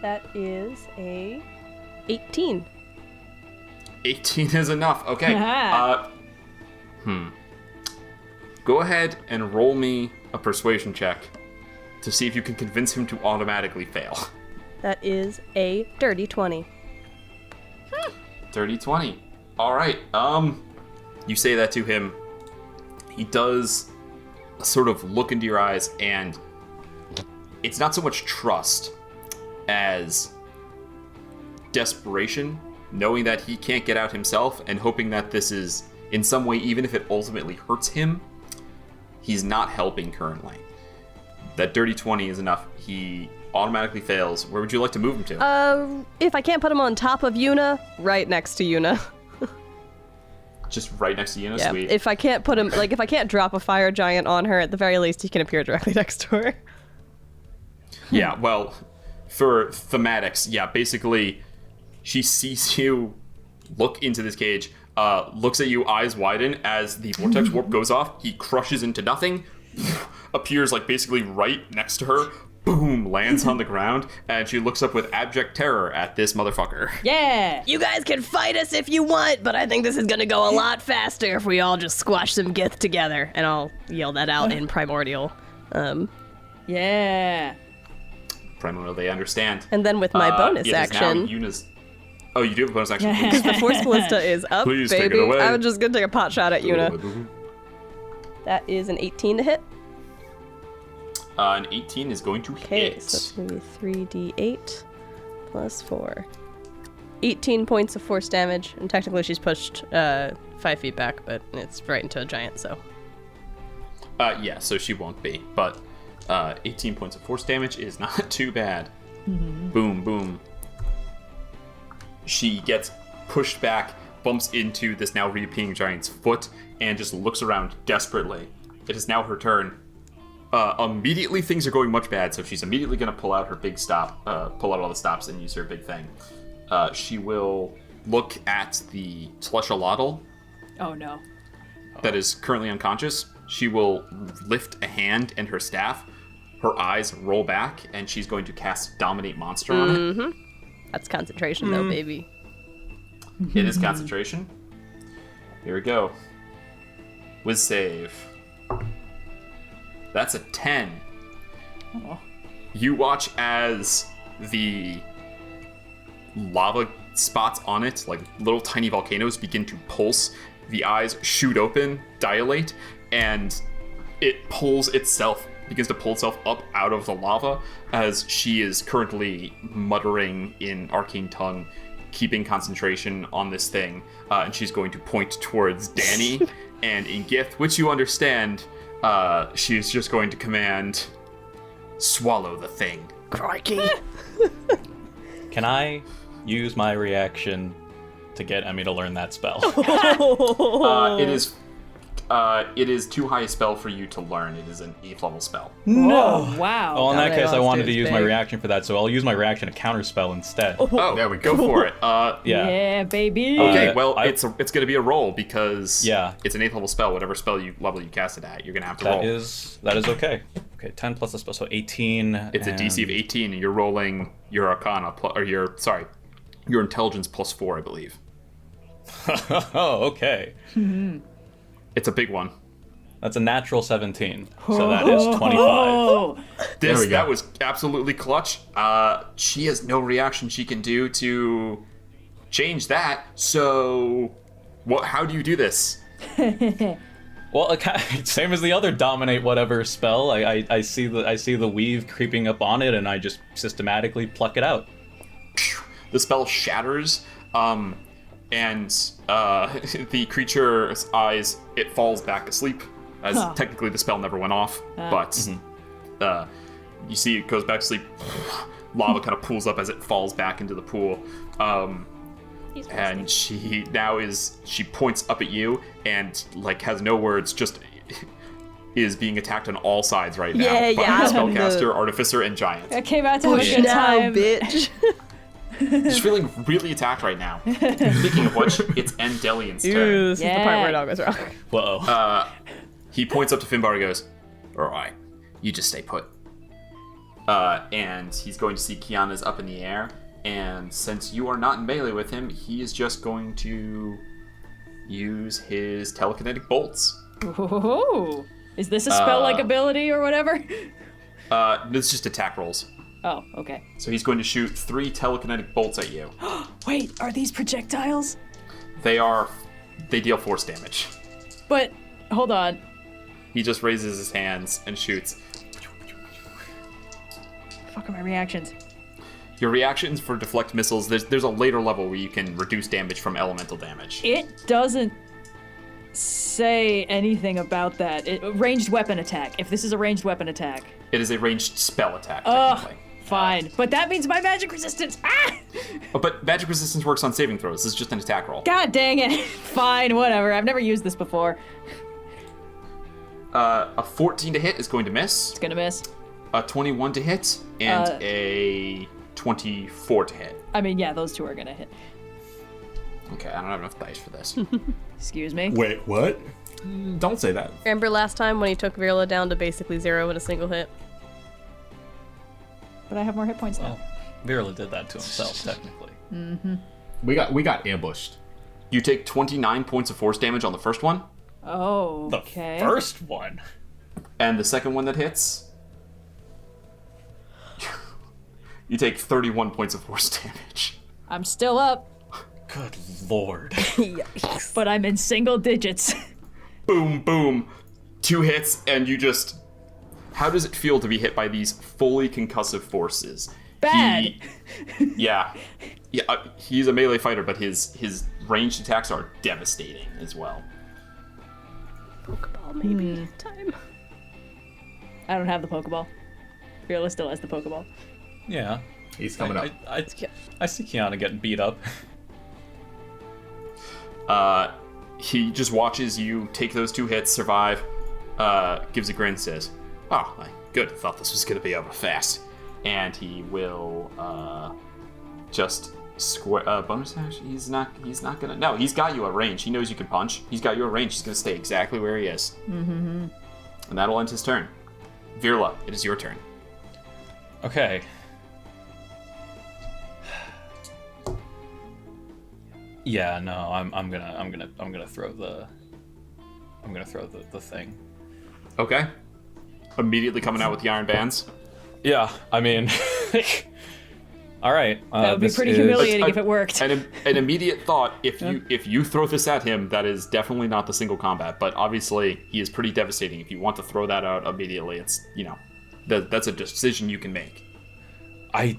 C: That is a 18.
B: 18 is enough. Okay. Go ahead and roll me a persuasion check to see if you can convince him to automatically fail.
C: That is a dirty 20.
B: Dirty 20. All right. You say that to him. He does sort of look into your eyes, and it's not so much trust as desperation, knowing that he can't get out himself and hoping that this is in some way, even if it ultimately hurts him, he's not helping currently. That dirty 20 is enough. He automatically fails. Where would you like to move him to?
C: If I can't put him on top of Yuna, right next to Yuna.
B: Just right next to Yuna?
C: Yeah,
B: Sweet.
C: if I can't put him, like, if I can't drop a fire giant on her, at the very least, he can appear directly next to her.
B: Yeah, well, for thematics, yeah, basically, she sees you look into this cage, looks at you, eyes widen. As the vortex warp goes off, he crushes into nothing, appears, like, basically right next to her, boom, lands on the ground, and she looks up with abject terror at this motherfucker.
E: Yeah.
H: You guys can fight us if you want, but I think this is gonna go a lot faster if we all just squash some gith together.
C: And I'll yell that out in Primordial.
E: Yeah.
B: Primarily, they understand.
C: And then with my bonus
B: it is now
C: action,
B: Yuna's... Oh, you do have a bonus action.
E: Yeah.
B: Please.
C: the Force Ballista is up,
B: Please take it
C: baby.
B: away.
C: I'm just gonna take a pot shot at Yuna. That is an 18 to hit.
B: An 18 is going to
C: Okay,
B: hit.
C: so it's gonna be 3d8 plus 4. 18 points of force damage, and technically she's pushed 5 feet back, but it's right into a giant, so.
B: Yeah, so she won't be, but 18 points of force damage is not too bad. Boom, boom. She gets pushed back, bumps into this now reappearing giant's foot, and just looks around desperately. It is now her turn. Immediately things are going much bad, so she's immediately going to pull out her big stop, pull out all the stops and use her big thing. She will look at the Tleshalotl
E: Oh no.
B: that is currently unconscious. She will lift a hand and her staff. Her eyes roll back, and she's going to cast Dominate Monster on it.
C: That's concentration, though, baby.
B: It is concentration. Here we go. Wiz save. That's a 10.
E: Oh.
B: You watch as the lava spots on it, like little tiny volcanoes, begin to pulse. The eyes shoot open, dilate, and it begins to pull itself up out of the lava as she is currently muttering in arcane tongue, keeping concentration on this thing, and she's going to point towards Dani, and in Gith, which you understand, she's just going to command, swallow the thing.
H: Crikey.
D: Can I use my reaction to get Emmy to learn that spell?
B: It is too high a spell for you to learn. It is an 8th level spell.
E: No. Wow.
D: Well, in that case, I wanted to
C: Downstairs,
D: use my
C: babe.
D: reaction for that, so I'll use my reaction to counterspell instead.
B: Oh,
F: There we go.
B: Go for it.
D: Yeah.
E: Yeah, baby.
B: Okay, well,
D: I-
B: it's going to be a roll because
D: Yeah.
B: it's an 8th level spell. Whatever level you cast it at, you're going to have to roll.
D: That is okay. Okay, 10 plus a spell, so 18.
B: It's a DC of 18, and you're rolling your Arcana, your Intelligence plus 4, I believe.
D: Oh, okay.
B: It's a big one.
D: That's a natural 17, so that is 25.
E: Oh.
F: we go.
B: That was absolutely clutch. She has no reaction she can do to change that. So, how do you do this?
D: Well, same as the other dominate whatever spell. I see the weave creeping up on it, and I just systematically pluck it out.
B: The spell shatters, and the creature's eyes, it falls back asleep, as technically the spell never went off, but you see it goes back to sleep. Lava kind of pools up as it falls back into the pool. And she points up at you and like has no words, just is being attacked on all sides right now
C: Yeah,
B: by
C: yeah,
B: spellcaster,
C: the-
B: artificer, and giant.
E: I came out to have a
C: Push
E: good
C: now,
E: time.
C: bitch.
B: He's feeling really attacked right now. Speaking of which, it's Endellion's turn.
C: Ooh, this is the part where it all goes wrong.
D: Whoa.
B: He points up to Finbar and goes, all right, you just stay put. And he's going to see Kyana's up in the air. And since you are not in melee with him, he is just going to use his telekinetic bolts.
E: Ooh. Is this a spell-like ability or whatever?
B: This is just attack rolls.
E: Oh, okay.
B: So he's going to shoot 3 telekinetic bolts at you.
E: Wait, are these projectiles?
B: They deal force damage.
E: But, hold on.
B: He just raises his hands and shoots.
E: Fuck are my reactions?
B: Your reactions for deflect missiles, there's a later level where you can reduce damage from elemental damage.
E: It doesn't say anything about that. Ranged weapon attack. If this is a ranged weapon attack.
B: It is a ranged spell attack, technically.
E: Fine. But that means my magic resistance. Ah!
B: But magic resistance works on saving throws. This is just an attack roll.
E: God dang it. Fine, whatever. I've never used this before.
B: A 14 to hit is going to miss.
E: It's gonna miss.
B: A 21 to hit, and a 24 to hit.
E: I mean, yeah, those two are gonna hit.
B: Okay, I don't have enough dice for this.
E: Excuse me.
G: Wait, what? Don't say that.
C: Remember last time when he took Virla down to basically 0 in a single hit?
E: But I have more hit points now.
D: Well, Virla did that to himself, technically.
F: We got ambushed.
B: You take 29 points of force damage on the first one,
E: Oh,
D: The
E: okay.
D: first one.
B: and the second one that hits, you take 31 points of force damage.
E: I'm still up,
D: Good lord.
E: but I'm in single digits.
B: Boom, boom. 2 hits, and you just... How does it feel to be hit by these fully concussive forces?
E: Bad.
B: Yeah, he's a melee fighter, but his ranged attacks are devastating as well.
C: Pokeball, maybe. Time.
E: I don't have the Pokeball. Virla still has the Pokeball.
D: Yeah.
F: He's coming up.
D: I see Kyana getting beat up.
B: He just watches you take those 2 hits, survive, gives a grin, says, "Oh, good, thought this was gonna be over fast." And he will, just square, bonus action, he's not gonna, no, he's got you at range. He knows you can punch. He's got you at range. He's gonna stay exactly where he is. Mm-hmm. And that'll end his turn. Virla, it is your turn.
D: Okay. Yeah, no, I'm gonna throw the thing.
B: Okay. Immediately coming out with the iron bands.
D: Yeah, I mean, all right.
E: That would be pretty humiliating if it worked.
B: An immediate thought: if you throw this at him, that is definitely not the single combat. But obviously, he is pretty devastating. If you want to throw that out immediately, it's that's a decision you can make.
D: I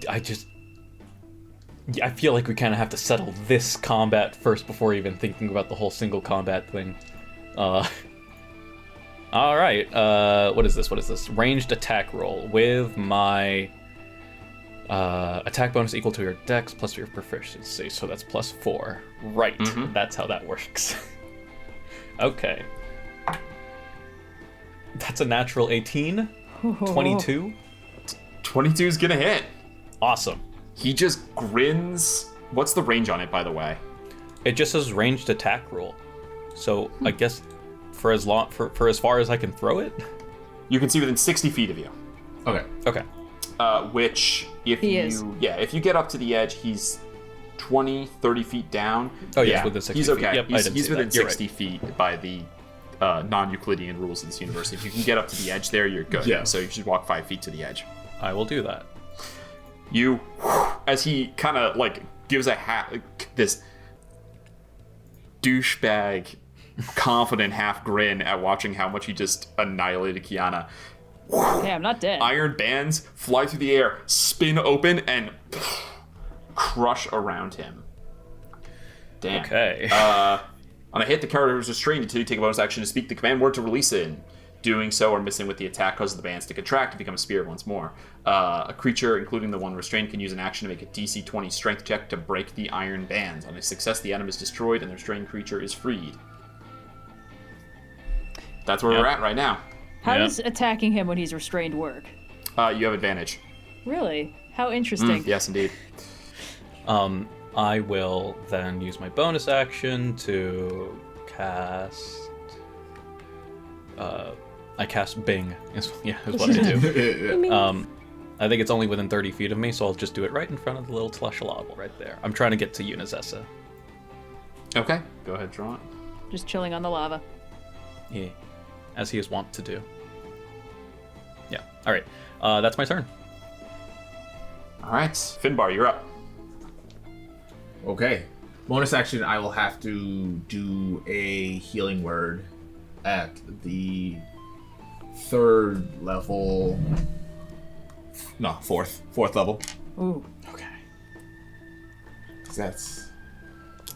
D: feel like we kind of have to settle this combat first before even thinking about the whole single combat thing. All right. What is this? Ranged attack roll with my attack bonus equal to your dex plus your proficiency. So that's +4. Right. Mm-hmm. That's how that works. Okay. That's a natural 18. 22.
B: 22 is gonna hit.
D: Awesome.
B: He just grins. What's the range on it, by the way?
D: It just says ranged attack roll. So I guess for as far as I can throw it.
B: You can see within 60 feet of you.
D: Okay.
B: Which, if you get up to the edge, he's 20, 30 feet down.
D: Oh yeah, within 60
B: he's
D: feet.
B: okay.
D: Yep,
B: he's within 60
D: right.
B: feet by the non-Euclidean rules of this universe. If you can get up to the edge there, you're good.
F: Yeah.
B: So you should walk 5 feet to the edge.
D: I will do that.
B: You, as he kind of gives this douchebag, confident half grin at watching how much he just annihilated Kyana.
E: Hey, I'm not dead.
B: Iron bands fly through the air, spin open, and crush around him. Damn.
D: Okay.
B: On a hit, the character is restrained until you take a bonus action to speak the command word to release it. Doing so or missing with the attack causes the bands to contract and become a spirit once more. A creature, including the one restrained, can use an action to make a DC 20 strength check to break the iron bands. On a success, the item is destroyed and the restrained creature is freed. That's where we're at right now.
E: How does attacking him when he's restrained work?
B: You have advantage.
E: Really? How interesting.
B: Yes, indeed.
D: I will then use my bonus action to cast. I cast Bing. Is what I do. I think it's only within 30 feet of me, so I'll just do it right in front of the little slush lava right there. I'm trying to get to Unizessa.
B: Okay, go ahead, draw it.
E: Just chilling on the lava.
D: Yeah, as he is wont to do. Yeah. All right. That's my turn.
B: All right, Finbar, you're up.
F: Okay. Bonus action, I will have to do a healing word at the third level. No, fourth level.
E: Ooh.
F: Okay. That's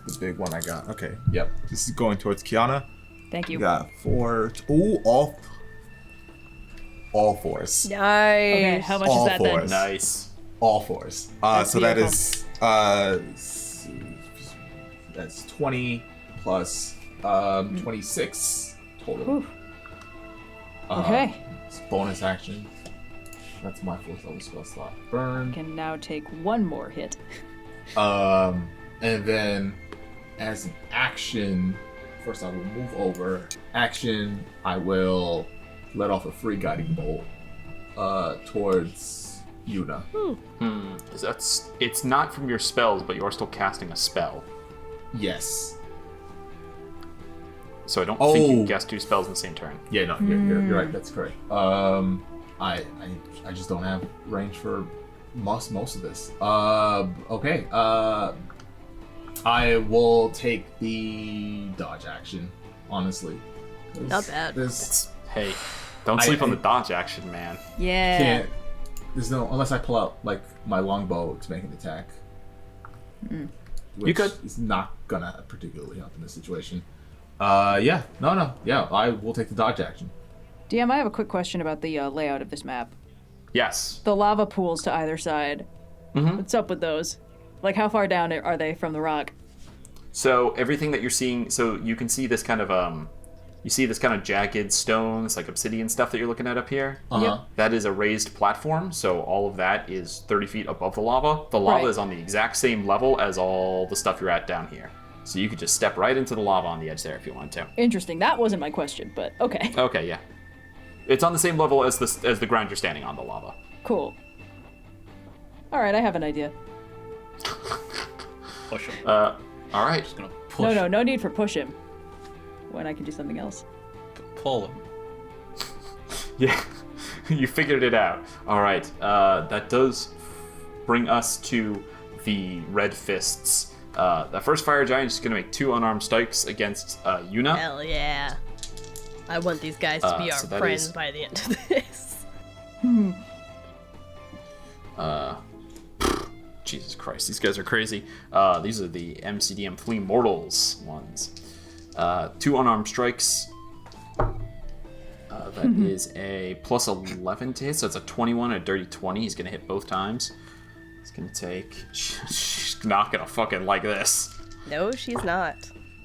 F: the big one I got. Okay. Yep. This is going towards Kyana.
E: Thank you.
F: We got 4. Ooh, all 4s.
C: Nice.
E: Okay, how much
F: All
E: is that then?
F: fours.
B: Nice.
F: All 4s. So that is that's 20 plus 26 total.
E: Whew. Okay.
F: It's bonus action. That's my 4th level spell slot. Burn.
E: Can now take one more hit.
F: And then as an action, first I will move over. Action, I will let off a free guiding bolt towards Yuna.
B: It's not from your spells, but you are still casting a spell.
F: Yes.
B: So I don't think you can cast 2 spells in the same turn.
F: Yeah, no, you're right. That's correct. I just don't have range for most of this. Okay. I will take the dodge action. Honestly,
C: Not bad.
B: Hey, don't sleep on the dodge action, man.
E: Yeah.
F: Can't. There's no unless I pull out like my longbow to make an attack. Which
B: You could.
F: Is not gonna particularly help in this situation. Yeah. I will take the dodge action.
E: DM, I have a quick question about the layout of this map.
B: Yes.
E: The lava pools to either side. What's up with those? Like, how far down are they from the rock?
B: So everything that you're seeing, so you can see this kind of you see this kind of jagged stones, like obsidian stuff that you're looking at up here.
F: Uh-huh.
B: That is a raised platform, so all of that is 30 feet above the lava. The lava
E: Right.
B: is on the exact same level as all the stuff you're at down here. So you could just step right into the lava on the edge there if you wanted to.
E: Interesting. That wasn't my question, but okay.
B: Okay, yeah. It's on the same level as the ground you're standing on, the lava.
E: Cool. All right, I have an idea.
D: Push him.
B: All right.
D: Just gonna push.
E: No need for push him. When I can do something else.
D: Pull him.
B: Yeah, you figured it out. All right, that does bring us to the red fists. The first fire giant is going to make 2 unarmed strikes against Yuna.
H: Hell yeah. I want these guys to be our
B: so that
H: friends
B: is-
H: by the end of this.
B: Jesus Christ, these guys are crazy. These are the MCDM Flea Mortals ones. 2 unarmed strikes. That is a plus 11 to hit, so it's a 21 and a dirty 20. He's going to hit both times. He's going to take... She's not going to fucking like this.
C: No, she's not.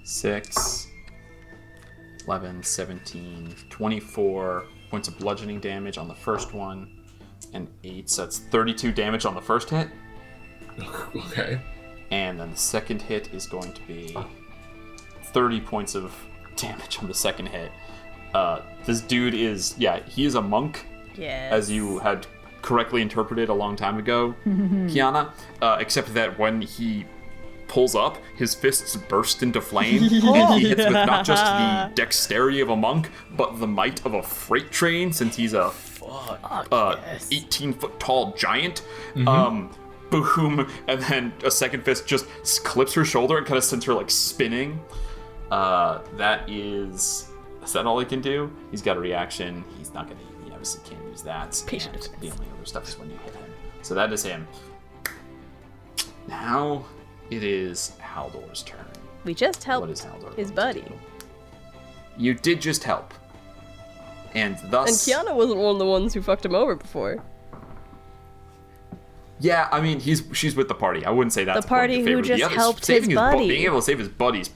B: 6, 11, 17, 24 points of bludgeoning damage on the first one, and 8, so that's 32 damage on the first hit.
F: Okay.
B: And then the second hit is going to be 30 points of damage on the second hit. This dude is, he is a monk,
H: Yes.
B: as you had correctly interpreted a long time ago, Kyana, except that when he pulls up, his fists burst into flame, and he hits with not just the dexterity of a monk, but the might of a freight train, since he's a 18-foot tall giant. Boom, and then a second fist just clips her shoulder and kind of sends her like spinning. Is that all he can do? He's got a reaction. He's not gonna. He obviously can't use that.
H: Patient
B: And
H: defense.
B: the only other stuff is when you hit him. So that is him. Now it is Haldor's turn.
C: We just
B: What
C: helped
B: is Haldor?
C: his
B: going to
C: buddy.
B: do? You did just help, and
C: And
B: thus.
C: Kyana wasn't one of the ones who fucked him over before.
B: Yeah, I mean, she's with the party. I wouldn't say that's
C: The party
B: point of
C: who
B: favor. The
C: just
B: others-
C: helped
B: saving
C: his buddy.
B: Being able to save his buddy's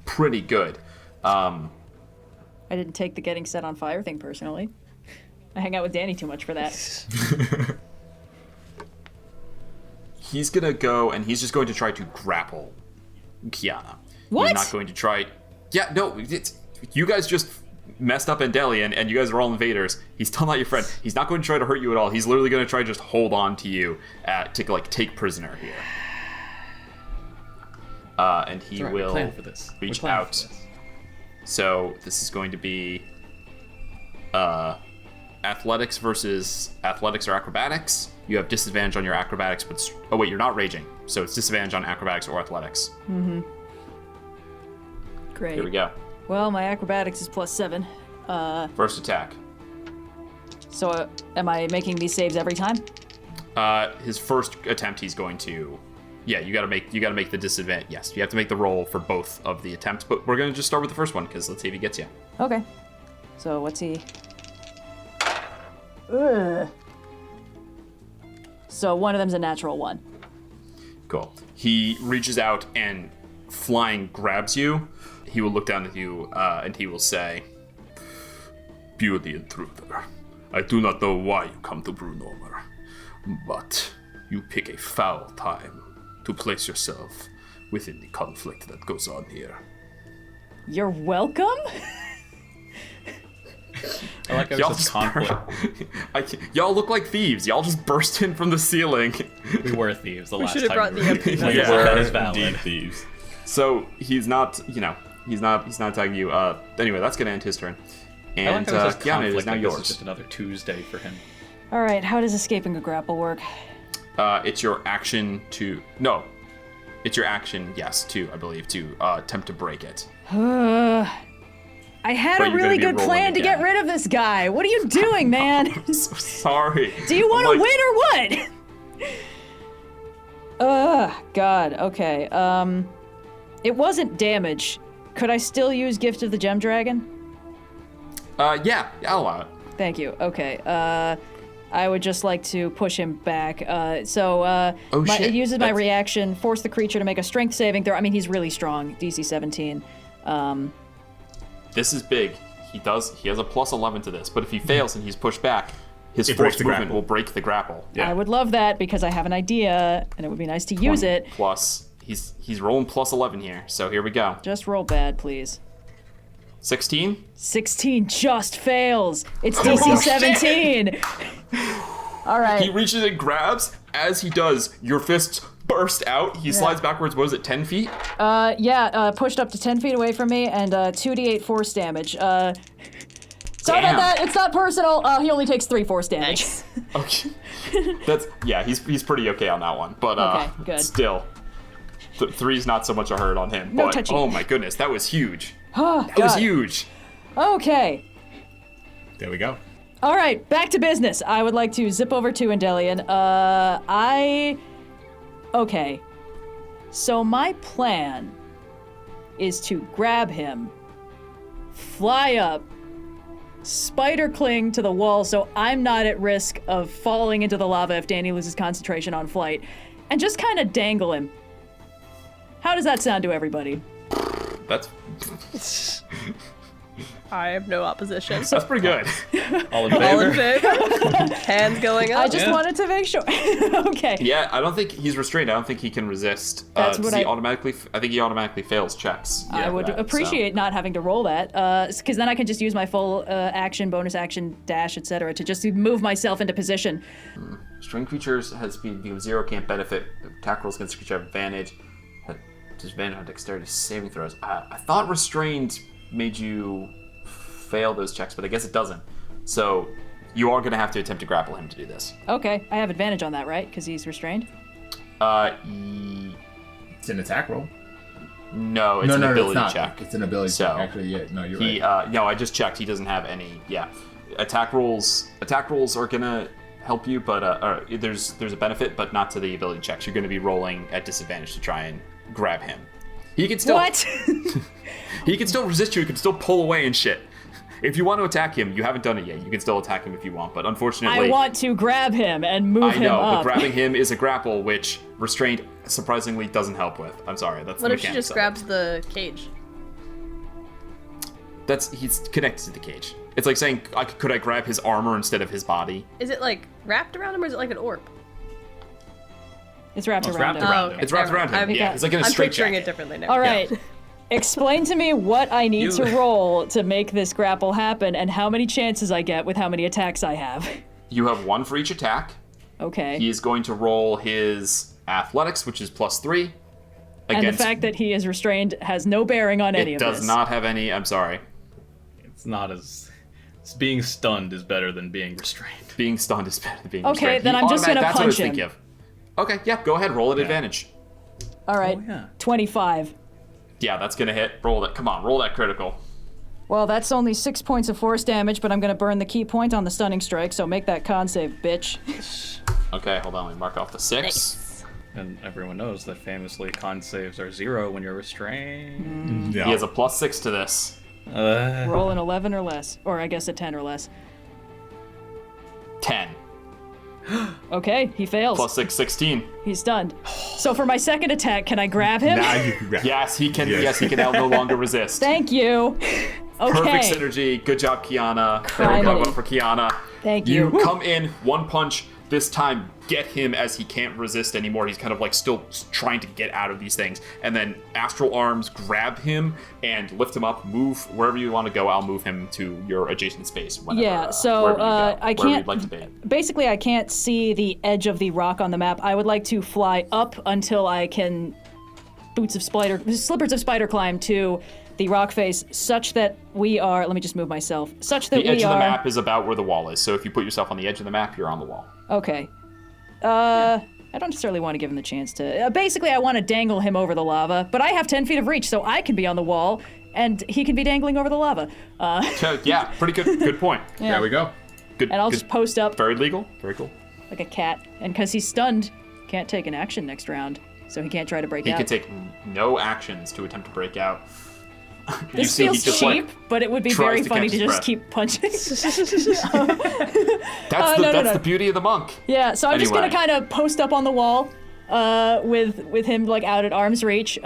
B: pretty good.
E: I didn't take the getting set on fire thing personally. I hang out with Dani too much for that.
B: he's gonna go and he's just going to try to grapple Kyana.
E: What?
B: He's not going to try. Yeah, no, you guys just messed up Endellion, and you guys are all invaders. He's still not your friend. He's not going to try to hurt you at all. He's literally going to try to just hold on to you to like take prisoner here. And he will reach out. So this is going to be athletics versus athletics or acrobatics. You have disadvantage on your acrobatics, but oh wait, you're not raging, so it's disadvantage on acrobatics or athletics.
E: Mm-hmm. Great.
B: Here we go.
E: Well, my acrobatics is +7.
B: First attack.
E: So am I making these saves every time?
B: His first attempt, he's going to. Yeah, you gotta make the disadvantage. Yes, you have to make the roll for both of the attempts, but we're gonna just start with the first one because let's see if he gets you.
E: Okay. So what's he? Ugh. So one of them's a natural 1.
B: Cool. He reaches out and flying grabs you. He will look down at you and he will say, "Beauty intruder, I do not know why you come to Brunomer, but you pick a foul time to place yourself within the conflict that goes on here."
E: You're welcome?
D: I like how it's a conflict.
B: Y'all look like thieves. Y'all just burst in from the ceiling.
D: We were thieves the last
C: should have
D: time.
C: brought the MP.
D: That is valid.
G: Indeed thieves.
B: So he's not, he's not attacking you. Anyway, that's gonna end his turn.
D: I
B: And
D: like how it says
B: Kyana, it is
D: conflict,
B: now
D: like this
B: yours.
D: is just another Tuesday for him.
E: All right, how does escaping a grapple work?
B: It's your action to it's your action, yes, I believe, to attempt to break it.
E: I had
B: But
E: a
B: you're
E: really
B: gonna be
E: good
B: rolling
E: plan to get
B: again.
E: rid of this guy. What are you doing, man?
B: I'm so sorry.
E: Do you want to
B: I'm
E: win or what? God, okay. It wasn't damage. Could I still use Gift of the Gem Dragon?
B: Yeah, I'll allow it.
E: Thank you. Okay. I would just like to push him back. It uses my reaction, force the creature to make a strength saving throw. I mean, he's really strong, DC 17.
B: This is big. He has a +11 to this, but if he fails and he's pushed back, his
F: It breaks
B: forced
F: the
B: movement
F: grapple.
B: will break the grapple.
F: Yeah.
E: I would love that because I have an idea, and it would be nice to use it.
B: Plus, he's rolling +11 here, so here we go.
E: Just roll bad, please.
B: 16?
E: 16 just fails. It's DC 17. All right.
B: He reaches and grabs. As he does, your fists burst out. He slides backwards. What is it, 10 feet?
E: Pushed up to 10 feet away from me, and 2d8 force damage. Sorry
B: Damn.
E: about that. It's not personal. He only takes 3 force damage.
B: Okay. He's pretty okay on that one. But
E: Okay, good.
B: still, 3's not so much a hurt on him.
E: No
B: but
E: touchy.
B: oh my goodness, that was huge.
E: Oh,
B: That was
E: God.
B: huge.
E: Okay.
F: There we go.
E: All right, back to business. I would like to zip over to Endellion. Okay. So my plan is to grab him, fly up, spider cling to the wall so I'm not at risk of falling into the lava if Dani loses concentration on flight, and just kind of dangle him. How does that sound to everybody?
B: That's
C: I have no opposition.
B: that's pretty good.
D: All in
C: All in
D: favor?
C: favor? Hands going up.
E: I just wanted to make sure. Okay.
B: Yeah, I don't think he's restrained. I don't think he can resist.
E: That's what I
B: think he automatically fails checks.
E: I would appreciate not having to roll that, because then I can just use my full action, bonus action, dash, etc. to just move myself into position.
B: Restrained creatures has speed of 0, can't benefit. Attack rolls against the creature have advantage. Disadvantage on dexterity saving throws. I thought restrained made you fail those checks, but I guess it doesn't. So you are going to have to attempt to grapple him to do this.
E: Okay, I have advantage on that, right? Because he's restrained?
F: It's an attack roll.
B: No, it's an ability check.
F: It's an ability
B: So,
F: check. Actually, yeah. No, you're right.
B: No, I just checked. He doesn't have any. Yeah, attack rolls are gonna help you, but there's a benefit, but not to the ability checks. You're going to be rolling at disadvantage to try and grab him. He can still.
E: What?
B: He can still resist you. He can still pull away and shit. If you want to attack him, you haven't done it yet. You can still attack him if you want, but unfortunately,
E: I want to grab him and move
B: I know,
E: him up.
B: but grabbing him is a grapple, which restraint surprisingly doesn't help with. I'm sorry, that's
C: What
B: the
C: if she
B: mechanics
C: just
B: of it.
C: grabs the cage?
B: He's connected to the cage. It's like saying, could I grab his armor instead of his body?
C: Is it like wrapped around him or is it like an orb?
E: It's wrapped
D: it's
E: around
D: wrapped
E: him.
D: around
A: okay.
B: It's wrapped around him.
C: I'm-
B: Yeah, he's like in a
C: I'm
B: straight
C: picturing
B: jacket.
C: it differently now.
E: All right. Explain to me what I need to roll to make this grapple happen and how many chances I get with how many attacks I have.
B: You have one for each attack.
E: Okay.
B: He is going to roll his athletics, which is +3.
E: And the fact that he is restrained has no bearing on any
B: it
E: of
B: does
E: this.
B: not have any. I'm sorry.
D: It's not as. Being stunned is better than being restrained.
B: Being stunned is better than being
E: Okay,
B: restrained.
E: then I'm just gonna
B: That's what I was
E: punch him.
B: thinking of. Okay, yeah, go ahead. Roll at advantage.
E: All right.
D: Oh, yeah.
E: 25.
B: Yeah, that's gonna hit. Roll that. Come on, roll that critical.
E: Well, that's only 6 points of force damage, but I'm going to burn the key point on the stunning strike, so make that con save, bitch.
B: Okay, hold on. Let me mark off the 6.
D: And everyone knows that famously con saves are 0 when you're restrained.
G: Yeah.
B: He has a +6 to this.
E: Roll an 11 or less, or I guess a 10 or less.
B: 10.
E: Okay, he fails.
B: +6, 16.
E: He's stunned. So for my second attack, can I grab him?
G: Now you can grab.
B: Yes, he can.
G: Yes.
B: Yes, he can now no longer resist.
E: Thank you. Okay.
B: Perfect synergy. Good job, Kiana. There we
E: Criminy.
B: go for Kiana.
E: Thank you.
B: You come in, one punch. This time, get him as he can't resist anymore. He's kind of like still trying to get out of these things. And then Astral Arms grab him and lift him up. Move wherever you want to go. I'll move him to your adjacent space. Whenever,
E: Yeah, so
B: wherever you go,
E: I
B: wherever
E: can't.
B: you'd like to be.
E: Basically, I can't see the edge of the rock on the map. I would like to fly up until I can slippers of spider climb to the rock face, such that we are. Let me just move myself. Such that
B: The edge
E: we
B: of
E: are.
B: the map is about where the wall is. So if you put yourself on the edge of the map, you're on the wall.
E: Okay. I don't necessarily want to give him the chance to. Basically, I want to dangle him over the lava, but I have 10 feet of reach, so I can be on the wall, and he can be dangling over the lava.
B: So, yeah, pretty good. Good point.
F: There we go.
B: Good.
E: And I'll
B: good.
E: just post up
B: Very legal. Very cool.
E: like a cat. And because he's stunned, can't take an action next round, so he can't try to break
B: He
E: out.
B: can take no actions to attempt to break out.
E: This
B: he
E: feels
B: just,
E: cheap,
B: like,
E: but it would be
B: tries
E: very
B: to
E: funny
B: catch
E: to
B: his
E: just
B: breath.
E: keep punching.
B: That's the beauty of the monk.
E: Yeah, so I'm just gonna
B: Anyway.
E: kind of post up on the wall, with him like out at arm's reach. Be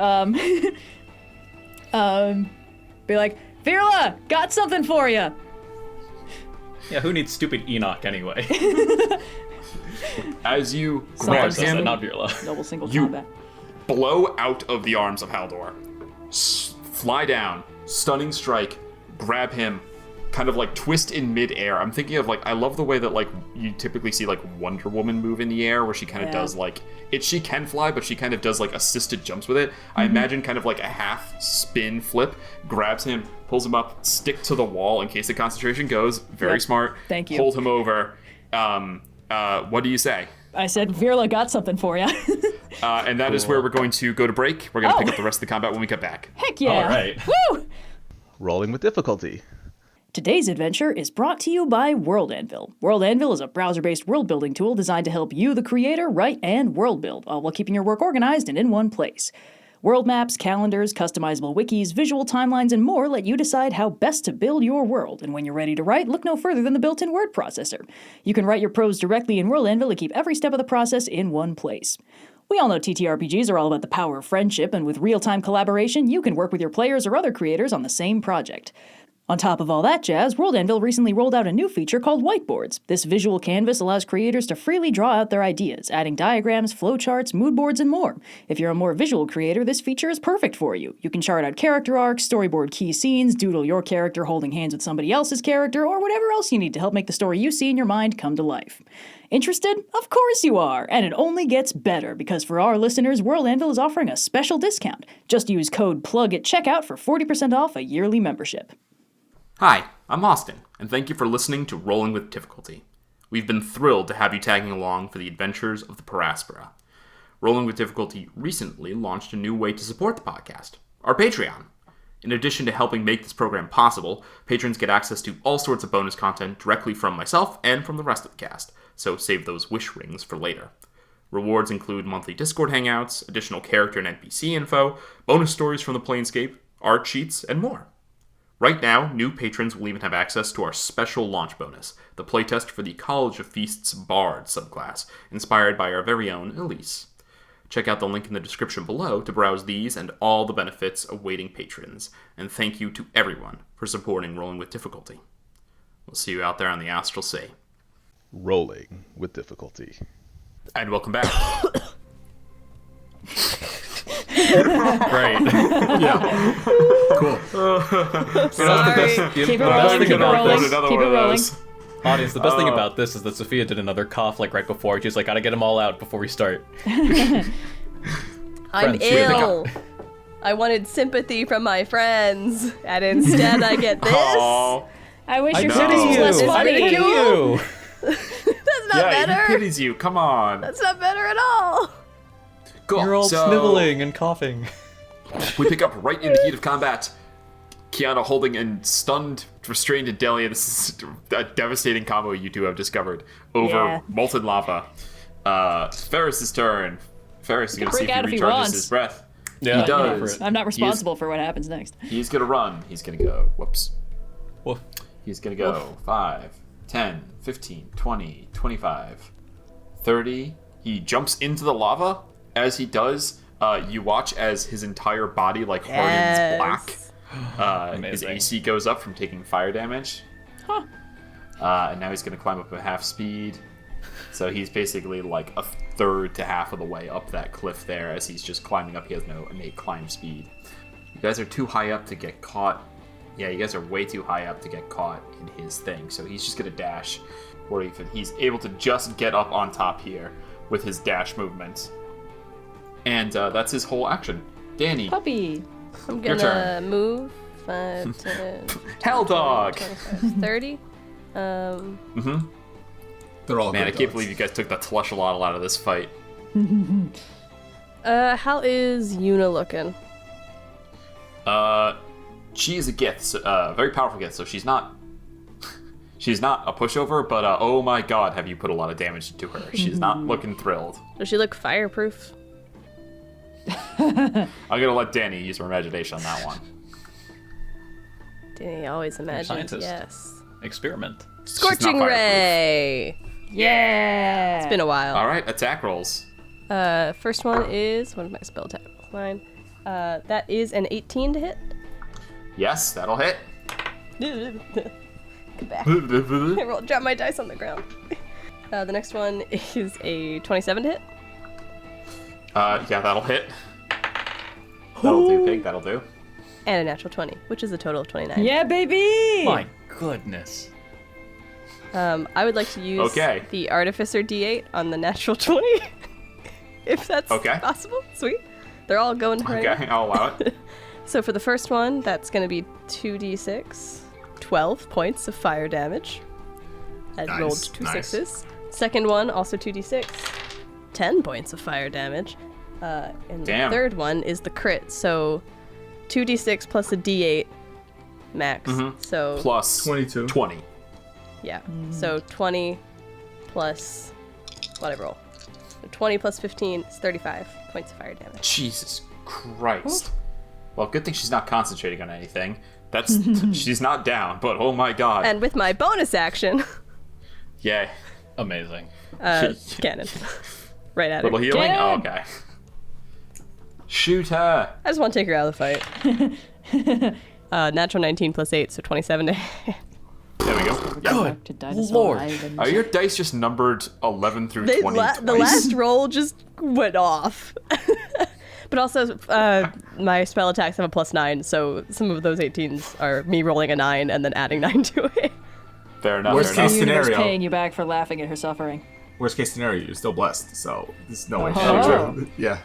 E: like, Virla, got something for you.
D: Yeah, who needs stupid Enoch anyway?
B: As you
D: Someone
B: grab
D: says that,
B: him,
D: not Virla.
E: Double single
B: You-
E: combat.
B: blow out of the arms of Haldor. Fly down, stunning strike, grab him, kind of like twist in midair. I'm thinking of like, I love the way that like you typically see like Wonder Woman move in the air, where she kind of
E: Yeah.
B: does like she can fly, but she kind of does like assisted jumps with it. I imagine kind of like a half spin flip, grabs him, pulls him up, stick to the wall in case the concentration goes. Very
E: Yep.
B: smart.
E: Thank you.
B: Hold him over. What do you say?
E: I said, Virla, got something for you.
B: And that is where we're going to go to break. We're going to pick up the rest of the combat when we get back.
E: Heck yeah.
D: All right.
E: Woo!
I: Rolling with difficulty.
E: Today's adventure is brought to you by World Anvil. World Anvil is a browser-based world-building tool designed to help you, the creator, write and world build, all while keeping your work organized and in one place. World maps, calendars, customizable wikis, visual timelines, and more let you decide how best to build your world. And when you're ready to write, look no further than the built-in word processor. You can write your prose directly in World Anvil and keep every step of the process in one place. We all know TTRPGs are all about the power of friendship, and with real-time collaboration, you can work with your players or other creators on the same project. On top of all that jazz, World Anvil recently rolled out a new feature called whiteboards. This visual canvas allows creators to freely draw out their ideas, adding diagrams, flowcharts, mood boards, and more. If you're a more visual creator, this feature is perfect for you. You can chart out character arcs, storyboard key scenes, doodle your character holding hands with somebody else's character, or whatever else you need to help make the story you see in your mind come to life. Interested? Of course you are! And it only gets better, because for our listeners, World Anvil is offering a special discount. Just use code PLUG at checkout for 40% off a yearly membership.
B: Hi, I'm Austin, and thank you for listening to Rolling with Difficulty. We've been thrilled to have you tagging along for the adventures of the Aspera. Rolling with Difficulty recently launched a new way to support the podcast, our Patreon. In addition to helping make this program possible, patrons get access to all sorts of bonus content directly from myself and from the rest of the cast, so save those wish rings for later. Rewards include monthly Discord hangouts, additional character and NPC info, bonus stories from the Planescape, art sheets, and more. Right now, new patrons will even have access to our special launch bonus, the playtest for the College of Feasts Bard subclass, inspired by our very own Elise. Check out the link in the description below to browse these and all the benefits awaiting patrons, and thank you to everyone for supporting Rolling with Difficulty. We'll see you out there on the Astral Sea.
I: Rolling with difficulty.
B: And welcome back.
D: Great.
F: Yeah. Cool.
C: Sorry.
E: Keep it rolling. Keep it rolling. Keep it rolling.
D: Audience, the best thing about this is that Sophia did another cough like right before. She's like, gotta get them all out before we start.
C: I'm
D: Friends,
C: ill. I wanted sympathy from my friends, and instead I get this.
B: Oh,
E: I wish
B: I
E: your
B: know.
E: sympathy was less
D: I
E: funny.
D: didn't kill you.
C: That's not
B: yeah,
C: better.
B: he pities you. Come on.
C: That's not better at all.
B: Cool.
D: You're all
B: So,
D: sniveling and coughing.
B: we pick up right in the heat of combat. Kyana holding and stunned, restrained Endellion. This is a devastating combo you two have discovered over
E: Yeah.
B: molten lava. Ferris's turn. Ferris is going to see
E: break
B: if he
E: out if he
B: recharges
E: wants.
B: his breath.
D: Yeah,
B: He does.
E: I'm not responsible for what happens next.
B: He's going to run. He's going to go. Whoops.
D: Woof.
B: He's going to go 5, 10, 15, 20, 25, 30. He jumps into the lava. As he does, you watch as his entire body like hardens black. His
D: Amazing.
B: AC goes up from taking fire damage.
E: Huh.
B: And now he's going to climb up at half speed. So he's basically like a third to half of the way up that cliff there as he's just climbing up. He has no innate climb speed. You guys are too high up to get caught. Yeah, you guys are way too high up to get caught in his thing. So he's just going to dash. Or even he's able to just get up on top here with his dash movement. And that's his whole action. Dani,
E: Puppy.
C: I'm
B: Your
C: gonna
B: turn.
C: move 5, 10,
B: Hell dog!
C: 25, 30.
B: Mm-hmm.
F: They're all
B: Man, I
F: good
B: can't
F: dogs.
B: believe you guys took the Tlushalotl out of this fight.
C: How is Yuna looking?
B: She is a Gith, so, very powerful Gith, so she's not a pushover, but oh my god, have you put a lot of damage into her. She's not looking thrilled.
C: Does she look fireproof?
B: I'm gonna let Dani use her imagination on that one.
C: Dani always imagines,
D: scientist.
C: yes.
D: Experiment.
C: Scorching
B: fireproof.
C: Ray!
E: Yeah.
C: It's been a while.
B: Alright, attack rolls.
C: First one is, what is my spell attack? Mine. That is an 18 to hit.
B: Yes, that'll hit.
C: Come back. I drop my dice on the ground. The next one is a 27 to hit.
B: Yeah, that'll hit. That'll do, pig, that'll do.
C: And a natural 20, which is a total of 29.
E: Yeah, baby.
D: My goodness.
C: I would like to use
B: Okay.
C: the Artificer D8 on the natural 20. If that's
B: Okay.
C: possible. Sweet. They're all going right
B: Okay, I'll allow it.
C: So for the first one, that's going to be 2d6, 12 points of fire damage. I
F: Nice,
C: rolled two
F: nice.
C: sixes. Second one, also 2d6, 10 points of fire damage. And
B: Damn.
C: the third one is the crit, so 2d6 plus a d8 max. So
B: Plus
F: 22.
B: 20.
C: yeah, so 20 plus whatever roll. So 20 plus 15 is 35 points of fire damage.
B: Jesus Christ. Well, good thing she's not concentrating on anything. That's she's not down, but oh my god.
C: And with my bonus action,
B: Yay.
D: Amazing.
C: cannon. Right at
B: Little
C: her.
B: healing? Oh,
E: Cannon!
B: okay. Shoot her.
C: I just want to take her out of the fight. Natural 19 plus 8, so 27 to hit.
B: There we go. Yeah.
D: Good
E: To dinosaur
D: Lord.
E: Island.
B: Are your dice just numbered 11 through
C: They
B: 20
C: the
B: twice?
C: last roll just went off. But also, my spell attacks have a plus 9, so some of those 18s are me rolling a 9 and then adding 9 to it.
B: Fair enough,
F: Worst
B: fair enough.
F: case
E: The universe
F: scenario.
E: paying you back for laughing at her suffering.
F: Worst case scenario, you're still blessed, so there's no way.
E: Oh.
F: Yeah.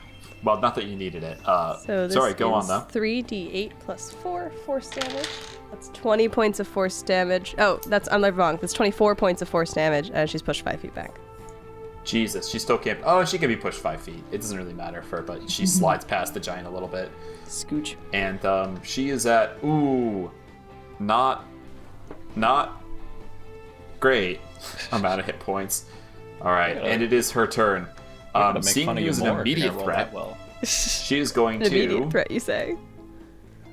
B: Well, not that you needed it.
C: So this
B: sorry, go on
C: is
B: though.
C: 3d8 plus 4 force damage. That's 20 points of force damage. Oh, I'm wrong. That's 24 points of force damage, and she's pushed 5 feet back.
B: Jesus, she still can't. Oh, she can be pushed 5 feet. It doesn't really matter for her, but she slides past the giant a little bit.
E: Scooch.
B: And she is at not great amount of hit points. All right, and it is her turn.
D: Gotta make
B: Seeing
D: fun of
B: you
D: you
B: as an
D: more if you're
B: immediate
D: gonna roll
B: threat,
D: that well.
B: she is going
C: An
B: to
C: immediate threat, you say?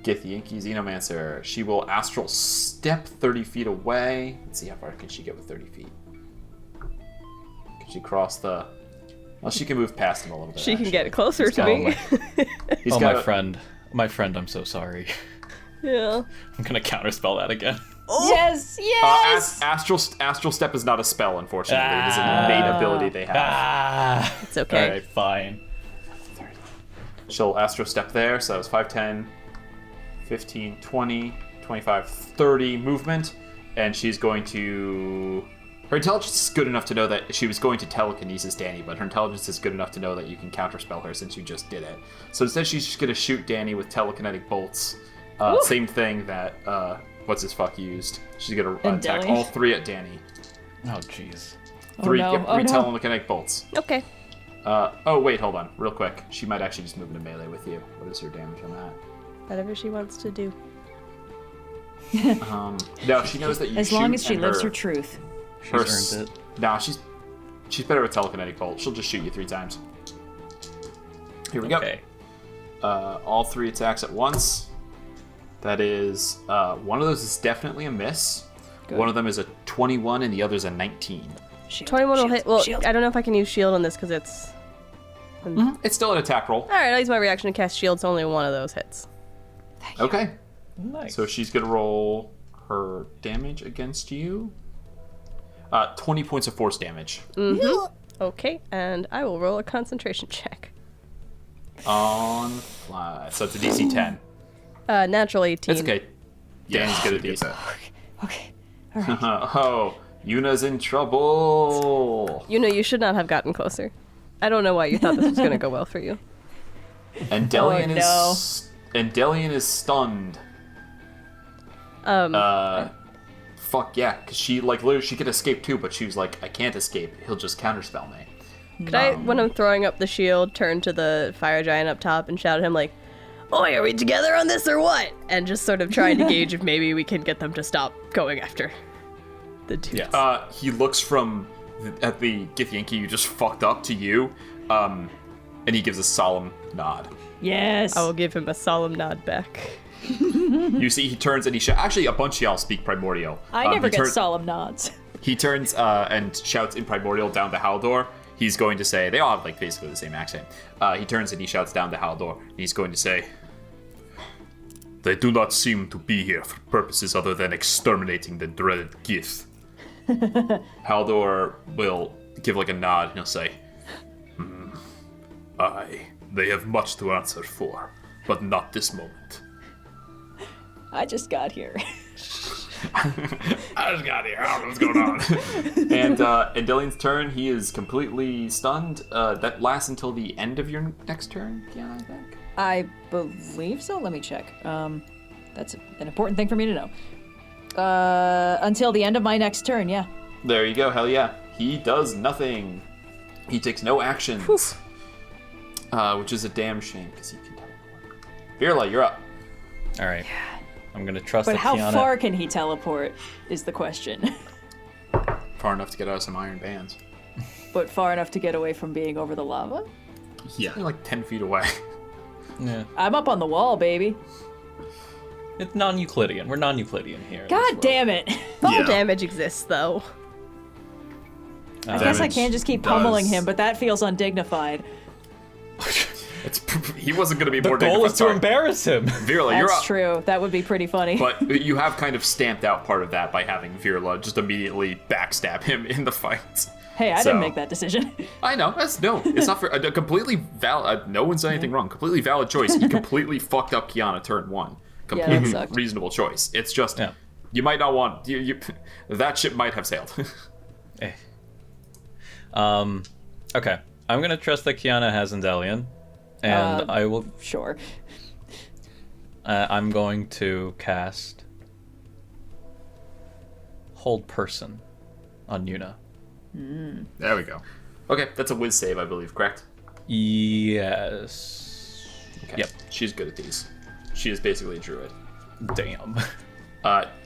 B: get the Yankee Xenomancer. She will astral step 30 feet away. Let's see how far can she get with 30 feet. Can she cross the? Well, she can move past him a little bit.
C: She can
B: actually.
C: get closer
B: He's
C: to
B: got-
C: me.
B: He's
D: Oh,
B: got
D: my friend, I'm so sorry.
C: Yeah.
D: I'm gonna counterspell that again.
E: Yes, yes.
B: Astral Step is not a spell, unfortunately. It is an innate ability they have.
D: Ah.
C: It's okay.
D: All right, fine.
B: she'll astro step there. So that was 5, 10, 15, 20, 25, 30 movement. And she's going to... Her intelligence is good enough to know that she was going to telekinesis Dani, but her intelligence is good enough to know that you can counterspell her since you just did it. So instead she's just going to shoot Dani with telekinetic bolts. Same thing that, what's-his-fuck used. She's going to attack all 3 at Dani.
D: Oh, jeez.
B: Three telekinetic bolts.
C: Okay.
B: Oh, wait, hold on. Real quick. She might actually just move into melee with you. What is her damage on that?
C: Whatever she wants to do.
B: No, she knows that you
E: As
B: shoot
E: long as she
B: and
E: lives her truth.
D: She's earned it.
B: Nah, she's better with telekinetic bolt. She'll just shoot you 3 times. Here we go. All 3 attacks at once. That is, one of those is definitely a miss. Good. One of them is a 21 and the other's a 19.
C: Shield, 21 will hit. Well, shield. I don't know if I can use shield on this because it's...
B: It's still an attack roll.
C: Alright, I'll use my reaction to cast shield, so only one of those hits.
B: Okay.
D: Nice.
B: So she's going to roll her damage against you. 20 points of force damage.
C: Okay, and I will roll a concentration check.
B: On fly. So it's a DC 10.
C: Natural 18.
B: It's okay. Dan's good at these.
E: Okay. All right.
B: Oh, Yuna's in trouble.
C: Yuna, you should not have gotten closer. I don't know why you thought this was going to go well for you.
B: Endellion is stunned. Fuck yeah, because she, like, literally, she could escape too, but she was like, I can't escape. He'll just counterspell me.
C: Could I, when I'm throwing up the shield, turn to the fire giant up top and shout at him, like, "Oi, are we together on this or what?" And just sort of trying to gauge if maybe we can get them to stop going after the dudes.
B: Yeah. He looks from at the Githyanki you just fucked up to you, and he gives a solemn nod.
E: Yes.
C: I will give him a solemn nod back.
B: You see, he turns and he shouts. Actually, a bunch of y'all speak Primordial.
E: I never get solemn nods.
B: He turns and shouts in Primordial down the Haldor. He's going to say, they all have like basically the same accent. He turns and he shouts down the Haldor. And he's going to say, "They do not seem to be here for purposes other than exterminating the dreaded Gith." Haldor will give like a nod and he'll say, "Aye, they have much to answer for, but not this moment."
E: I just got here.
B: I just got here. I don't know what's going on. And Endellion's turn, he is completely stunned. That lasts until the end of your next turn, Kyana, I think?
E: I believe so. Let me check. That's an important thing for me to know. Until the end of my next turn, yeah.
B: There you go. Hell yeah. He does nothing. He takes no actions. Which is a damn shame, because he can teleport. Virla, you're up.
D: All right. I'm going to trust
E: But
D: that
E: how
D: Kyana...
E: far can he teleport is the question.
B: Far enough to get out of some iron bands.
E: But far enough to get away from being over the lava?
B: Yeah. You're like 10 feet away.
D: Yeah.
E: I'm up on the wall, baby.
D: It's non-Euclidean. We're non-Euclidean here.
E: God damn it.
C: Fall damage exists, though.
E: I guess I can't just keep pummeling him, but that feels undignified.
B: He wasn't going to be
D: The
B: more
D: goal is to
B: dignified.
D: embarrass him.
B: Virla, you're up.
E: That's true. That would be pretty funny.
B: But you have kind of stamped out part of that by having Virla just immediately backstab him in the fight.
E: Hey, I didn't make that decision.
B: I know. It's not fair. A completely valid. No one's done anything wrong. Completely valid choice. He completely fucked up Kyana turn 1. Completely reasonable choice. It's just you might not want that ship might have sailed.
D: Okay. I'm gonna trust that Kyana has Endellion, and I will.
E: Sure.
D: I'm going to cast Hold Person on Yuna.
B: There we go. Okay, that's a whiz save, I believe, correct?
D: Yes.
B: Okay.
D: Yep.
B: She's good at these. She is basically a druid.
D: Damn.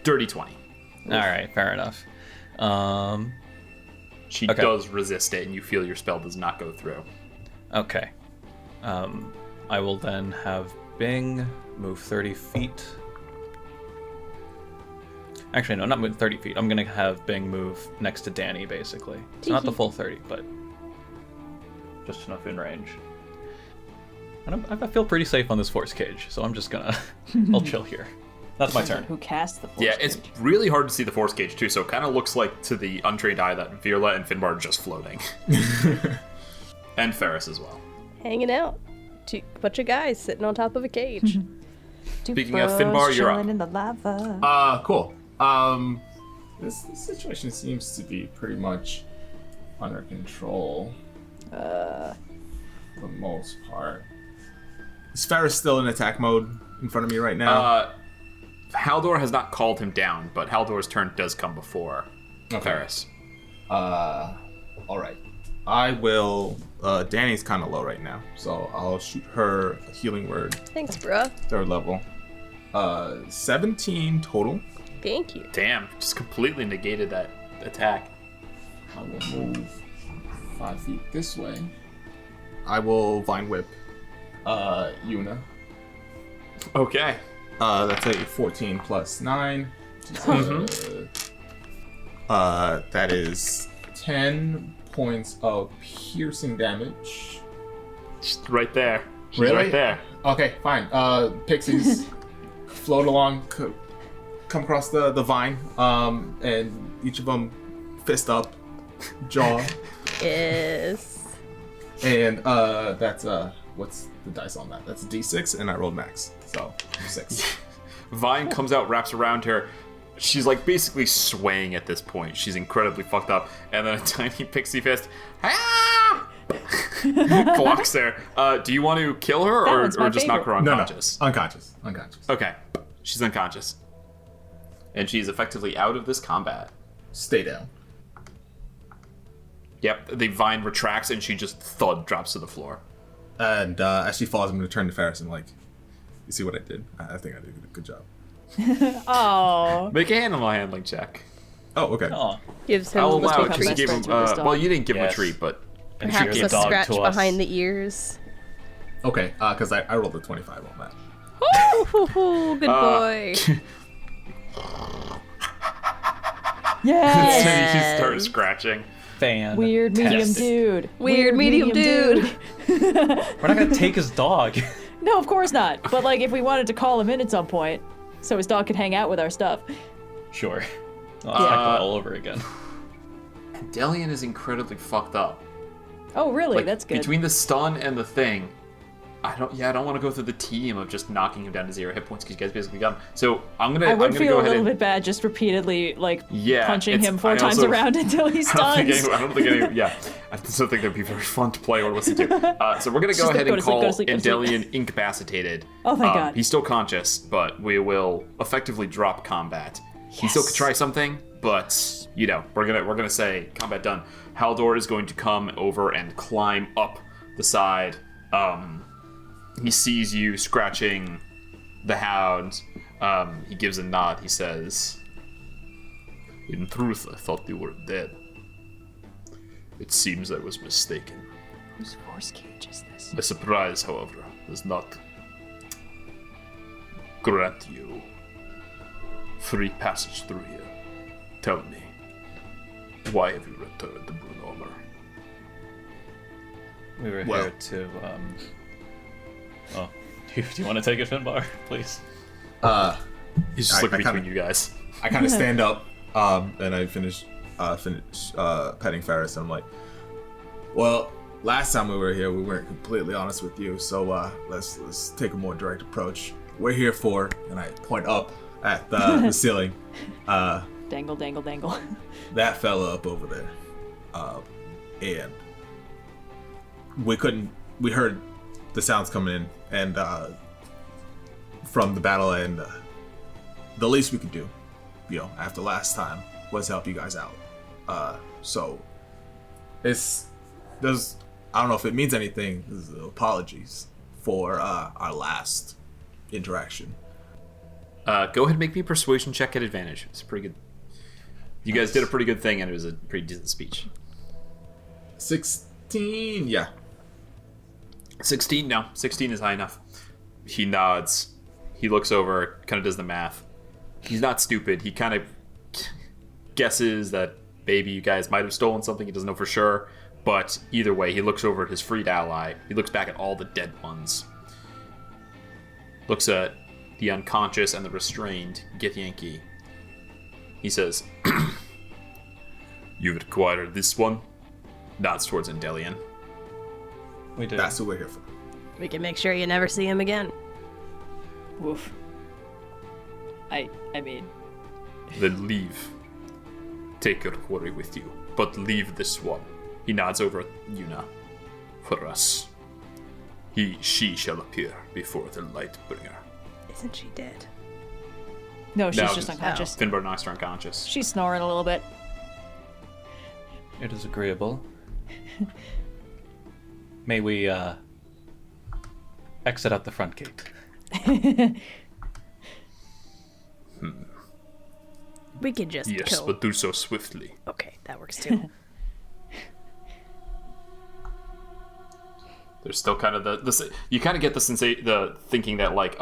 B: Dirty 20.
D: All right, fair enough.
B: She does resist it, and you feel your spell does not go through.
D: Okay. I will then have Bing move 30 feet. Actually, no, not move 30 feet. I'm going to have Bing move next to Dani, basically. It's not the full 30, but just enough in range. And I feel pretty safe on this force cage, so I'm just going to... I'll chill here. That's my turn.
E: Who cast the force
B: Yeah,
E: cage?
B: it's really hard to see the force cage, too, so it kind of looks like to the untrained eye that Virla and Finbar are just floating. And Ferris as well.
C: Hanging out. bunch of guys sitting on top of a cage.
B: Speaking of Finbar, you're up.
E: Chilling in the lava.
F: Cool. This situation seems to be pretty much under control. For the most part. Is Ferris still in attack mode in front of me right now?
B: Haldor has not called him down, but Haldor's turn does come before Ferris.
F: Alright. I will... Dani's kind of low right now, so I'll shoot her a healing word.
C: Thanks, bruh.
F: 3rd level. 17 total.
C: Thank you.
B: Damn, just completely negated that attack.
F: I will move 5 feet this way. I will Vine Whip Yuna.
B: Okay.
F: That's a 14 plus 9. That is 10 points of piercing damage.
B: Just right there. She's
F: Really?
B: right there.
F: Okay, fine. Pixies float along, come across the vine, and each of them fist up, jaw,
C: Yes.
F: and that's what's the dice on that? That's a D6, and I rolled max, so 6.
B: Vine comes out, wraps around her. She's like basically swaying at this point. She's incredibly fucked up. And then a tiny pixie fist clocks there. Do you want to kill her or just knock her unconscious?
F: No. Unconscious.
B: Okay. She's unconscious. And she's effectively out of this combat.
F: Stay down.
B: Yep, the vine retracts and she just thud drops to the floor.
F: And as she falls, I'm going to turn to Ferris and like, you see what I did? I think I did a good job.
E: Oh.
B: Make a animal handling check.
F: Oh, okay.
D: Oh,
C: Gives him
B: I'll
C: a
B: allow
C: little
B: it because you gave him. Well, you didn't give him a
D: Yes.
B: treat, but
D: and
C: perhaps
D: she
C: a
D: gave dog
C: scratch
D: to us.
C: behind the ears.
F: Okay, because I rolled a 25 on that.
C: Ooh, good boy.
E: Yes.
B: he starts scratching.
D: Fan.
E: Weird medium dude.
C: Weird medium dude.
D: We're not gonna take his dog.
E: No, of course not. But like, if we wanted to call him in at some point, so his dog could hang out with our stuff.
D: Sure. I'll attack that all over again.
B: Endellion is incredibly fucked up.
E: Oh, really?
B: Like,
E: That's good.
B: Between the stun and the thing, I don't want to go through the team of just knocking him down to 0 hit points because you guys basically got him. So I'm gonna
E: I would
B: I'm gonna
E: feel
B: go
E: a
B: ahead
E: little
B: and
E: bit bad just repeatedly punching
B: it's-
E: him 4
B: I
E: times
B: also-
E: around until he stuns.
B: I don't think any I still think that'd be very fun to play or listen to. So we're gonna go
E: Just
B: ahead
E: go
B: and
E: to sleep,
B: call
E: go to sleep, go to sleep.
B: Endellion incapacitated.
E: Oh, thank God.
B: He's still conscious, but we will effectively drop combat. He still could try something, but we're gonna say combat done. Haldor is going to come over and climb up the side. He sees you scratching the hound. He gives a nod. He says, "In truth, I thought you were dead. It seems I was mistaken.
E: Whose force cage is this?
B: My surprise, however, does not grant you free passage through here. Tell me, why have you returned to Brunormer?"
D: We were here to, Oh, do you want to take it, Finbar, please?
B: He's just looking between you guys.
F: I kind of stand up, and I finish petting Ferris, and I'm like, well, last time we were here, we weren't completely honest with you, so let's take a more direct approach. We're here for, and I point up at the ceiling,
E: Dangle, dangle, dangle.
F: that fella up over there, and we heard the sounds coming in, and from the battle, and the least we could do, after last time, was help you guys out. So I don't know if it means anything. Apologies for our last interaction.
B: Go ahead and make me a persuasion check at advantage. It's pretty good. You guys did a pretty good thing, and it was a pretty decent speech.
F: 16, yeah.
B: 16? No, 16 is high enough. He nods. He looks over, kind of does the math. He's not stupid. He kind of guesses that maybe you guys might have stolen something. He doesn't know for sure. But either way, he looks over at his freed ally. He looks back at all the dead ones. Looks at the unconscious and the restrained Githyanki. He says, "You've acquired this one?" Nods towards Endellion.
D: We did.
F: That's what we're here for.
H: We can make sure you never see him again.
E: Woof. I mean,
B: Then leave. Take your quarry with you, but leave this one. He nods over at Yuna. For us. She shall appear before the Lightbringer.
H: Isn't she dead?
E: no, she's
B: No,
E: just unconscious.
B: Finbar knocks her unconscious.
E: She's snoring a little bit.
D: It is agreeable. May we exit out the front gate?
H: We could just
B: Yes,
H: go.
B: but do so swiftly.
H: Okay, that works too.
B: There's still kind of the you kind of get the thinking that like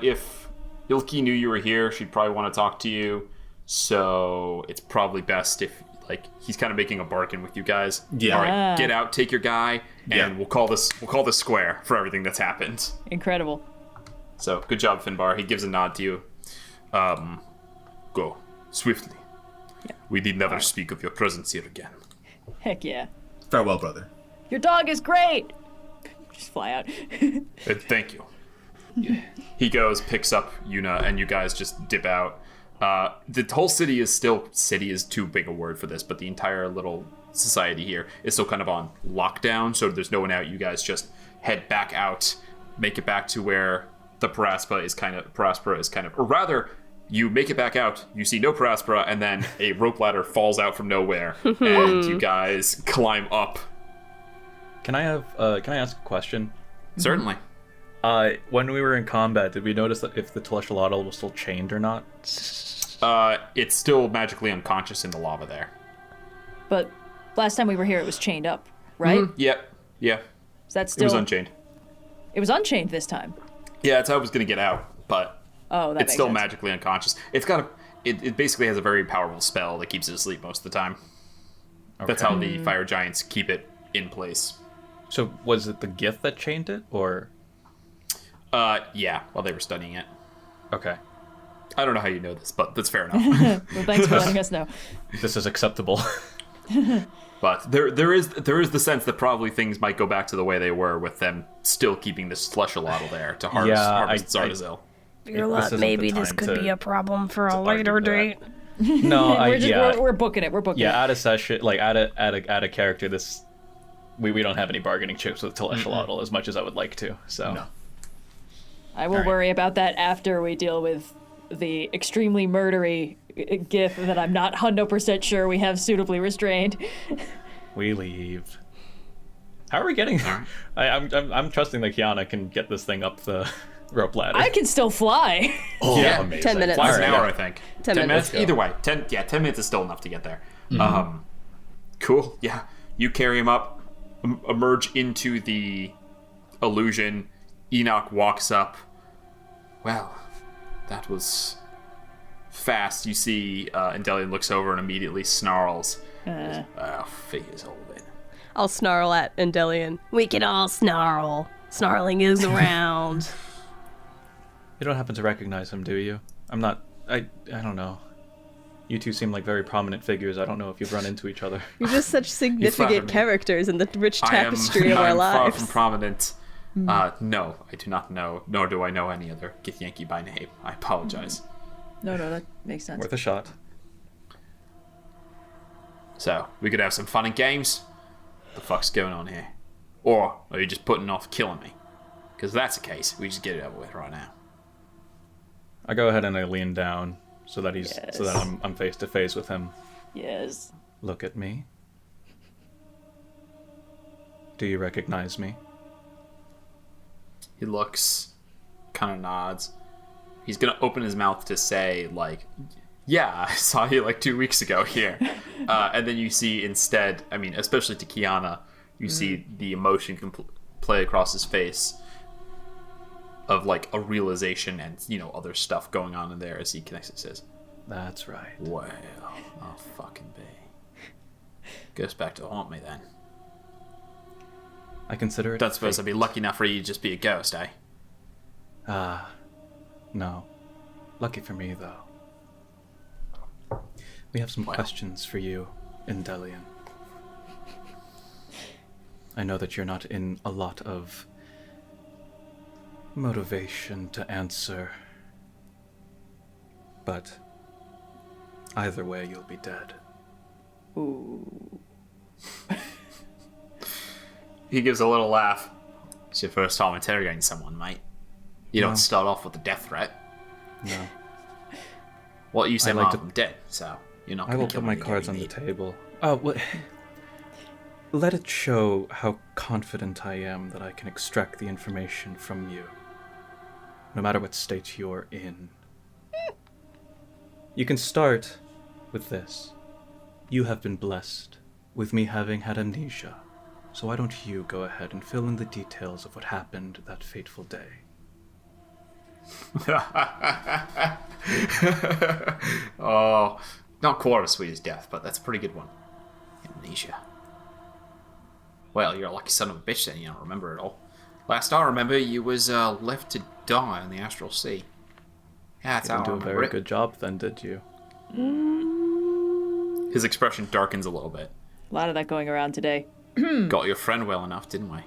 B: if Ilki knew you were here, she'd probably want to talk to you. So it's probably best if like he's kind of making a bargain with you guys.
G: Yeah.
B: All right, get out, take your guy, and
G: Yeah.
B: we'll call this square for everything that's happened.
E: Incredible.
B: So good job, Finbar. He gives a nod to you. Go swiftly.
E: Yeah.
B: We need never speak of your presence here again.
E: Heck yeah.
G: Farewell, brother.
E: Your dog is great! Just fly out.
B: Thank you. He goes, picks up Yuna, and you guys just dip out. The whole city is too big a word for this, but the entire little society here is still kind of on lockdown, so there's no one out. You guys just head back out, make it back to where the Paraspora is kind of, or rather, you make it back out, you see no Paraspora, and then a rope ladder falls out from nowhere, and you guys climb up.
D: Can I ask a question?
B: Certainly.
D: When we were in combat, did we notice that if the Telestial was still chained or not?
B: It's still magically unconscious in the lava there.
E: But last time we were here, it was chained up, right?
B: Yep. Yeah.
E: Is that still?
B: It was unchained.
E: It was unchained this time.
B: Yeah, that's how it was going to get out, but
E: Oh, that
B: it's
E: makes
B: still
E: sense.
B: magically unconscious. It basically has a very powerful spell that keeps it asleep most of the time. That's how the fire giants keep it in place.
D: So was it the gift that chained it, or?
B: Yeah, while they were studying it.
D: Okay,
B: I don't know how you know this, but that's fair enough.
E: Well, thanks for letting us know.
D: this is acceptable.
B: But there is the sense that probably things might go back to the way they were with them still keeping this Slushaloddle there to harvest Zardazel.
H: Fear a
D: This
H: lot.
D: isn't
H: Maybe
D: the
H: this
D: time
H: could
D: to-
H: be a problem for a
D: argue
H: later
D: that.
H: date.
D: No,
E: We're booking it. We're booking it.
D: Yeah, add a session, like add a character. This we don't have any bargaining chips with Telestial as much as I would like to. So
G: No.
E: I will worry about that after we deal with the extremely murdery gif that I'm not 100% sure we have suitably restrained.
D: we leave. How are we getting there? I'm trusting that Kyana can get this thing up the rope ladder.
E: I can still fly.
B: Yeah,
D: amazing.
C: 10 minutes.
B: Flies an
D: Alright,
B: hour,
D: yeah.
B: I think.
C: 10 minutes.
B: Either way, 10 minutes is still enough to get there. Cool. Yeah, you carry him up, emerge into the illusion. Enoch walks up. Well, that was fast. You see, Endellion looks over and immediately snarls. Figures all in.
C: I'll snarl at Endellion.
H: We can all snarl. Snarling is around.
D: You don't happen to recognize him, do you? I'm not. I don't know. You two seem like very prominent figures. I don't know if you've run into each other.
C: You're just such
B: flatter
C: significant
B: me.
C: characters in the rich
B: I am
C: tapestry of our
B: far
C: lives.
B: from prominent. No, I do not know, nor do I know any other Githyanki by name. I apologize.
E: No, that makes sense.
D: Worth a shot.
B: So, we could have some fun and games? What the fuck's going on here? Or are you just putting off killing me? Because if that's the case, we just get it over with right now.
D: I go ahead and I lean down so that
E: Yes.
D: I'm face to face with him.
E: Yes.
D: Look at me. Do you recognize me?
B: He looks, kind of nods. He's gonna open his mouth to say, like, yeah, I saw you like 2 weeks ago here. And then you see instead, I mean, especially to Kyana, you see the emotion play across his face of like a realization and, you know, other stuff going on in there as he connects and says,
D: That's right.
B: well, I'll fucking be. Goes back to haunt me then.
D: I consider it.
B: Don't suppose I'd
D: fate.
B: be lucky enough for you to just be a ghost, eh?
D: No. Lucky for me, though. We have some questions for you, Endellion. I know that you're not in a lot of motivation to answer. But either way, you'll be dead.
E: Ooh.
B: He gives a little laugh. It's your first time interrogating someone, mate. You don't
D: No.
B: start off with a death threat.
D: No.
B: Well, you said
D: I like
B: half
D: to-
B: of them dead, so you're not
D: I
B: going
D: will
B: to kill
D: put my
B: me.
D: cards on the table. Oh, what? Let it show how confident I am that I can extract the information from you, no matter what state you're in. You can start with this. You have been blessed with me having had amnesia, so why don't you go ahead and fill in the details of what happened that fateful day?
B: Oh, not quite as sweet as death, but that's a pretty good one. Amnesia. Well, you're a lucky son of a bitch then, you don't remember it all. Last I remember, you was left to die in the astral sea. Yeah, that's
D: You
B: how
D: didn't
B: I
D: do a
B: remember
D: very
B: it.
D: good job then, did you?
B: His expression darkens a little bit.
E: A lot of that going around today.
B: Got your friend well enough, didn't we?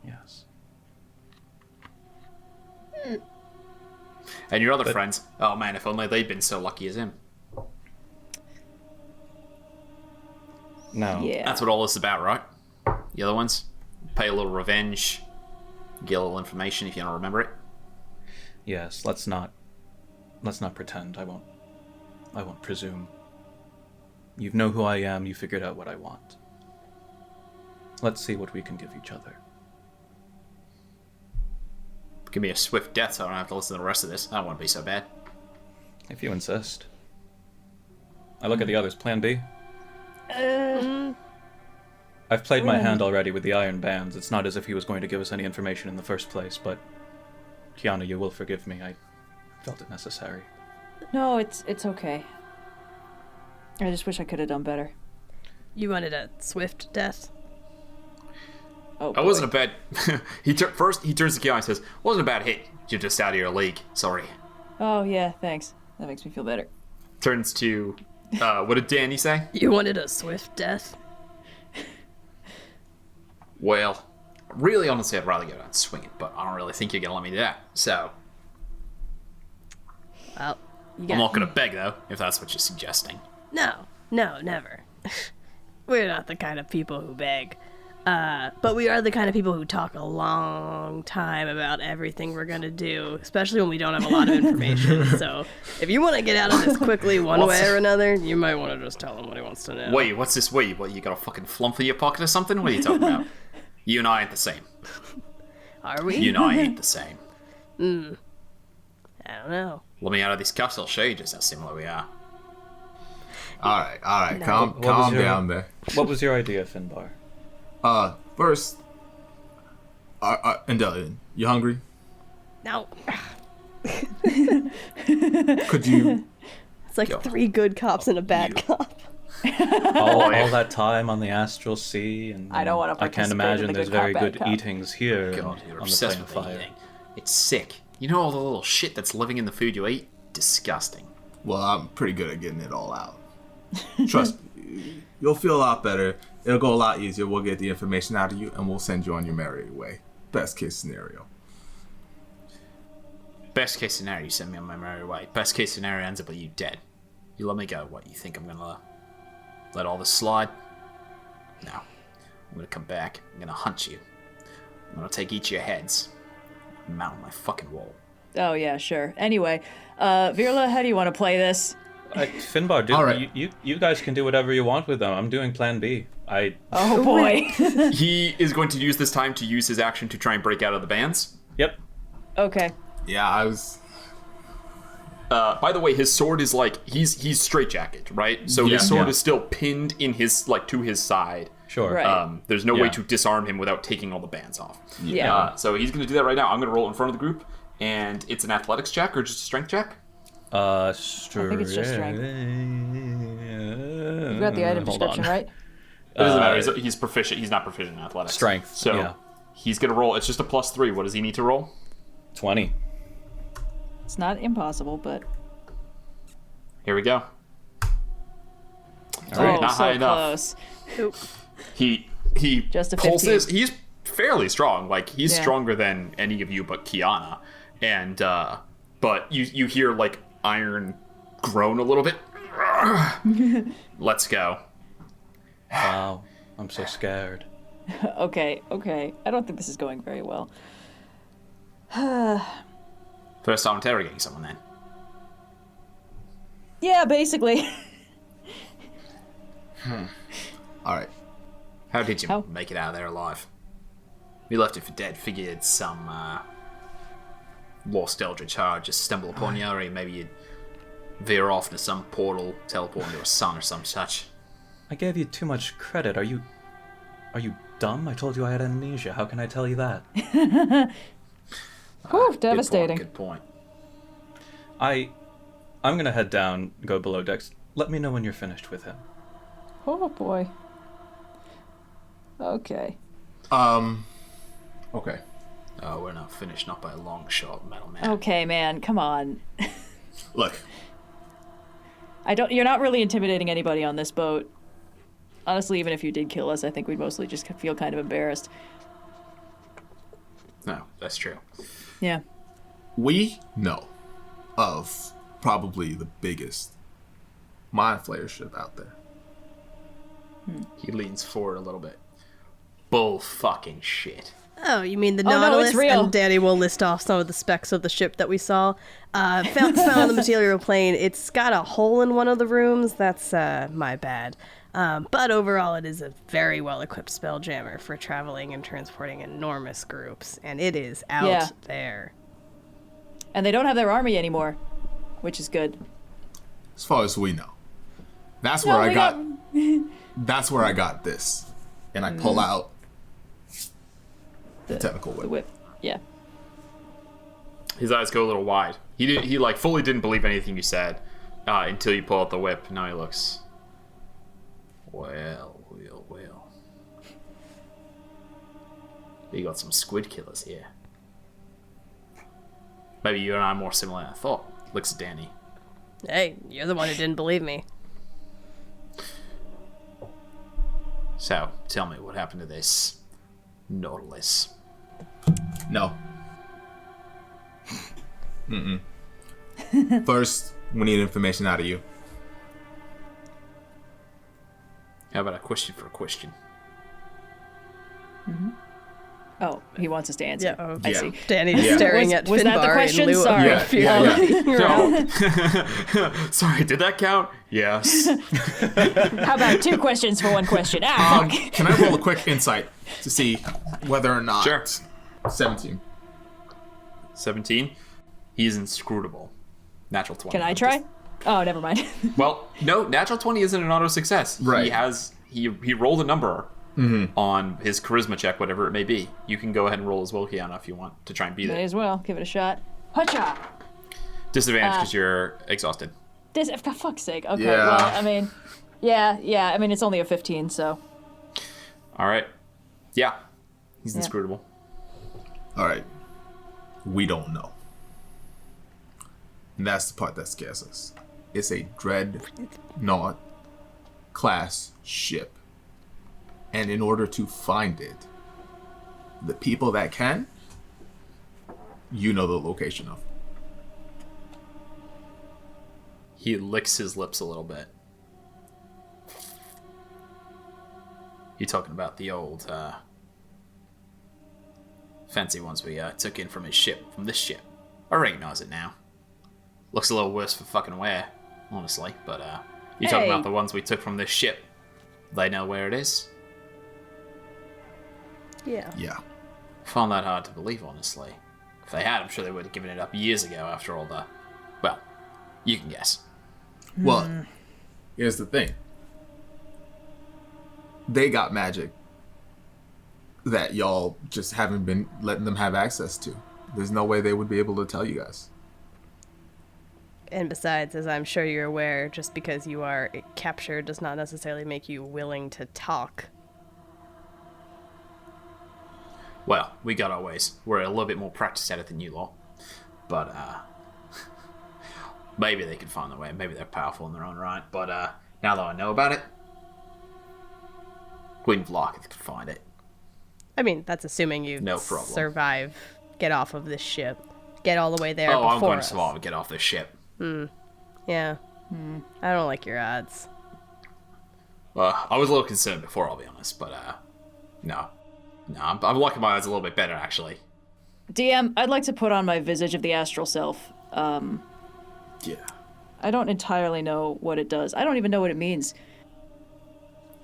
D: Yes.
B: And your other
D: But-
B: friends, oh man, if only they'd been so lucky as him.
D: No.
E: Yeah.
B: That's what all this is about, right? The other ones? Pay a little revenge, get a little information if you don't remember it.
D: Yes, let's not pretend. I won't presume. You know who I am, you figured out what I want. Let's see what we can give each other.
B: Give me a swift death so I don't have to listen to the rest of this. I don't want to be so bad.
D: If you insist. I look at the others. Plan B? I've played my hand already with the iron bands. It's not as if he was going to give us any information in the first place, but Kyana, you will forgive me. I felt it necessary.
E: No, it's okay. I just wish I could have done better.
H: You wanted a swift death?
E: Oh,
B: I wasn't a bad... First, he turns to Kyana and says, wasn't a bad hit. You're just out of your league. Sorry.
E: Oh, yeah, thanks. That makes me feel better.
B: Turns to... what did Dani say?
H: You wanted a swift death?
B: Well, really, honestly, I'd rather go down and swing it, but I don't really think you're going to let me do that. So,
H: Well, you
B: I'm
H: got...
B: not going to beg, though, if that's what you're suggesting.
H: No, never. We're not the kind of people who beg. But we are the kind of people who talk a long time about everything we're gonna do, especially when we don't have a lot of information. So, if you want to get out of this quickly one way or another, you might want to just tell him what he wants to know.
B: Wait, what's this? Wait, what, you got a fucking flump in your pocket or something? What are you talking about? You and I ain't the same.
H: Are we?
B: You and I ain't the same.
H: I don't know.
B: Let me out of these cuffs, I'll show you just how similar we are.
F: All right, calm
D: What was your-
F: down there.
D: What was your idea, Finbar?
F: First, Endellion, you hungry?
H: No.
F: Could you?
C: It's like 3 good cops and a bad cop.
D: All that time on the astral sea, and
E: I don't wanna
D: I can't
E: participate in
D: imagine
E: the
D: there's
E: good cop,
D: very
E: bad
D: good
E: cop.
D: eatings here
B: God, you're
D: on the
B: obsessed
D: plane
B: with
D: of
B: the
D: fire.
B: eating. It's sick. You know all the little shit that's living in the food you eat? Disgusting.
F: Well, I'm pretty good at getting it all out. Trust me, you'll feel a lot better. It'll go a lot easier. We'll get the information out of you, and we'll send you on your merry way. Best case scenario.
B: Best case scenario, you send me on my merry way. Best case scenario ends up with you dead. You let me go. What, you think I'm gonna let all this slide? No. I'm gonna come back. I'm gonna hunt you. I'm gonna take each of your heads and mount on my fucking wall.
E: Oh, yeah, sure. Anyway, Virla, how do you want to play this?
D: Finbar, dude,
F: All right.
D: you guys can do whatever you want with them. I'm doing Plan B.
E: Oh, boy.
B: He is going to use this time to use his action to try and break out of the bands.
D: Yep.
E: Okay.
F: Yeah, I was.
B: By the way, his sword is like he's straitjacketed, right? So
F: Yeah.
B: his sword
F: Yeah.
B: is still pinned in his to his side.
D: Sure.
E: Right.
B: There's no way
D: Yeah.
B: to disarm him without taking all the bands off.
E: Yeah.
B: So he's going to do that right now. I'm going to roll in front of the group, and it's an athletics check or just a strength check.
E: I think it's just strength. You got the item description, right?
B: It doesn't matter. He's proficient. He's not proficient in athletics.
D: Strength,
B: So
D: yeah.
B: he's going to roll. It's just a +3. What does he need to roll?
D: 20.
E: It's not impossible, but...
B: Here we go.
E: Oh,
B: not
E: so
B: high enough.
E: close.
B: He
E: Just a
B: pulls
E: 15.
B: his. He's fairly strong. Like, he's
E: Yeah.
B: stronger than any of you but Kyana. And, but you hear, like, iron groan a little bit. Let's go.
D: Wow, I'm so scared.
E: Okay. I don't think this is going very well.
B: First time interrogating someone, then.
E: Yeah, basically.
F: All right.
B: How did you
E: How?
B: make it out of there alive? We left it for dead. Figured some lost eldritch power just stumble upon you, or maybe you'd veer off into some portal, teleport into a sun or some such.
D: I gave you too much credit. Are you dumb? I told you I had amnesia. How can I tell you that?
E: Whew, devastating.
B: Good point.
D: I'm gonna head down, go below decks. Let me know when you're finished with him.
E: Oh boy. Okay.
F: Okay.
B: Oh, we're not finished, not by a long shot, Metal Man.
E: Okay, man, come on.
F: Look,
E: You're not really intimidating anybody on this boat. Honestly, even if you did kill us, I think we'd mostly just feel kind of embarrassed.
B: No, that's true.
E: Yeah.
F: we know of probably the biggest mind flayer ship out there.
B: He leans forward a little bit. Bull fucking shit.
H: Oh, you mean the
E: Oh, no,
H: Nautilus?
E: it's real.
H: And Dani will list off some of the specs of the ship that we saw. Found on the material plane. It's got a hole in one of the rooms. That's my bad. But overall, it is a very well-equipped spelljammer for traveling and transporting enormous groups. And it is out there.
E: And they don't have their army anymore, which is good.
F: As far as we know. That's where I got that's where I got this. And I pull out the technical
E: The
F: whip.
E: whip. Yeah.
B: His eyes go a little wide. He like fully didn't believe anything you said until you pull out the whip. Now he looks. Well. You got some squid killers here. Maybe you and I are more similar than I thought. Looks at Dani.
H: Hey, you're the one who didn't believe me.
B: So, tell me what happened to this Nautilus.
F: No. First, we need information out of you.
B: How about a question for a question?
E: Oh, he wants us to answer.
H: Yeah,
E: I
F: yeah.
E: see.
H: Dani's
F: Yeah.
H: staring at
E: Was
H: Finbar
E: that the question?
H: in lieu
E: Sorry.
H: of
F: Yeah.
B: Sorry, did that count? Yes.
E: How about 2 questions for 1 question? Fuck.
F: Can I roll a quick insight to see whether or not
B: Sure.
F: 17.
B: 17. He's inscrutable. Natural 20.
E: Can I try? Oh, never mind.
B: Well, no, natural 20 isn't an auto success.
F: Right.
B: He rolled a number on his charisma check, whatever it may be. You can go ahead and roll as well, Kyana, if you want to try and beat
E: May
B: it.
E: as well. Give it a shot. Hacha!
B: Disadvantage because you're exhausted.
E: For fuck's sake. Okay,
F: Yeah.
E: well, I mean, yeah. I mean, it's only a 15, so.
B: All right. Yeah. He's inscrutable.
F: All right. We don't know. And that's the part that scares us. It's a dreadnought class ship. And in order to find it, the people that can, you know the location of.
B: He licks his lips a little bit. You talking about the old, fancy ones we took in from this ship. I recognize it now. Looks a little worse for fucking wear, honestly, but you talking
E: Hey.
B: about the ones we took from this ship. They know where it is?
H: Yeah.
F: Yeah.
B: Found that hard to believe, honestly. If they had, I'm sure they would have given it up years ago after all the... Well, you can guess.
F: Well, here's the thing. They got magic that y'all just haven't been letting them have access to. There's no way they would be able to tell you guys.
H: And besides, as I'm sure you're aware, just because you are captured does not necessarily make you willing to talk.
B: Well, we got our ways. We're a little bit more practiced at it than you lot. But, maybe they can find their way. Maybe they're powerful in their own right. But, now that I know about it, Queen Vlark could find it.
H: I mean, that's assuming you
B: No problem.
H: survive, get off of this ship, get all the way there
B: Oh,
H: before
B: I'm going to
H: us.
B: survive and get off this ship.
H: Yeah. I don't like your odds.
B: I was a little concerned before, I'll be honest, but no. I'm liking my odds a little bit better, actually.
E: DM, I'd like to put on my Visage of the Astral Self.
B: Yeah.
E: I don't entirely know what it does. I don't even know what it means.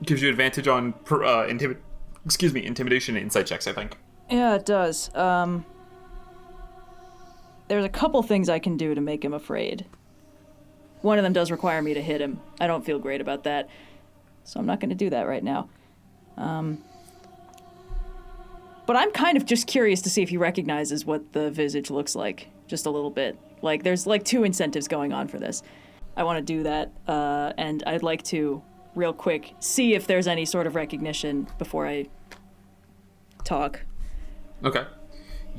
B: Gives you advantage on intimidation and insight checks, I think.
E: Yeah, it does. There's a couple things I can do to make him afraid. One of them does require me to hit him. I don't feel great about that, so I'm not going to do that right now. But I'm kind of just curious to see if he recognizes what the visage looks like, just a little bit. Like, there's like 2 incentives going on for this. I want to do that, and I'd like to, real quick, see if there's any sort of recognition before I talk.
B: Okay.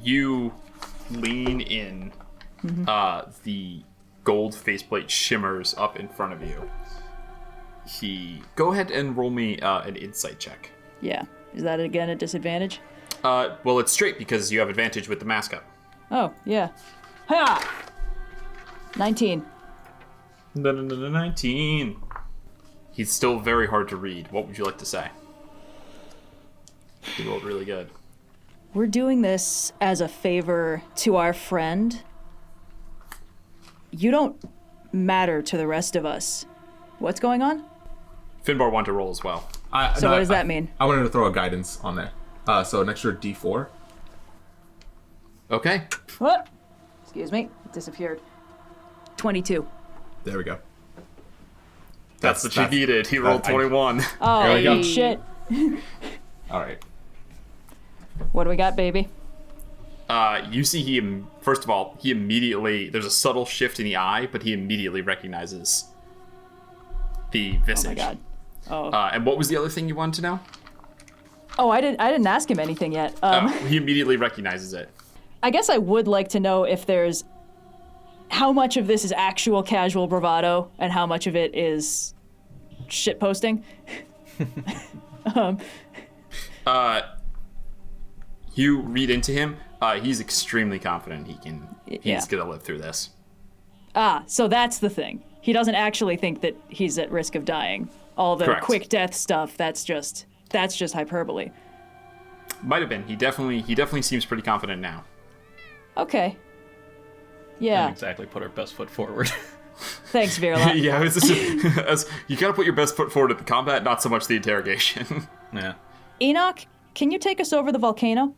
B: You lean in. The gold faceplate shimmers up in front of you. Go ahead and roll me an insight check.
E: Yeah. Is that, again, a disadvantage?
B: Well, it's straight because you have advantage with the mask up.
E: Oh, yeah. Hiya! 19.
B: 19. He's still very hard to read. What would you like to say? He rolled really good.
E: We're doing this as a favor to our friend. You don't matter to the rest of us. What's going on?
B: Finbar wanted to roll as well.
E: What does that mean?
F: I wanted to throw a guidance on there. So an extra D4.
B: Okay.
E: What? Excuse me. It disappeared. 22.
F: There we go.
B: That's what you needed. He rolled 21.
E: Oh,
F: we go.
E: shit.
F: All right.
E: What do we got, baby?
B: You see him, first of all, there's a subtle shift in the eye, but he immediately recognizes the visage.
E: Oh my god. Oh.
B: And what was the other thing you wanted to know?
E: Oh, I didn't ask him anything yet.
B: He immediately recognizes it.
E: I guess I would like to know if there's how much of this is actual casual bravado and how much of it is shit posting.
B: You read into him. He's extremely confident he's gonna live through this.
E: So that's the thing. He doesn't actually think that he's at risk of dying. All the
B: Correct.
E: quick death stuff, that's just hyperbole.
B: Might have been. He definitely seems pretty confident now.
E: Okay. Yeah.
D: Didn't exactly put our best foot forward.
E: Thanks, Virla.
B: Yeah, you gotta put your best foot forward at the combat, not so much the interrogation.
D: Yeah.
E: Enoch, can you take us over the volcano?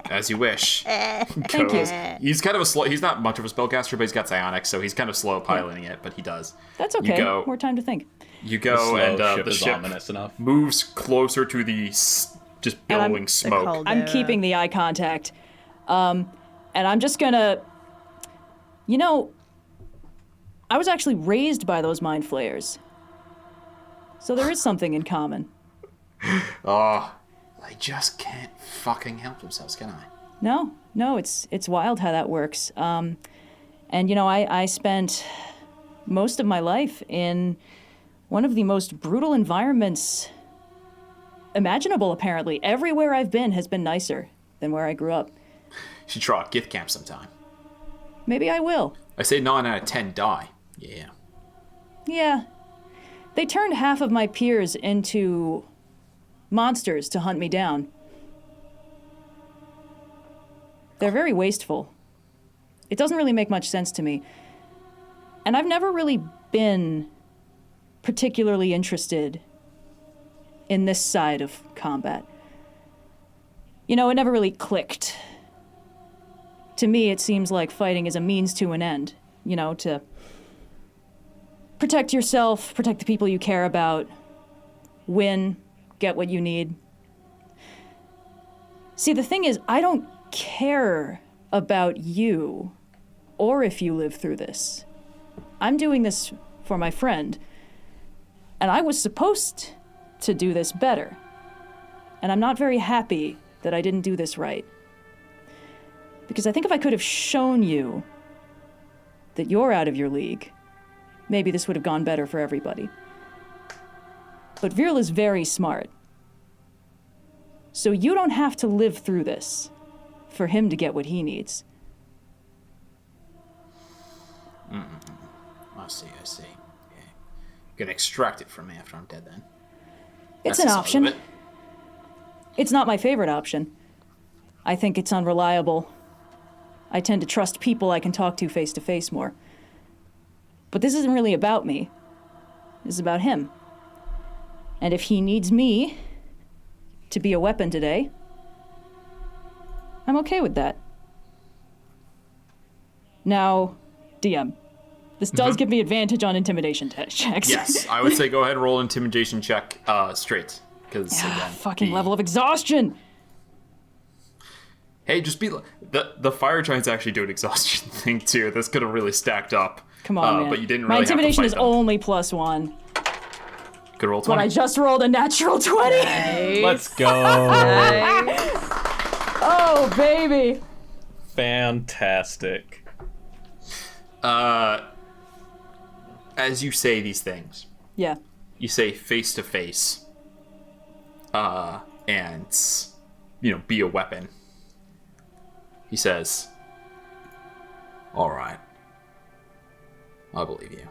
B: As you wish.
E: Thank you.
B: He's kind of he's not much of a spellcaster, but he's got psionics, so he's kind of slow piloting it, but he does.
E: That's okay.
B: You go,
E: More time to think.
B: You go, and
D: ship
B: the
D: is
B: ship
D: ominous enough.
B: moves closer to the just billowing smoke.
E: I'm keeping the eye contact. And I'm just gonna... I was actually raised by those mind flayers. So there is something in common.
B: Oh, they just can't fucking help themselves, can I?
E: No, it's wild how that works. And I spent most of my life in one of the most brutal environments imaginable, apparently. Everywhere I've been has been nicer than where I grew up.
B: You should try a gift camp sometime.
E: Maybe I will.
B: I say 9 out of 10 die. Yeah.
E: Yeah. They turned half of my peers into monsters to hunt me down. They're very wasteful. It doesn't really make much sense to me. And I've never really been particularly interested in this side of combat. It never really clicked. To me, it seems like fighting is a means to an end, to protect yourself, protect the people you care about, win, get what you need. See, the thing is, I don't care about you or if you live through this. I'm doing this for my friend, and I was supposed to do this better. And I'm not very happy that I didn't do this right. Because I think if I could have shown you that you're out of your league, maybe this would have gone better for everybody. But Virl is very smart, So you don't have to live through this for him to get what he needs.
B: I see. Yeah. You can extract it from me after I'm dead then.
E: It's
B: That's
E: an
B: the side of
E: option.
B: it.
E: It's not my favorite option. I think it's unreliable. I tend to trust people I can talk to face more. But this isn't really about me. This is about him. And if he needs me to be a weapon today, I'm okay with that. Now, DM, this does give me advantage on intimidation checks.
B: Yes, I would say go ahead and roll an intimidation check straight. Because
E: Fucking level of exhaustion!
B: Hey, just be the fire giants actually do an exhaustion thing too. This could have really stacked up.
E: Come on, man.
B: But you didn't really
E: My intimidation
B: have
E: is
B: to fight them.
E: only +1.
B: Good roll
E: But
B: 20.
E: I just rolled a natural 20!
D: Let's go.
E: Oh, baby!
D: Fantastic.
B: As you say these things,
E: Yeah.
B: you say face to face, and be a weapon. He says, "All right, I believe you.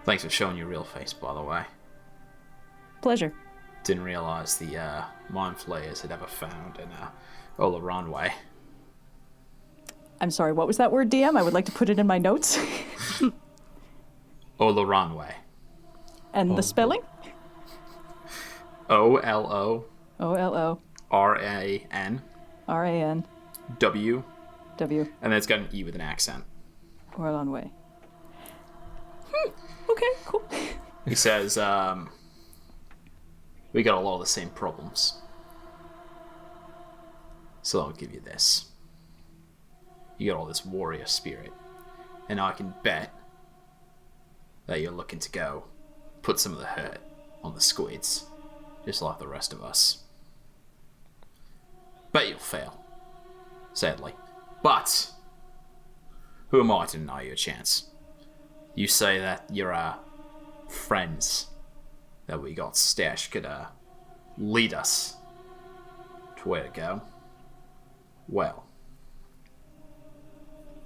B: Thanks for showing your real face, by the way.
E: Pleasure.
B: Didn't realize the mind flayers had ever found in Olaran way.
E: I'm sorry, what was that word, DM? I would like to put it in my notes.
B: Olaran way.
E: And the spelling?
B: OLO
E: OLO
B: RAN
E: RAN
B: W,
E: W.
B: and then it's got an E with an accent.
E: Orlon Way. Okay, cool.
B: He says, we got a lot of the same problems. So I'll give you this. You got all this warrior spirit, and I can bet that you're looking to go put some of the hurt on the squids, just like the rest of us. Bet you'll fail, sadly. But who am I to deny you a chance? You say that your friends that we got stashed could lead us to where to go. Well,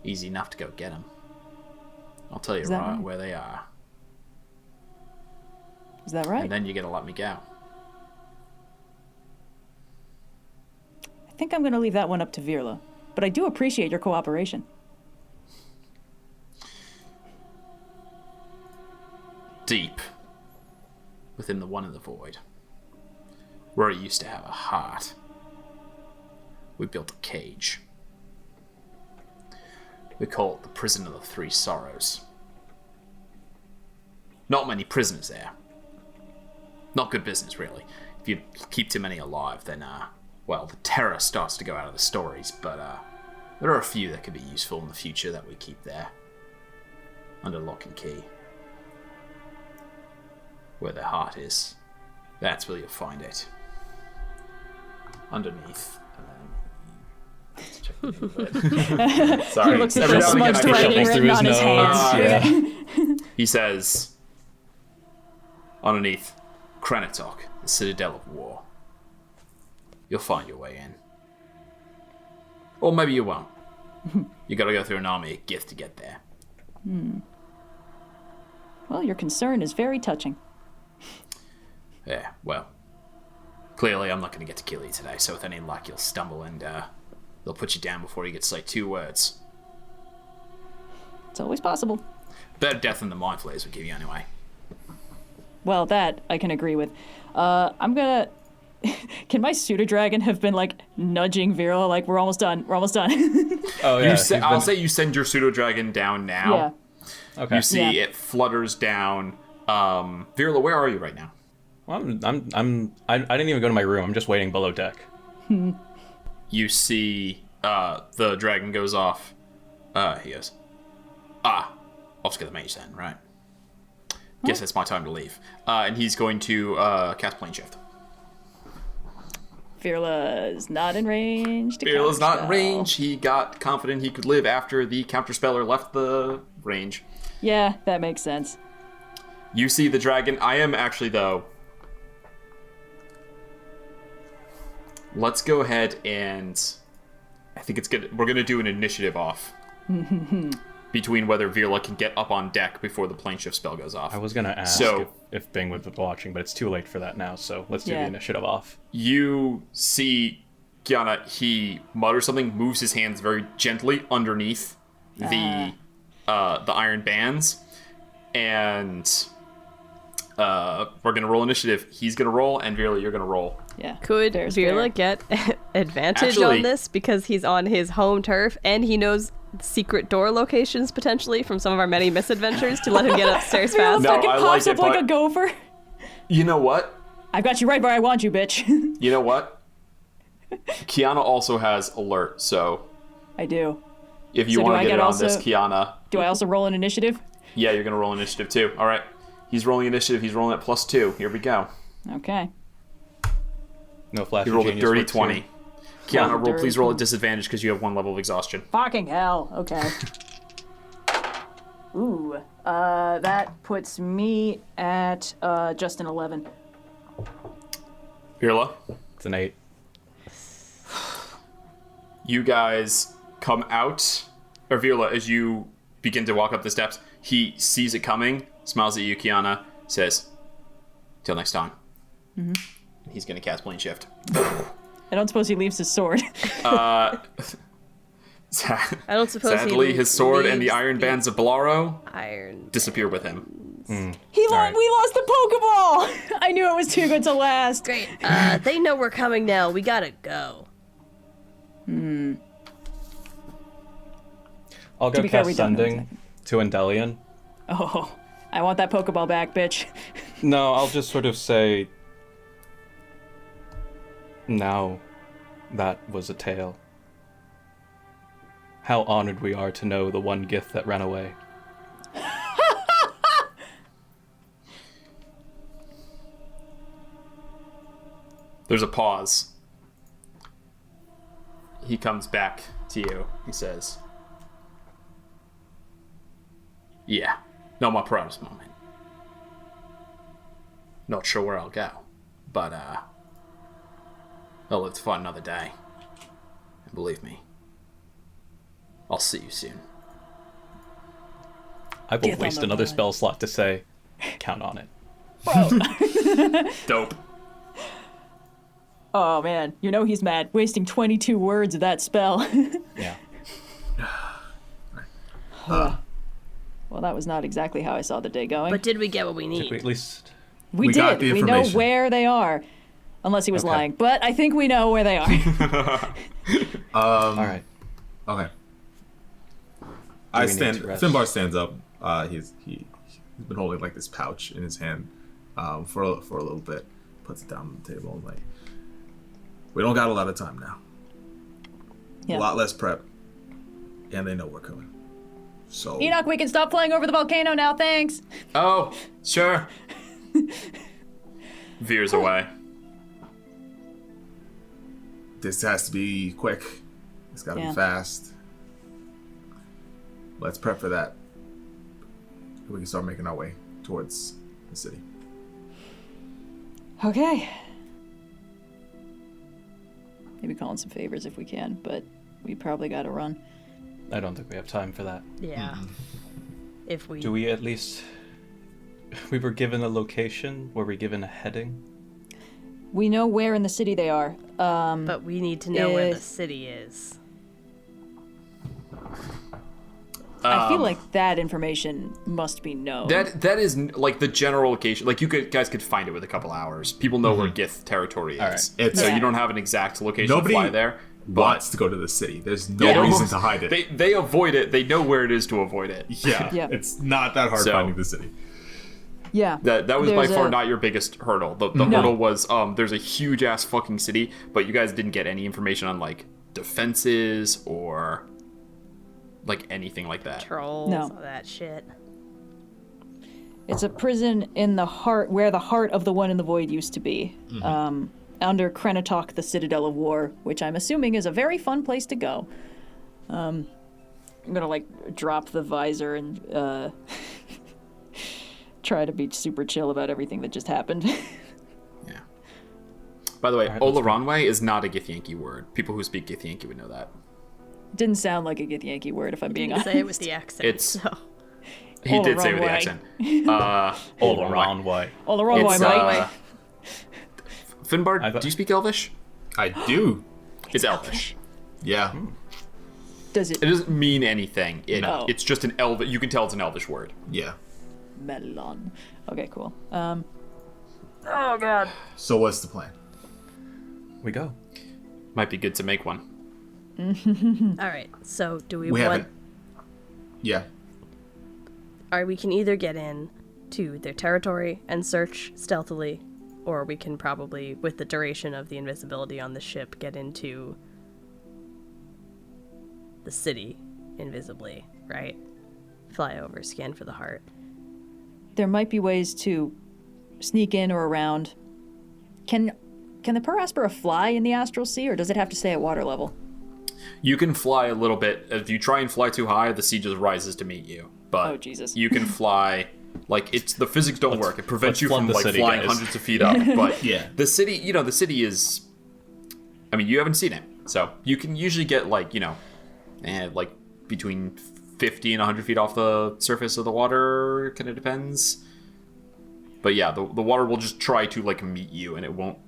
B: easy enough to go get them. I'll tell you
E: Is that
B: right
E: right?
B: where they are,
E: Is that right?
B: and then you gotta let me go.
E: I think I'm going to leave that one up to Virla. But I do appreciate your cooperation.
B: Deep within the one in the void, where it used to have a heart, we built a cage. We call it the Prison of the Three Sorrows. Not many prisoners there. Not good business, really. If you keep too many alive, then, well, the terror starts to go out of the stories, but there are a few that could be useful in the future that we keep there. Under lock and key. Where their heart is, that's where you'll find it. Underneath. Sorry.
E: He looks at
B: Every
E: the
B: now and again,
E: smudged
B: I
E: writing
D: shuffle through
E: written
D: his
E: on his
D: notes.
E: hands.
B: He says, underneath Kranatok, the Citadel of War, you'll find your way in. Or maybe you won't. You gotta go through an army of Gith to get there.
E: Well, your concern is very touching.
B: Yeah, well, clearly I'm not gonna get to kill you today, so with any luck you'll stumble and they'll put you down before you get to say 2 words.
E: It's always possible.
B: Better death than the mind flayers would give you anyway.
E: Well, that I can agree with. I'm gonna... Can my pseudo-dragon have been, like, nudging Virla, like, we're almost done, we're almost done?
D: Oh, yeah.
B: I'll say you send your pseudo-dragon down now.
E: Yeah.
D: Okay.
B: You see
E: Yeah.
B: it flutters down. Virla, where are you right now?
D: Well, I didn't even go to my room. I'm just waiting below deck.
B: You see the dragon goes off. He goes, off to get the mage then, right? Guess it's my time to leave. And he's going to cast Plane Shift.
E: Virla's not in range to
B: Virla's not in
E: counterspell.
B: range. He got confident he could live after the counterspeller left the range.
E: Yeah, that makes sense.
B: You see the dragon. I am actually, though, let's go ahead and I think it's good. We're gonna do an initiative off between whether Virla can get up on deck before the plane shift spell goes off.
D: I was gonna ask if Bing would be watching, but it's too late for that now. So let's do the initiative off.
B: You see, Kyana, he mutters something, moves his hands very gently underneath the iron bands, and we're gonna roll initiative. He's gonna roll, and Virla, you're gonna roll.
C: Yeah. Could Virla get advantage on this because he's on his home turf and he knows secret door locations potentially from some of our many misadventures to let him get upstairs fast?
E: No, fucking pops up like a gopher.
B: You know what?
E: I've got you right where I want you, bitch.
B: You know what? Kyana also has alert, so
E: I do.
B: If you want to get it on this, Kyana.
E: Do I also roll an initiative?
B: Yeah, you're gonna roll initiative too. All right. He's rolling initiative. He's rolling at +2. Here we go.
E: Okay.
D: No flash.
B: He rolled a dirty 20. Kyana, please roll at disadvantage because you have 1 level of exhaustion.
E: Fucking hell. Okay. Ooh. That puts me at just an 11.
B: Virla?
D: It's an 8.
B: You guys come out. Or Virla, as you begin to walk up the steps, he sees it coming, smiles at you, Kyana, says, "Till next time." Mm-hmm. He's going to cast Plane Shift.
E: I don't suppose he leaves his sword.
C: I don't suppose
B: sadly, his sword and the iron bands of Balaro disappear with him.
E: We lost the Pokeball! I knew it was too good to last.
H: Great. They know we're coming now. We gotta go.
D: I'll go cast Sending to Endellion.
E: Oh, I want that Pokeball back, bitch.
D: No, I'll just sort of say, now that was a tale. How honored we are to know the one gift that ran away.
B: There's a pause. He comes back to you. He says, "Yeah, not my proudest moment. Not sure where I'll go, but I'll live to fight another day. And believe me, I'll see you soon."
D: I won't waste another spell slot to say, count on it.
E: Bro.
B: Dope.
E: Oh man, you know he's mad. Wasting 22 words of that spell.
D: Yeah.
E: Well, that was not exactly how I saw the day going.
H: But did we get what we need?
D: Did we at least...
E: We
F: got
E: did.
F: the
E: We know
F: information.
E: where they are. Unless he was lying. But I think we know where they are.
D: All right.
F: Okay.
D: we need to rest?
F: Finbar stands up. He's been holding like this pouch in his hand for a little bit. Puts it down on the table and like, we don't got a lot of time now.
E: Yeah.
F: A lot less prep, and they know we're coming. So
E: Enoch, we can stop flying over the volcano now, thanks.
B: Oh, sure. Veers away.
F: this has to be quick. It's got to be fast. Let's prep for that. We can start making our way towards the city.
E: Okay. Maybe call in some favors if we can, but we probably gotta run.
D: I don't think we have time for that.
H: Yeah. If we...
D: Do we at least... We were given a location? Were we given a heading?
E: We know where in the city they are.
H: But we need to know where the city is.
E: I feel like that information must be known.
B: That is like the general location. Like guys could find it with a couple hours. People know where Gith territory is.
F: Right.
B: So you don't have an exact location to fly there.
F: Wants to go to the city. There's no reason to hide it.
B: They avoid it. They know where it is to avoid it.
F: Yeah. It's not that hard finding the city.
E: Yeah.
B: That was by far not your biggest hurdle. The hurdle was there's a huge ass fucking city, but you guys didn't get any information on like defenses or like anything like that.
H: Trolls, all that shit.
E: It's a prison in the heart, where the heart of the One in the Void used to be. Under Krenatok, the Citadel of War, which I'm assuming is a very fun place to go. I'm gonna like drop the visor and try to be super chill about everything that just happened.
B: By the way,
D: All right, let's go.
B: Olaronwe is not a Githyanki word. People who speak Githyanki would know that.
E: Didn't sound like a Githyanki word, if I'm being honest.
H: Say it with the accent.
B: It's-
H: so.
B: He did say it with the
E: Olaronwe.
B: accent.
D: All around way.
E: All around
B: It's,
E: way.
B: Finbar,
D: I thought-
B: do you speak Elvish?
F: I do.
B: It's Elvish.
F: Yeah.
E: Does it
B: It doesn't mean anything.
E: No.
B: It's just an Elvish. You can tell it's an Elvish word.
F: Yeah.
E: melon? Okay, cool. Oh god.
F: So what's the plan?
D: We go.
B: Might be good to make one.
H: All right. So do we
F: We
H: want?
F: haven't. Yeah.
H: Or we can either get in to their territory and search stealthily, or we can probably, with the duration of the invisibility on the ship, get into the city invisibly, right? Fly over, scan for the heart.
E: There might be ways to sneak in or around. Can the pearl Aspera fly in the astral sea, or does it have to stay at water level?
B: You can fly a little bit. If you try and fly too high, the sea just rises to meet you. But
E: Oh, Jesus.
B: you can fly. Like, it's the physics don't work. It prevents
D: let's
B: you
D: flood
B: from
D: the
B: like
D: city,
B: flying
D: guys.
B: hundreds of feet up. But
F: Yeah.
B: the city, the city is. I mean, you haven't seen it, so you can usually get like like between 50 and 100 feet off the surface of the water. Kind of depends. But yeah, the water will just try to like meet you, and it won't.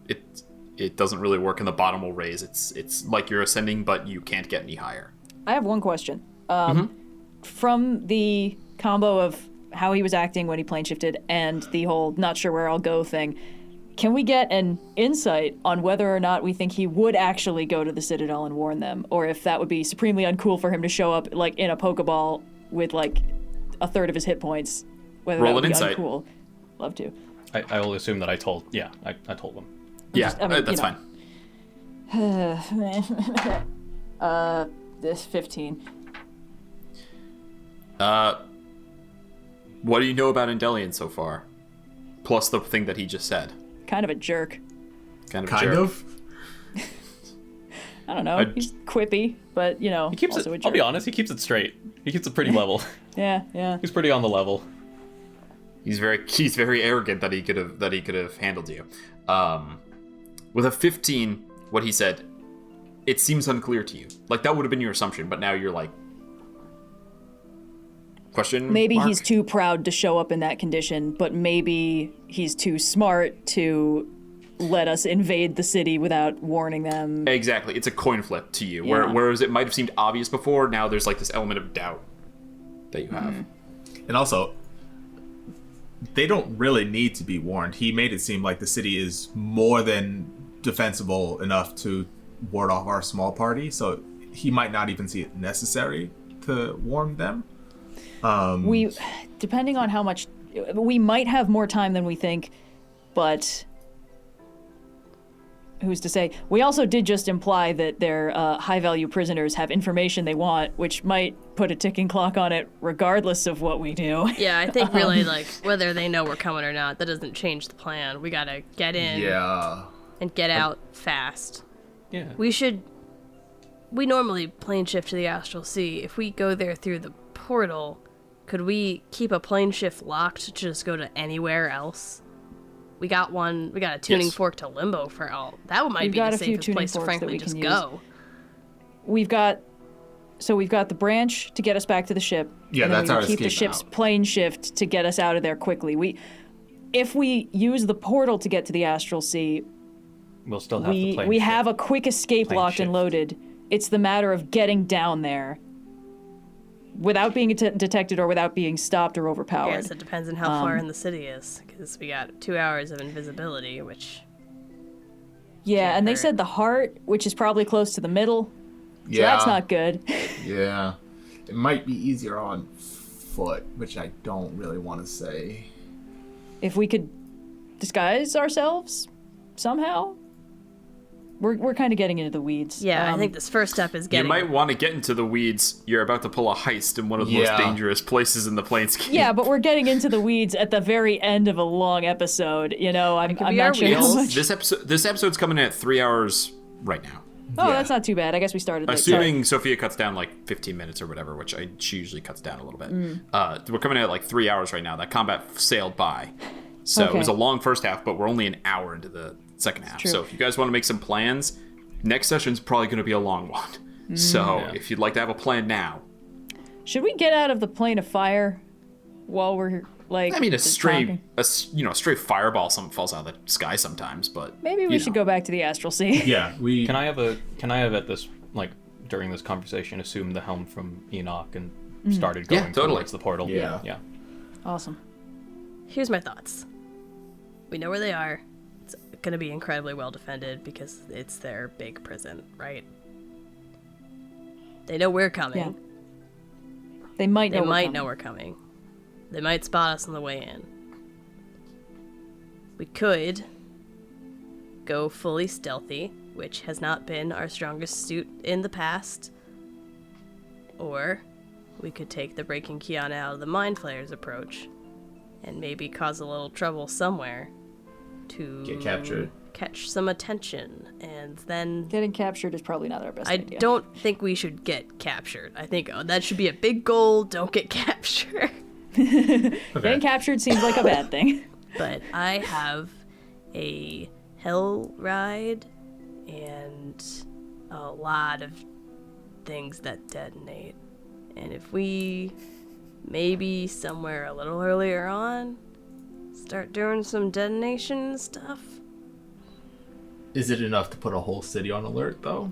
B: It doesn't really work, and the bottom will raise. It's like you're ascending, but you can't get any higher.
E: I have one question. From the combo of how he was acting when he plane shifted and the whole not sure where I'll go thing, can we get an insight on whether or not we think he would actually go to the Citadel and warn them, or if that would be supremely uncool for him to show up like in a Pokeball with like a third of his hit points? Whether
B: Roll
E: that would
B: an
E: be
B: insight.
E: uncool. Love to.
D: I will assume that I told. Yeah, I told them.
B: Yeah,
E: I mean,
B: that's
E: fine. This 15.
B: What do you know about Endellion so far? Plus the thing that he just said.
E: Kind of a jerk.
B: Kind of. a
F: Kind
B: jerk.
F: of.
E: I don't know.
B: I'd-
E: He's quippy, but
D: He keeps
E: also a
D: it.
E: jerk.
D: I'll be honest. He keeps it straight. He keeps it pretty level.
E: Yeah.
D: He's pretty on the level.
B: He's very arrogant that he could have handled you. With a 15, what he said, it seems unclear to you. Like that would have been your assumption, but now you're like, question.
E: Maybe
B: mark?
E: he's too proud to show up in that condition, but maybe he's too smart to let us invade the city without warning them.
B: Exactly. It's a coin flip to you.
E: Yeah.
B: Whereas it might have seemed obvious before, now there's like this element of doubt that you have.
F: And also, they don't really need to be warned. He made it seem like the city is more than defensible enough to ward off our small party, so he might not even see it necessary to warn them.
E: We, depending on how much, we might have more time than we think, but who's to say? We also did just imply that their high-value prisoners have information they want, which might put a ticking clock on it regardless of what we do.
H: Yeah, I think really like whether they know we're coming or not, that doesn't change the plan. We gotta get in
F: Yeah.
H: and get out fast.
D: Yeah.
H: We normally plane shift to the Astral Sea. If we go there through the portal, could we keep a plane shift locked to just go to anywhere else? We got a tuning
B: Yes.
H: fork to Limbo for all. That might
E: We've
H: be
E: got
H: the
E: a few
H: safest
E: tuning
H: place to
E: forks that
H: frankly
E: we
H: just
E: can
H: go.
E: We've got the branch to get us back to the ship.
F: Yeah,
E: and then
F: that's
E: we
F: our
E: would keep the
F: escape
E: ship's
F: out.
E: plane shift to get us out of there quickly. If we use the portal to get to the Astral Sea,
D: We'll still have the plane.
E: we have a quick escape
D: Plane
E: locked and
D: shift.
E: loaded. It's the matter of getting down there without being detected or without being stopped or
H: I
E: overpowered.
H: guess it depends on how far in the city is, because we got 2 hours of invisibility, which
E: Yeah, and they
H: hurt.
E: said the heart, which is probably close to the middle. So
F: Yeah.
E: that's not good.
F: Yeah. It might be easier on foot, which I don't really want to say.
E: If we could disguise ourselves somehow. We're kind of getting into the weeds.
H: I think this first step is
B: You
H: getting.
B: might want to get into the weeds. You're about to pull a heist in one of the
F: Yeah.
B: most dangerous places in the planescape.
E: Yeah, but we're getting into the weeds at the very end of a long episode. I'm
H: could be our
E: not sure how
H: wheels.
E: much.
B: This episode's coming in at 3 hours right now.
E: Oh,
F: Yeah.
E: that's not too bad. I guess we started late.
B: Assuming Sophia cuts down like 15 minutes or whatever, which she usually cuts down a little bit. We're coming in at like 3 hours right now. That combat sailed by. So
E: Okay.
B: it was a long first half, but we're only an hour into the second half.
E: true.
B: So if you guys want to make some plans, next session's probably going to be a long one. So if you'd like to have a plan now.
E: Should we get out of the plane of fire while we're like?
B: I mean, a
E: just
B: stray
E: talking?
B: stray fireball something falls out of the sky sometimes, but
E: Maybe we should go back to the astral sea.
F: Yeah, we.
D: Can I have at this, like, during this conversation, assume the helm from Enoch and started going
B: totally.
D: towards the portal?
F: Yeah.
E: Awesome.
H: Here's my thoughts. We know where they are. It's going to be incredibly well defended because it's their big prison, right? They know we're coming.
E: Yeah. They might know.
H: They might know we're coming. They might spot us on the way in. We could go fully stealthy, which has not been our strongest suit in the past. Or we could take the breaking Kyana out of the Mind Flayers approach and maybe cause a little trouble somewhere to
F: Get captured.
H: catch some attention, and then
E: Getting captured is probably not our best
H: I
E: idea.
H: don't think we should get captured. I think that should be a big goal. Don't get captured.
E: Getting captured seems like a bad thing.
H: But I have a hell ride and a lot of things that detonate. And if we maybe somewhere a little earlier on start doing some detonation stuff.
F: Is it enough to put a whole city on alert, though?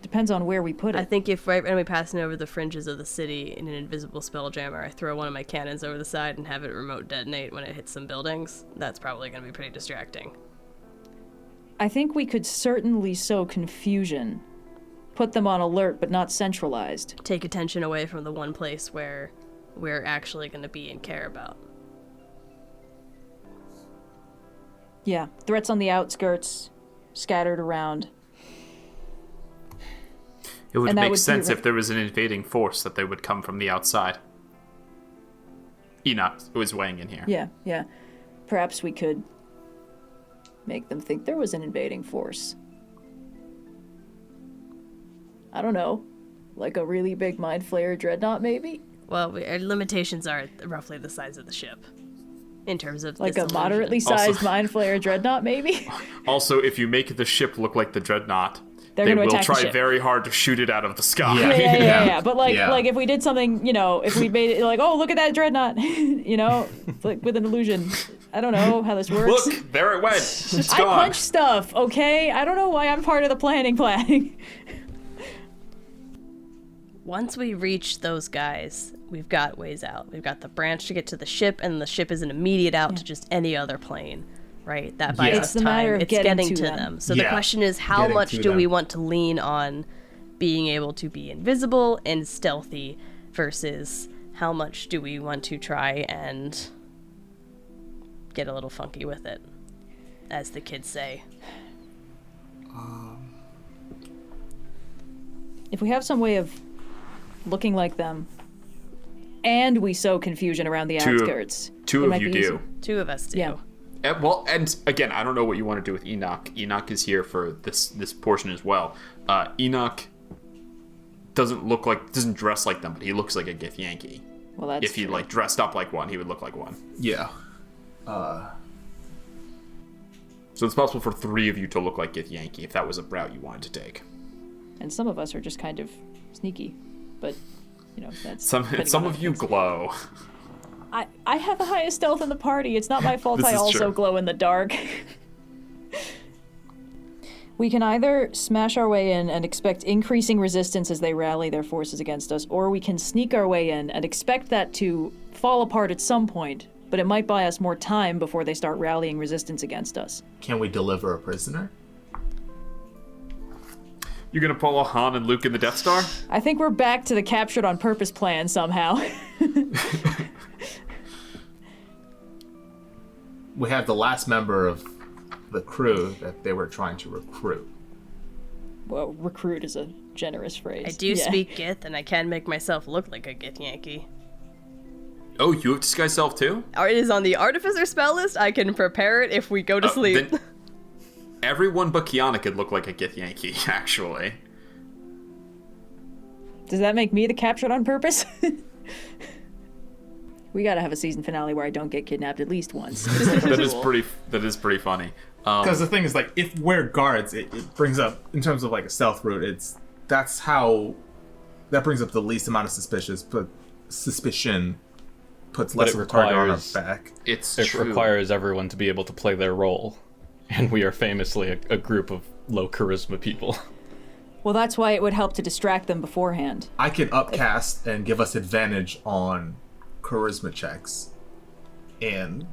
E: Depends on where we put it.
H: I think if right when we passing over the fringes of the city in an invisible spelljammer, I throw one of my cannons over the side and have it remote detonate when it hits some buildings, that's probably going to be pretty distracting.
E: I think we could certainly sow confusion. Put them on alert, but not centralized.
H: Take attention away from the one place where we're actually going to be and care about.
E: Yeah, threats on the outskirts, scattered around.
B: it would
E: And that
B: make
E: would be
B: sense
E: right.
B: if there was an invading force that they would come from the outside. Enoch was weighing in here.
E: Yeah. Perhaps we could make them think there was an invading force. I don't know. Like a really big Mind Flayer dreadnought, maybe?
H: Well, our limitations are roughly the size of the ship. In terms of
E: Like
H: this
E: a moderately
H: illusion.
E: sized
B: Also-
E: Mind Flayer dreadnought, maybe?
B: Also, if you make the ship look like the dreadnought,
E: They're
B: they
E: gonna
B: will
E: attack the
B: try
E: ship.
B: very hard to shoot it out of the sky.
E: Yeah. But like
F: Yeah.
E: if we did something, if we made it like, oh, look at that dreadnought, it's like with an illusion. I don't know how this works.
B: Look, there it went. It's
E: I
B: gone.
E: punch stuff, okay? I don't know why I'm part of the planning.
H: Once we reach those guys, we've got ways out. We've got the branch to get to the ship, and the ship is an immediate out to just any other plane, right? That buys
F: Yeah.
H: us
E: It's the
H: time.
E: matter of
H: It's
E: getting
H: to
E: to
H: them.
E: them.
H: So the
F: Yeah.
H: question is, how
F: Getting
H: much
F: to
H: do we
F: them.
H: want to lean on being able to be invisible and stealthy versus how much do we want to try and get a little funky with it, as the kids say.
E: If we have some way of looking like them, and we sow confusion around the outskirts.
B: Two
E: it
B: of
E: might
B: you
E: be
B: do.
E: easy.
H: Two of us do.
E: Yeah.
B: Well, and again, I don't know what you want to do with Enoch. Enoch is here for this portion as well. Enoch doesn't dress like them, but he looks like a Gith Yankee.
E: Well, that's
B: If he
E: true.
B: dressed up like one, he would look like one.
F: Yeah.
B: So it's possible for three of you to look like Gith Yankee if that was a route you wanted to take.
E: And some of us are just kind of sneaky, but that's
B: Some
E: depending on
B: of
E: how
B: you
E: things-
B: glow.
E: I have the highest stealth in the party. It's not my fault
B: This
E: I
B: is
E: also
B: true.
E: glow in the dark. We can either smash our way in and expect increasing resistance as they rally their forces against us, or we can sneak our way in and expect that to fall apart at some point, but it might buy us more time before they start rallying resistance against us.
F: Can we deliver a prisoner?
B: You're gonna pull a Han and Luke in the Death Star?
E: I think we're back to the captured on purpose plan somehow.
F: We have the last member of the crew that they were trying to recruit.
E: Well, recruit is a generous phrase.
H: I do speak Gith, and I can make myself look like a Gith Yankee.
B: Oh, you have disguise self too?
H: It is on the Artificer spell list. I can prepare it if we go to sleep.
B: Then everyone but Kyana could look like a Gith Yankee, actually.
E: Does that make me the captured on purpose? We gotta have a season finale where I don't get kidnapped at least once.
B: That is pretty funny.
F: Because the thing is, like, if we're guards, it brings up, in terms of like a stealth route, that brings up the least amount of suspicion puts less of a target on our back.
D: It requires everyone to be able to play their role, and we are famously a group of low charisma people.
E: Well, that's why it would help to distract them beforehand.
F: I can upcast and give us advantage on charisma checks, and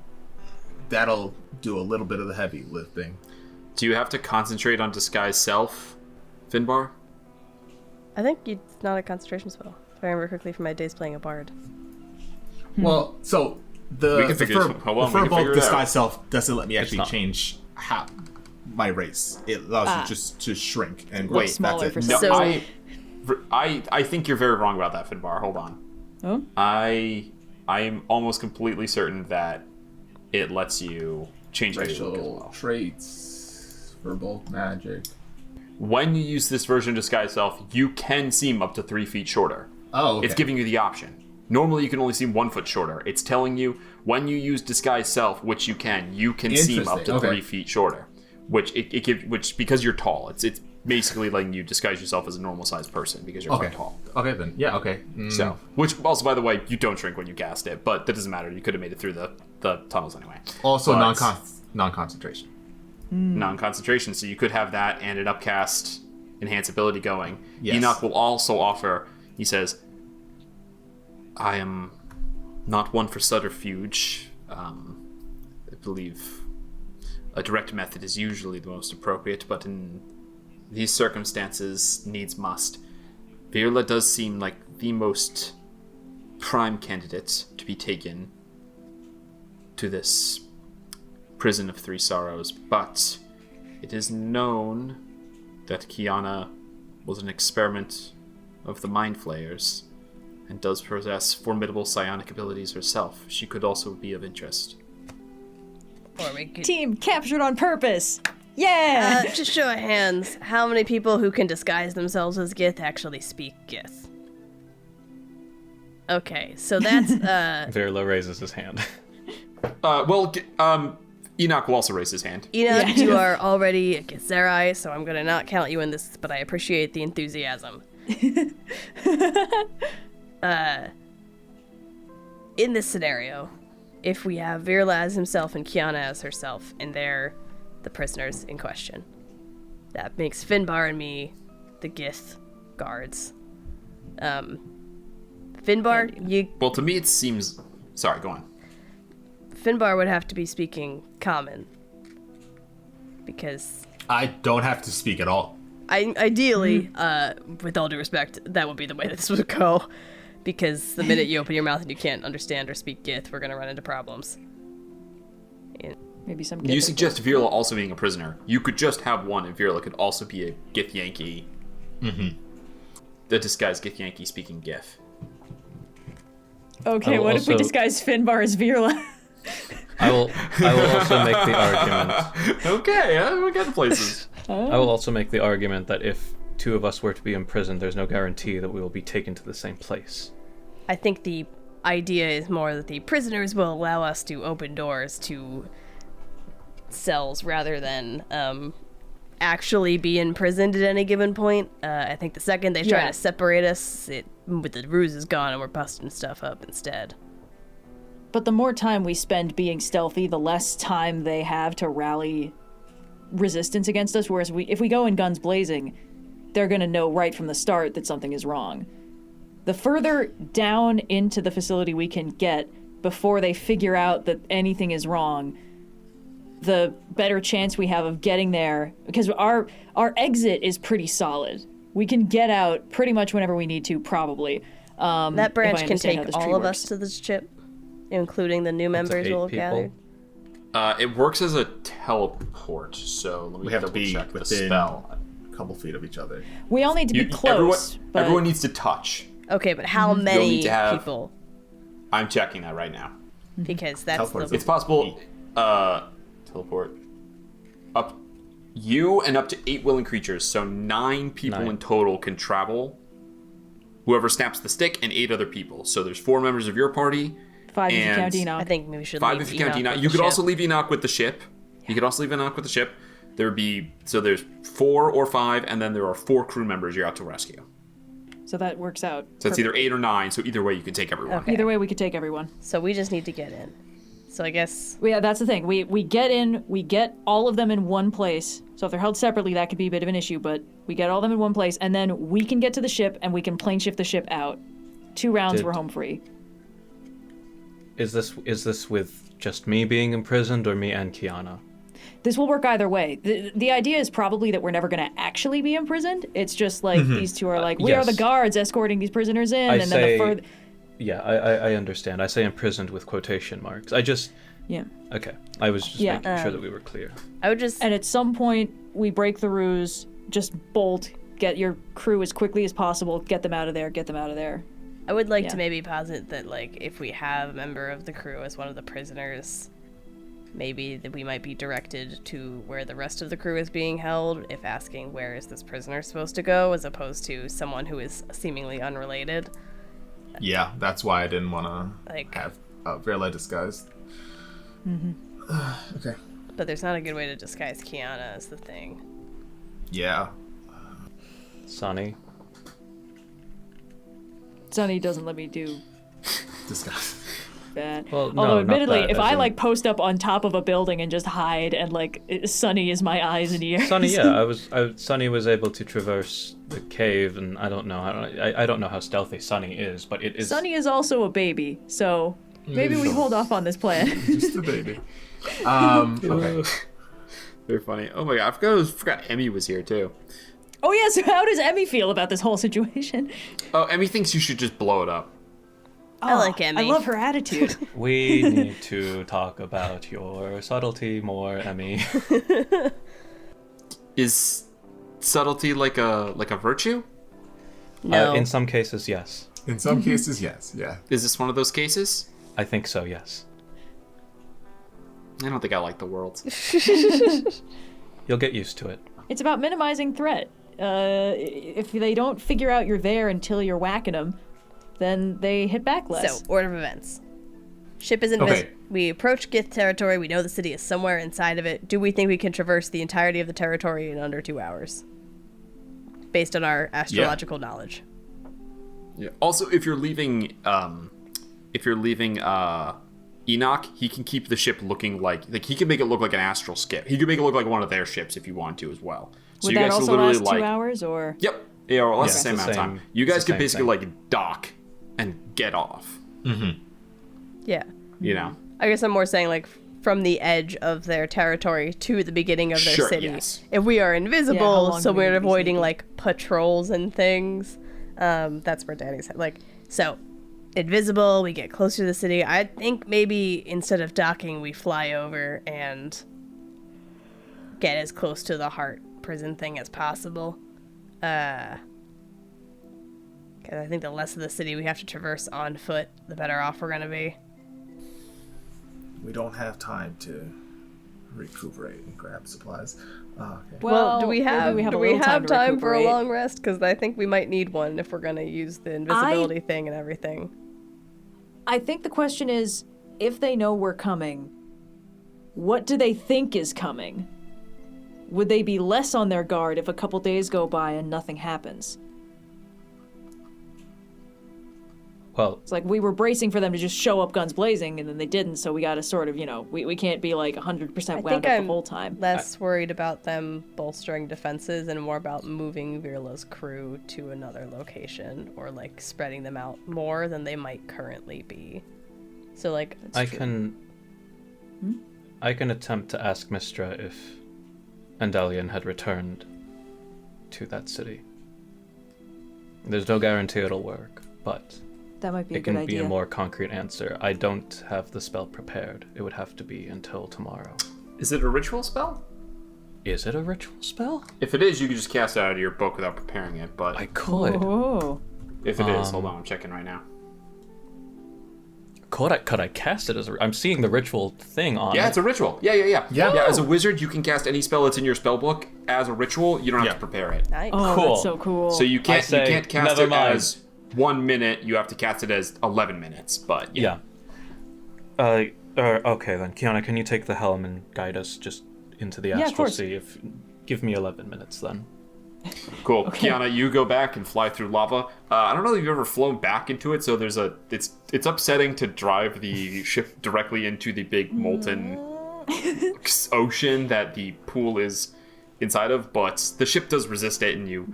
F: that'll do a little bit of the heavy lifting.
B: Do you have to concentrate on disguise self, Finbar?
C: I think it's not a concentration spell. If I remember correctly from my days playing a bard.
F: Well, so the Firbolg disguise
B: out.
F: self doesn't let me actually change my race. It allows you just to shrink and grow.
E: Wait, smaller
F: that's it.
E: for
B: No, I think you're very wrong about that, Finbar. Hold on.
E: Oh?
B: I am almost completely certain that it lets you change how you look as
F: Racial
B: well.
F: traits, Firbolg magic.
B: When you use this version of disguise self, you can seem up to 3 feet shorter.
F: Oh, okay.
B: It's giving you the option. Normally, you can only seem 1 foot shorter. It's telling you when you use disguise self, which you can seem up to 3 feet shorter. Which it gives, which because you're tall, it's basically letting you disguise yourself as a normal sized person because you're quite tall.
F: Okay then, yeah, okay.
B: So, which also, by the way, you don't shrink when you cast it, but that doesn't matter. You could have made it through the tunnels anyway.
F: Also,
B: But-
F: non-concentration.
B: Non-concentration, so you could have that and an upcast enhance ability going.
F: Yes.
B: Enoch will also offer, he says, I am not one for subterfuge. I believe a direct method is usually the most appropriate, but in these circumstances, needs must. Virla does seem like the most prime candidate to be taken to this prison of 3 sorrows, but it is known that Kyana was an experiment of the Mind Flayers and does possess formidable psionic abilities herself. She could also be of interest.
C: Or we could...
E: Team captured on purpose! Yeah!
C: Just show of hands, how many people who can disguise themselves as Gith actually speak Gith? Okay, so that's,
D: Virla raises his hand.
B: Enoch will also raise his hand.
C: Enoch, you are already a Githzerai, so I'm gonna not count you in this, but I appreciate the enthusiasm. In this scenario, if we have Virla as himself and Kyana as herself, and they're the prisoners in question, that makes Finbar and me the Gith guards. Finbar,
B: Well, to me it seems... Sorry, go on.
C: Finbar would have to be speaking common, because
F: I don't have to speak at all.
C: ideally, with all due respect, that would be the way that this would go, because the minute you open your mouth and you can't understand or speak Gith, we're gonna run into problems.
E: Maybe some.
B: You suggest Virla also being a prisoner. You could just have one, and Virla could also be a Gith Yankee. Mm-hmm. The disguised Gith Yankee speaking Gith.
E: Okay, what if we disguise Finbar as Virla?
D: I will also make the argument.
B: Okay, we got places.
D: I will also make the argument that if 2 of us were to be imprisoned, there's no guarantee that we will be taken to the same place.
C: I think the idea is more that the prisoners will allow us to open doors to cells rather than actually be imprisoned at any given point. I think the second they try to separate us, the ruse is gone and we're busting stuff up instead.
E: But the more time we spend being stealthy, the less time they have to rally resistance against us. Whereas if we go in guns blazing, they're going to know right from the start that something is wrong. The further down into the facility we can get before they figure out that anything is wrong, the better chance we have of getting there, because our exit is pretty solid. We can get out pretty much whenever we need to, probably.
C: That branch can take all of us to this ship, including the new members we'll have gathered.
B: It works as a teleport, so let me
F: We have to
B: double
F: be
B: check the
F: within
B: spell.
F: a couple feet of each other.
E: We all need to be close.
B: Everyone needs to touch.
C: Okay, but how many
B: need to have-
C: people?
B: I'm checking that right now.
C: Because that's
F: Teleport.
B: It's possible. Teleport. Up. You and up to 8 willing creatures, so 9 people in total can travel. Whoever snaps the stick and 8 other people. So there's 4 members of your party.
E: 5 if you count
B: and
E: Enoch.
C: I think maybe we should
B: 5
C: leave
B: if you count
C: Enoch
B: Enoch.
C: with
B: You
C: the
B: could
C: ship.
B: also leave Enoch with the ship. You could also leave a knock with the ship. There's 4 or 5, and then there are 4 crew members you're out to rescue.
E: So that works out.
B: So it's either 8 or 9, so either way you can take everyone.
H: Okay.
E: Either way, we could take everyone.
H: So we just need to get in. So I guess...
E: Yeah, that's the thing. We get in, we get all of them in one place. So if they're held separately, that could be a bit of an issue, but we get all of them in one place, and then we can get to the ship, and we can plane shift the ship out. 2 rounds, we're home free.
D: Is this with just me being imprisoned or me and Kyana?
E: This will work either way. The idea is probably that we're never going to actually be imprisoned. It's just like these two are like, we are the guards escorting these prisoners in,
D: Yeah, I understand. I say imprisoned with quotation marks.
E: Yeah.
D: Okay. I was just making sure that we were clear.
E: And at some point, we break the ruse, just bolt, get your crew as quickly as possible, get them out of there.
H: I would like to maybe posit that, like, if we have a member of the crew as one of the prisoners, maybe that we might be directed to where the rest of the crew is being held, if asking where is this prisoner supposed to go, as opposed to someone who is seemingly unrelated.
F: Yeah, that's why I didn't want to have Verla disguised. Okay.
H: But there's not a good way to disguise Kyana is the thing.
F: Yeah.
D: Sonny
E: doesn't let me do
F: disguise.
E: That.
D: Well, no,
E: although admittedly,
D: that,
E: if I like post up on top of a building and just hide and like Sonny is my eyes and ears.
D: Sonny, yeah, Sonny was able to traverse the cave, and I don't know how stealthy Sonny is, but it is.
E: Sonny is also a baby, so maybe we hold off on this plan.
F: Just a baby. Okay.
B: Very funny. Oh my god, I forgot Emmy was here too.
E: Oh yeah, so how does Emmy feel about this whole situation?
B: Oh, Emmy thinks you should just blow it up.
H: I like Emmy.
E: I love her attitude.
D: We need to talk about your subtlety more, Emmy.
B: Is subtlety like a virtue?
H: No.
D: In some cases, yes.
F: In some cases, yes. Yeah.
B: Is this one of those cases?
D: I think so, yes.
B: I don't think I like the world.
D: You'll get used to it.
E: It's about minimizing threat. If they don't figure out you're there until you're whacking them, then they hit back less.
H: So, order of events. Ship is invisible.
F: Okay.
H: We approach Gith territory. We know the city is somewhere inside of it. Do we think we can traverse the entirety of the territory in under 2 hours? Based on our astrological knowledge.
B: Yeah. Also, if you're leaving Enoch, he can keep the ship looking like he can make it look like an astral skip. He could make it look like one of their ships if you want to as well. So
E: Would
B: you
E: that
B: guys
E: also
B: literally
E: last 2 hours, or?
B: Yep. Yeah, or less the same
D: it's
B: amount of
D: the
B: time.
D: same-
B: You guys
D: it's the
B: could basically
D: same
B: like dock and get off.
H: Yeah.
B: You know.
H: I guess I'm more saying like from the edge of their territory to the beginning of their
B: Sure,
H: city.
B: yes.
H: If we are
E: Yeah, how
H: invisible,
E: long
H: so
E: do we need
H: we're
E: to be
H: avoiding
E: sneaky?
H: like patrols and things. That's where Dani's head. Like, so invisible, we get closer to the city. I think maybe instead of docking, we fly over and get as close to the heart prison thing as possible. Because I think the less of the city we have to traverse on foot, the better off we're gonna be.
F: We don't have time to recuperate and grab supplies. Okay.
H: Well, do we
E: maybe
H: have,
E: we have
H: do
E: a
H: we
E: little
H: have
E: to
H: time for a
E: recuperate.
H: long rest? Because I think we might need one if we're gonna use the invisibility thing and everything.
E: I think the question is, if they know we're coming, what do they think is coming? Would they be less on their guard if a couple days go by and nothing happens?
D: Well,
E: It's like we were bracing for them to just show up guns blazing, and then they didn't, so we gotta sort of, we can't be like 100% wound up the whole time.
H: Less worried about them bolstering defenses and more about moving Virla's crew to another location or like spreading them out more than they might currently be. So like
D: I can attempt to ask Mistra if Endellion had returned to that city. There's no guarantee it'll work, but
E: That might be a
D: it
E: good
D: can be
E: idea.
D: a more concrete answer. I don't have the spell prepared. It would have to be until tomorrow.
B: Is it a ritual spell?
D: Is it a ritual spell?
B: If it is, you can just cast it out of your book without preparing it. But
D: I could.
E: Oh.
B: if it is, hold on, I'm checking right now.
D: Could I cast it as a... I'm seeing the ritual thing on
B: Yeah,
D: it.
B: it's a ritual. Yeah. As a wizard, you can cast any spell that's in your spell book as a ritual. You don't have to prepare it.
H: nice.
E: Oh,
D: Cool.
E: that's so cool.
B: So you can't
D: say,
B: cast
D: never
B: it
D: mind.
B: as 1 minute. You have to cast it as 11 minutes. But
D: Yeah. Okay then, Kyana, can you take the helm and guide us just into the
E: Yeah, of
D: astral
E: course.
D: sea. Give me 11 minutes then.
B: Cool. Kyana, you go back and fly through lava. I don't know if you've ever flown back into it, so it's upsetting to drive the ship directly into the big molten ocean that the pool is inside of, but the ship does resist it, and you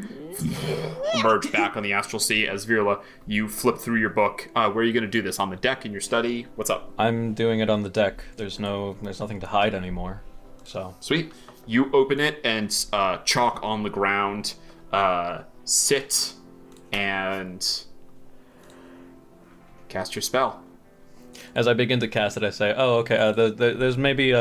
B: emerge back on the astral sea. As Virla, you flip through your book. Where are you going to do this? On the deck in your study? What's up?
D: I'm doing it on the deck. There's nothing to hide anymore. So
B: Sweet. You open it and chalk on the ground, sit, and cast your spell.
D: as I begin to cast it, I say, "Oh, okay. There's maybe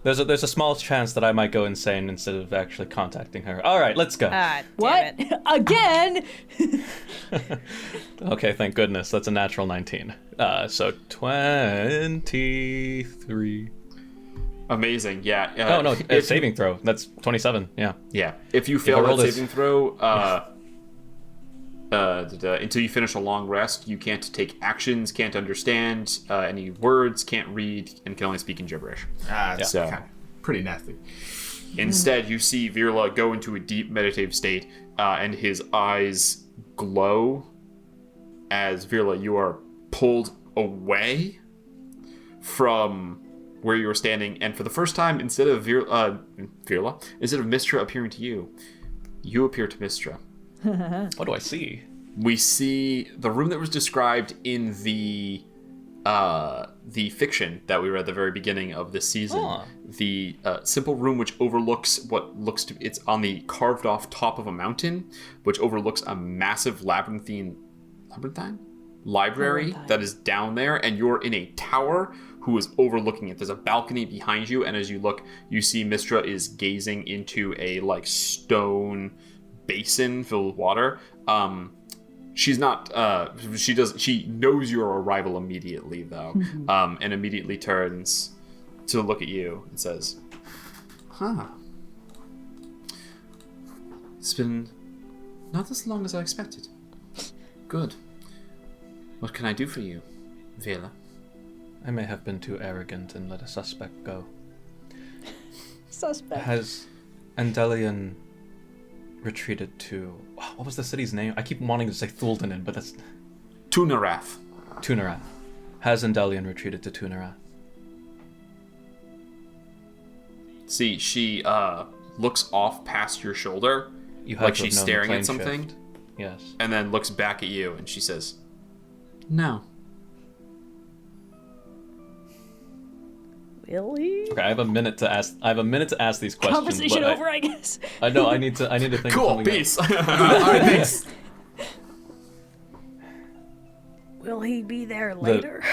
D: there's a small chance that I might go insane instead of actually contacting her. All right, let's go."
E: What? Again?
D: Okay, thank goodness. That's a natural 19. So 23.
B: Amazing, yeah.
D: Oh no, saving throw. That's 27. Yeah.
B: Yeah. If you fail
D: I roll
B: that
D: this-
B: saving throw, until you finish a long rest, you can't take actions, can't understand any words, can't read, and can only speak in gibberish.
F: That's
B: So-
F: kind of pretty nasty.
B: Instead, you see Virla go into a deep meditative state, and his eyes glow as Virla, you are pulled away from where you were standing, and for the first time, instead of instead of Mistra appearing to you, you appear to Mistra.
D: What do I see?
B: We see the room that was described in the fiction that we read at the very beginning of this season.
D: Huh.
B: The simple room which overlooks what looks to it's on the carved off top of a mountain, which overlooks a massive labyrinthine library that is down there, and you're in a tower who is overlooking it. There's a balcony behind you, and as you look, you see Mistra is gazing into a stone basin filled with water. She's not she knows your arrival immediately though, and immediately turns to look at you and says, it's been not as long as I expected. Good. What can I do for you, Vela?
D: I may have been too arrogant and let a suspect go.
E: Suspect.
D: Has Endellion retreated to... What was the city's name? I keep wanting to say Thuldanin, but that's...
B: Tunarath.
D: Tunarath. Has Endellion retreated to Tunarath?
B: See, she looks off past your shoulder,
D: You have
B: like
D: to have
B: she's
D: known the
B: staring
D: plane
B: at something,
D: shift. Yes.
B: and then looks back at you, and she says, "No."
H: Really?
D: Okay, I have a minute to ask these questions.
E: Conversation
D: but
E: over, I guess.
D: I know. I need to think. of
B: Cool,
D: something
B: peace.
F: All right, thanks.
H: Will he be there later?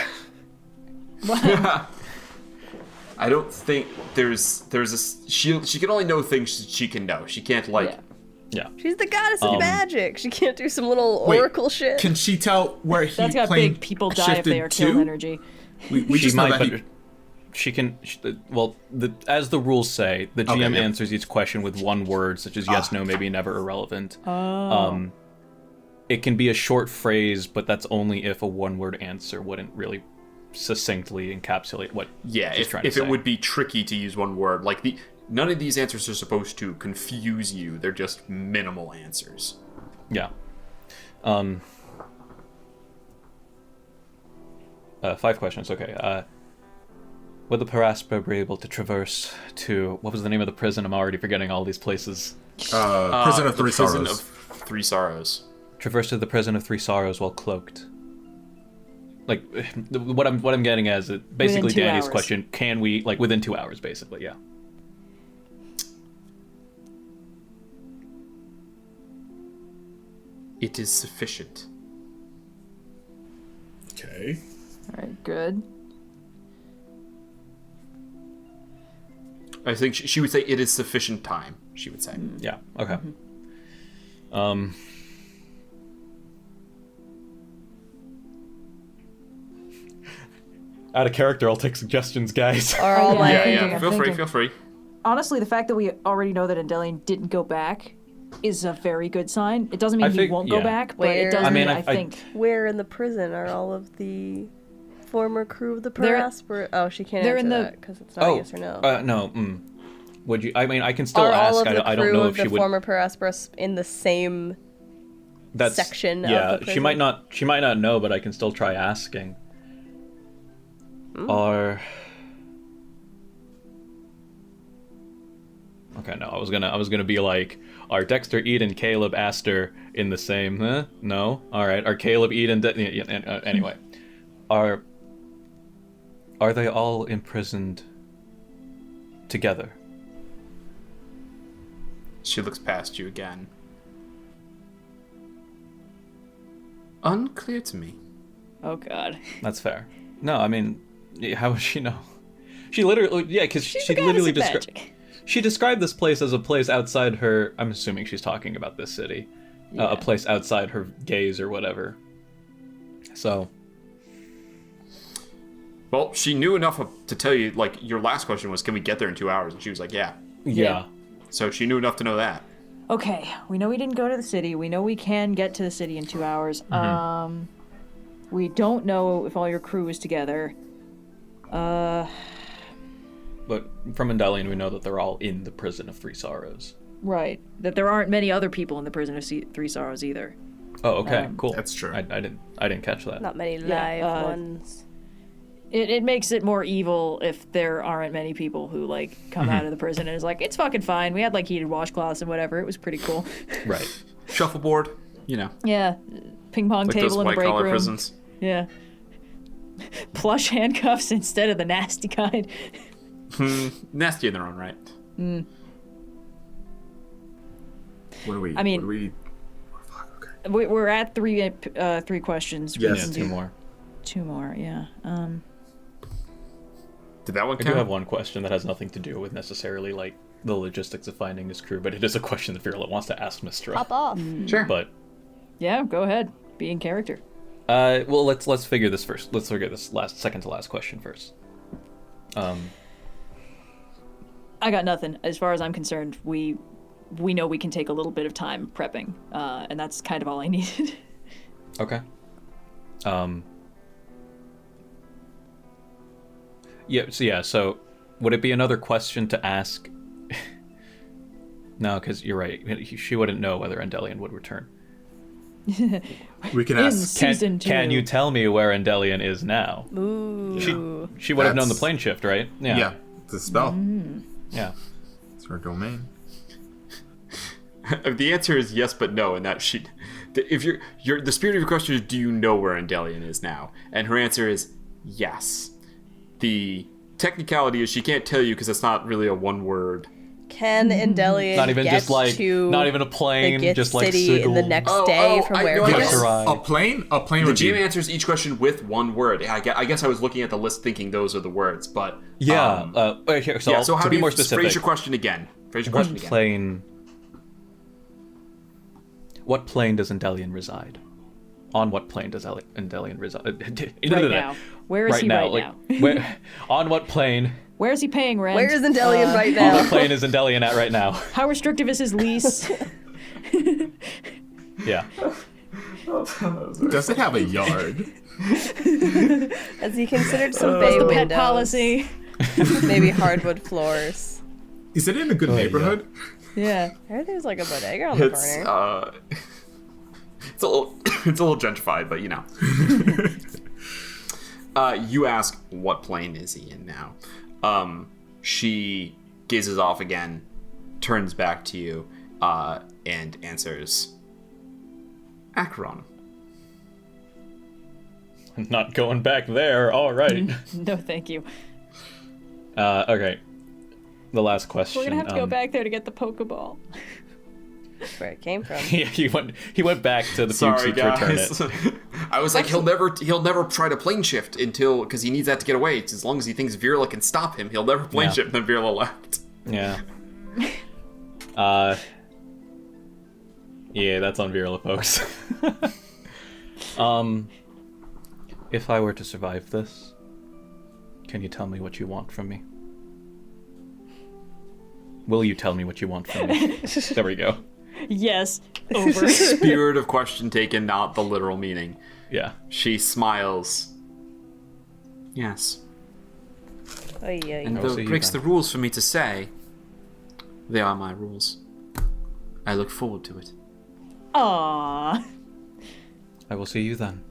B: I don't think there's a she can only know things she can know. She can't
D: Yeah.
H: She's the goddess of magic. She can't do some little oracle shit.
F: Can she tell where he
E: That's got
F: plane
E: big people die if they are
F: shifted
E: kill
F: to?
E: energy.
F: We
D: She
F: just know
D: might,
F: that
D: but
F: he...
D: she can. As the rules say, the GM
F: yeah.
D: answers each question with one word, such as yes, no, maybe, never, irrelevant. It can be a short phrase, but that's only if a one-word answer wouldn't really succinctly encapsulate what she's trying to
B: if
D: say.
B: it would be tricky to use one word, none of these answers are supposed to confuse you. They're just minimal answers.
D: Yeah. 5 questions. Okay. Would the Aspera be able to traverse to... What was the name of the prison? I'm already forgetting all these places.
F: Prison of
B: The
F: Three
B: Prison
F: Sorrows.
B: of Three Sorrows.
D: Traverse to the Prison of Three Sorrows while cloaked. Like, what I'm getting at is basically
E: Within 2
D: Dani's
E: hours.
D: question. Can we, within 2 hours, basically, yeah.
B: It is sufficient.
F: Okay.
E: All right, good.
B: I think she would say it is sufficient time. She would say.
D: Yeah, okay. Out of character, I'll take suggestions, guys.
C: Are all
E: yeah.
C: my
E: I'm thinking.
B: Feel free.
E: Honestly, the fact that we already know that Endellion didn't go back is a very good sign. It doesn't mean he won't go
D: yeah.
E: back, but it does
H: I
E: mean,
D: mean,
E: I think...
H: Where in the prison are all of the
C: former crew of the
E: They're-
C: Aspera? Oh, she can't
E: they're
C: answer
E: in the-
C: that because it's not a yes or no.
D: No. Would you? I mean, I can still
C: Are
D: ask.
C: all of the
D: I don't
C: crew
D: know
C: of
D: if she
C: the
D: would.
C: former Aspera in the same section of the prison?
D: she might not. She might not know, but I can still try asking. Or. Okay, no. I was gonna be like, are Dexter, Eden, Caleb, Aster in the same? Huh? No. All right. Are Caleb, Eden? Anyway, are they all imprisoned together?
B: She looks past you again. Unclear to me.
E: Oh God.
D: That's fair. No, I mean, how would she know? She literally, because she literally described. She described this place as a place outside her. I'm assuming she's talking about this city, a place outside her gaze or whatever. So.
B: Well, she knew enough to tell you. Like, your last question was, "Can we get there in 2 hours?" And she was like, "Yeah."
D: Yeah.
B: So she knew enough to know that.
E: Okay, we know we didn't go to the city. We know we can get to the city in 2 hours. We don't know if all your crew is together.
D: But from Endellion, we know that they're all in the prison of Three Sorrows.
E: Right. That there aren't many other people in the prison of Three Sorrows either.
D: Oh, okay, cool.
F: That's true.
D: I didn't catch that.
C: Not many live ones.
E: It makes it more evil if there aren't many people who like come out of the prison and is like, it's fucking fine. We had like heated washcloths and whatever. It was pretty cool.
D: Right.
B: Shuffleboard, you know.
E: Yeah. Ping pong
B: Like
E: table
B: those
E: in the break
B: white-collar
E: room.
B: prisons.
E: Yeah. Plush handcuffs instead of the nasty kind.
B: Nasty in their own right.
F: What are we?
E: I mean-
F: what are we?
E: We're at three questions. We
F: Yes.
E: can
D: Two
E: do
D: more.
E: Two more, yeah.
B: Did that one
D: I
B: count?
D: do have one question that has nothing to do with necessarily like the logistics of finding his crew, but it is a question that Virla wants to ask Mistra.
C: Pop off.
B: Sure.
D: But
E: Yeah, go ahead. Be in character.
D: well, let's figure this first. Let's figure this second to last question first.
E: I got nothing. As far as I'm concerned, we know we can take a little bit of time prepping, and that's kind of all I needed.
D: Okay. So would it be another question to ask? No, because you're right. She wouldn't know whether Endellion would return.
F: We can
E: In
F: ask.
E: season 2.
D: Can you tell me where Endellion is now?
C: Ooh.
D: She would have known the
F: That's-
D: plane shift, right?
F: Yeah, it's a spell.
D: Yeah.
F: It's her domain.
B: The answer is yes, but no, and that she. If you're the spirit of your question is, do you know where Endellion is now? And her answer is yes. The technicality is she can't tell you because it's not really a one-word.
C: Can Endellion
D: Not even
C: get
D: just like,
C: to
D: not even a
C: the
D: plane,
C: gift
D: just like
C: city in the
D: Sigil.
C: next
B: Oh,
C: day
B: oh,
C: from
B: I
C: where
B: know,
C: we
B: I
D: Yes,
B: guess-
C: are?
D: right.
F: A plane
B: The
F: would
B: GM
F: be.
B: answers each question with one word. I guess I was looking at the list thinking those are the words, but
D: Yeah. Okay, so,
B: yeah. So how
D: to
B: do
D: be
B: you
D: more specific,
B: phrase your question again? Phrase your question again.
D: What plane does Endellion reside? On what plane does Endellion reside?
E: Right now. Where is he right now?
D: Where, on what plane?
E: Where is he paying rent?
C: Where is Endellion right
D: On
C: now?
D: what plane is Endellion at right now?
E: How restrictive is his lease?
D: Yeah.
F: Does it have a yard?
C: Has he considered some
E: What's
C: bay
E: the pet
C: windows?
E: policy?
C: Maybe hardwood floors.
F: Is it in a good neighborhood?
E: Yeah.
C: I heard there's like a bodega on the
B: It's
C: corner.
B: it's a little it's a little gentrified, but you know. You ask what plane is he in now. She gazes off again, turns back to you, and answers Acheron.
D: Not going back there. All right.
E: No, thank you.
D: Okay. The last question.
E: We're gonna have to go back there to get the Pokeball.
C: That's where it came from.
D: Yeah, he went back to the
B: Sorry,
D: Fuchsia to return
B: guys.
D: it.
B: I was like, he'll never try to plane shift because he needs that to get away. It's as long as he thinks Virla can stop him, he'll never plane
D: Yeah.
B: shift. And then Virla left.
D: Yeah. Yeah, that's on Virla, folks. If I were to survive this, can you tell me what you want from me? Will you tell me what you want from me? There we go.
E: Yes. Over.
B: Spirit of question taken, not the literal meaning.
D: Yeah.
B: She smiles Yes.
C: Oy, oy,
B: And
C: oy.
B: though
D: see
B: it
D: you
B: breaks
D: then.
B: the rules for me to say, they are my rules. I look forward to it.
E: Aww.
D: I will see you then.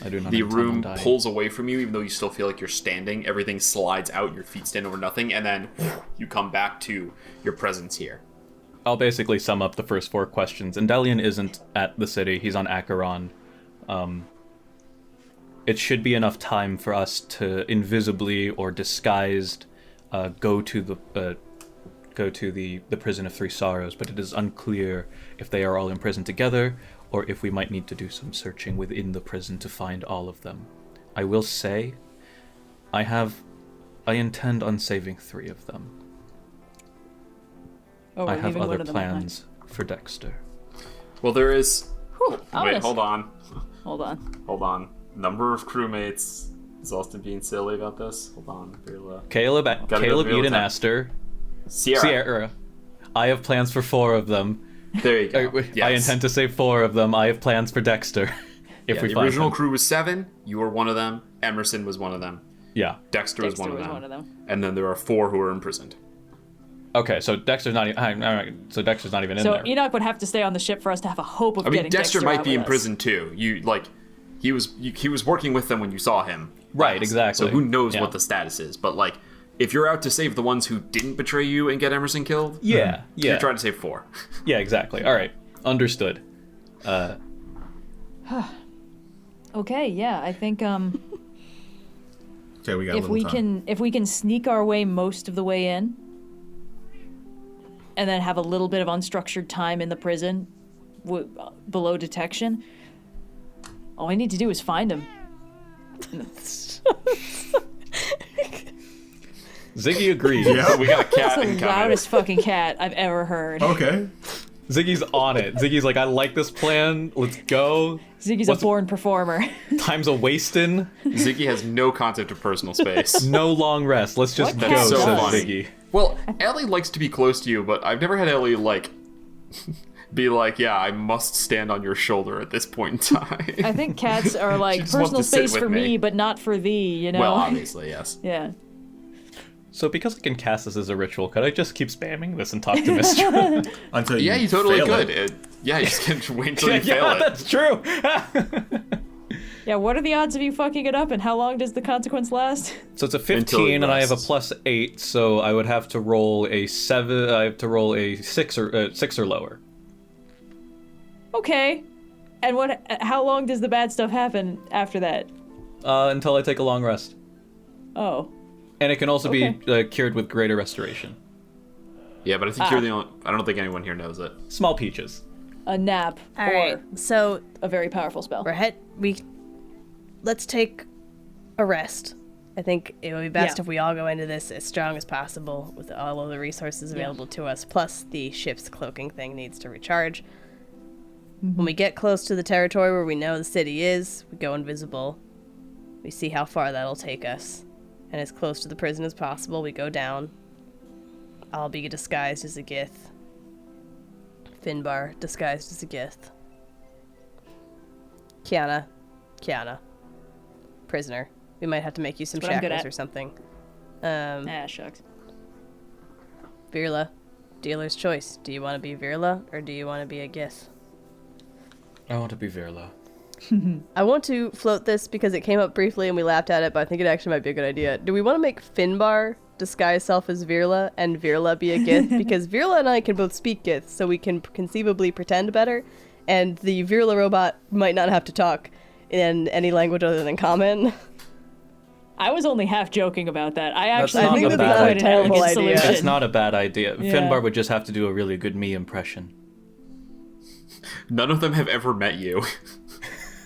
D: I do not
B: The
D: intend on
B: room
D: dying.
B: pulls away from you, even though you still feel like you're standing. Everything slides out, your feet stand over nothing, and then you come back to your presence here.
D: I'll basically sum up the first 4 questions. Endellion isn't at the city. He's on Acheron. It should be enough time for us to invisibly or disguised go to the prison of 3 Sorrows, but it is unclear if they are all imprisoned together or if we might need to do some searching within the prison to find all of them. I will say, I intend on saving 3 of them.
E: Oh, we're
D: I have
E: leaving one
D: other
E: of them behind.
D: plans for Dexter.
B: Well, there is... Wait,
E: ominous.
B: hold on.
E: Hold on.
B: Number of crewmates. Is Austin being silly about this? Hold on, Virla.
D: Caleb,
B: go real
D: Eden,
B: time.
D: Aster,
B: Sierra.
D: Sierra. I have plans for 4 of them.
B: There you go.
D: I intend to save 4 of them. I have plans for Dexter. If we
B: the
D: find
B: original
D: him.
B: crew was 7. You were one of them. Emerson was one of them.
D: Yeah.
B: Dexter was one of
E: Dexter
B: them.
E: was one of them.
B: And then there are 4 who are imprisoned.
D: Okay, so Dexter's not even. So Dexter's not even in
E: So
D: there.
E: Enoch would have to stay on the ship for us to have a hope of
B: I mean,
E: getting
B: Dexter might
E: out
B: be
E: with
B: in
E: us.
B: prison too. He was working with them when you saw him.
D: Right,
B: last.
D: exactly.
B: So who knows
D: Yeah.
B: what the status is? But like, if you're out to save the ones who didn't betray you and get Emerson killed,
D: Yeah,
B: you're trying to save 4.
D: Yeah, exactly. All right, understood.
E: Okay, yeah, I think
G: Okay, we got a
E: if
G: little
E: we
G: time.
E: can sneak our way most of the way in, and then have a little bit of unstructured time in the prison, below detection. All we need to do is find him.
D: Ziggy agrees.
G: Yeah.
B: We got a cat
E: That's the
B: incoming.
E: loudest fucking cat I've ever heard.
G: Okay.
D: Ziggy's on it. Ziggy's like, I like this plan. Let's go.
E: Ziggy's
D: What's-
E: a born performer.
D: Time's a wasting.
B: Ziggy has no concept of personal space.
D: No long rest. Let's just
E: What
D: go,
E: cat
B: so
D: says
B: funny.
D: Ziggy.
B: Well, Ellie likes to be close to you, but I've never had Ellie like be like, yeah, I must stand on your shoulder at this point in time.
E: I think cats are
B: She
E: like
B: just wants
E: personal
B: to sit
E: space
B: with
E: for me,
B: me.
E: but not for thee, you know?
B: Well, obviously, yes.
E: Yeah.
D: So because I can cast this as a ritual, could I just keep spamming this and talk to Mister?
G: Until you
B: Yeah, you totally
G: fail
B: could.
G: it.
B: Yeah, you just can't wait until you fail
D: yeah,
B: it.
D: that's true.
E: Yeah, what are the odds of you fucking it up, and how long does the consequence last?
D: So it's a
B: Until
D: 15,
B: he
D: and I have a
B: rests.
D: +8, so I would have to roll a 7. I have to roll a 6 or lower.
E: Okay. And how long does the bad stuff happen after that?
D: Until I take a long rest,
E: Oh.
D: and it can also
E: Okay.
D: be cured with greater restoration.
B: Yeah, but I think you're the only. I don't think anyone here knows it.
D: Small peaches.
E: A nap.
H: All
E: or
H: right, so
E: a very powerful spell.
H: let's take a rest. I think it would be best
E: Yeah.
H: if we all go into this as strong as possible with all of the resources available to us. Plus, the ship's cloaking thing needs to recharge. When we get close to the territory where we know the city is, we go invisible. We see how far that'll take us. And as close to the prison as possible, we go down. I'll be disguised as a Gith. Finbar disguised as a Gith. Kyana. Prisoner. We might have to make you some
E: That's what I'm good
H: shackles
E: at.
H: or something.
E: Ah, shucks.
H: Virla. Dealer's choice. Do you want to be Virla or do you want to be a Gith?
D: I want to be Virla.
H: I want to float this because it came up briefly and we laughed at it, but I think it actually might be a good idea. Do we want to make Finbar disguise self as Virla and Virla be a Gith? Because Virla and I can both speak Gith, so we can conceivably pretend better, and the Virla robot might not have to talk in any language other than Common.
E: I was only half joking about that. I
D: That's
E: actually
D: not
E: think
D: a
E: that
D: bad
E: that's quite an
H: idea.
E: elegant
H: That's
E: solution.
D: That's not a bad idea.
E: Yeah.
D: Finbar would just have to do a really good me impression.
B: None of them have ever met you.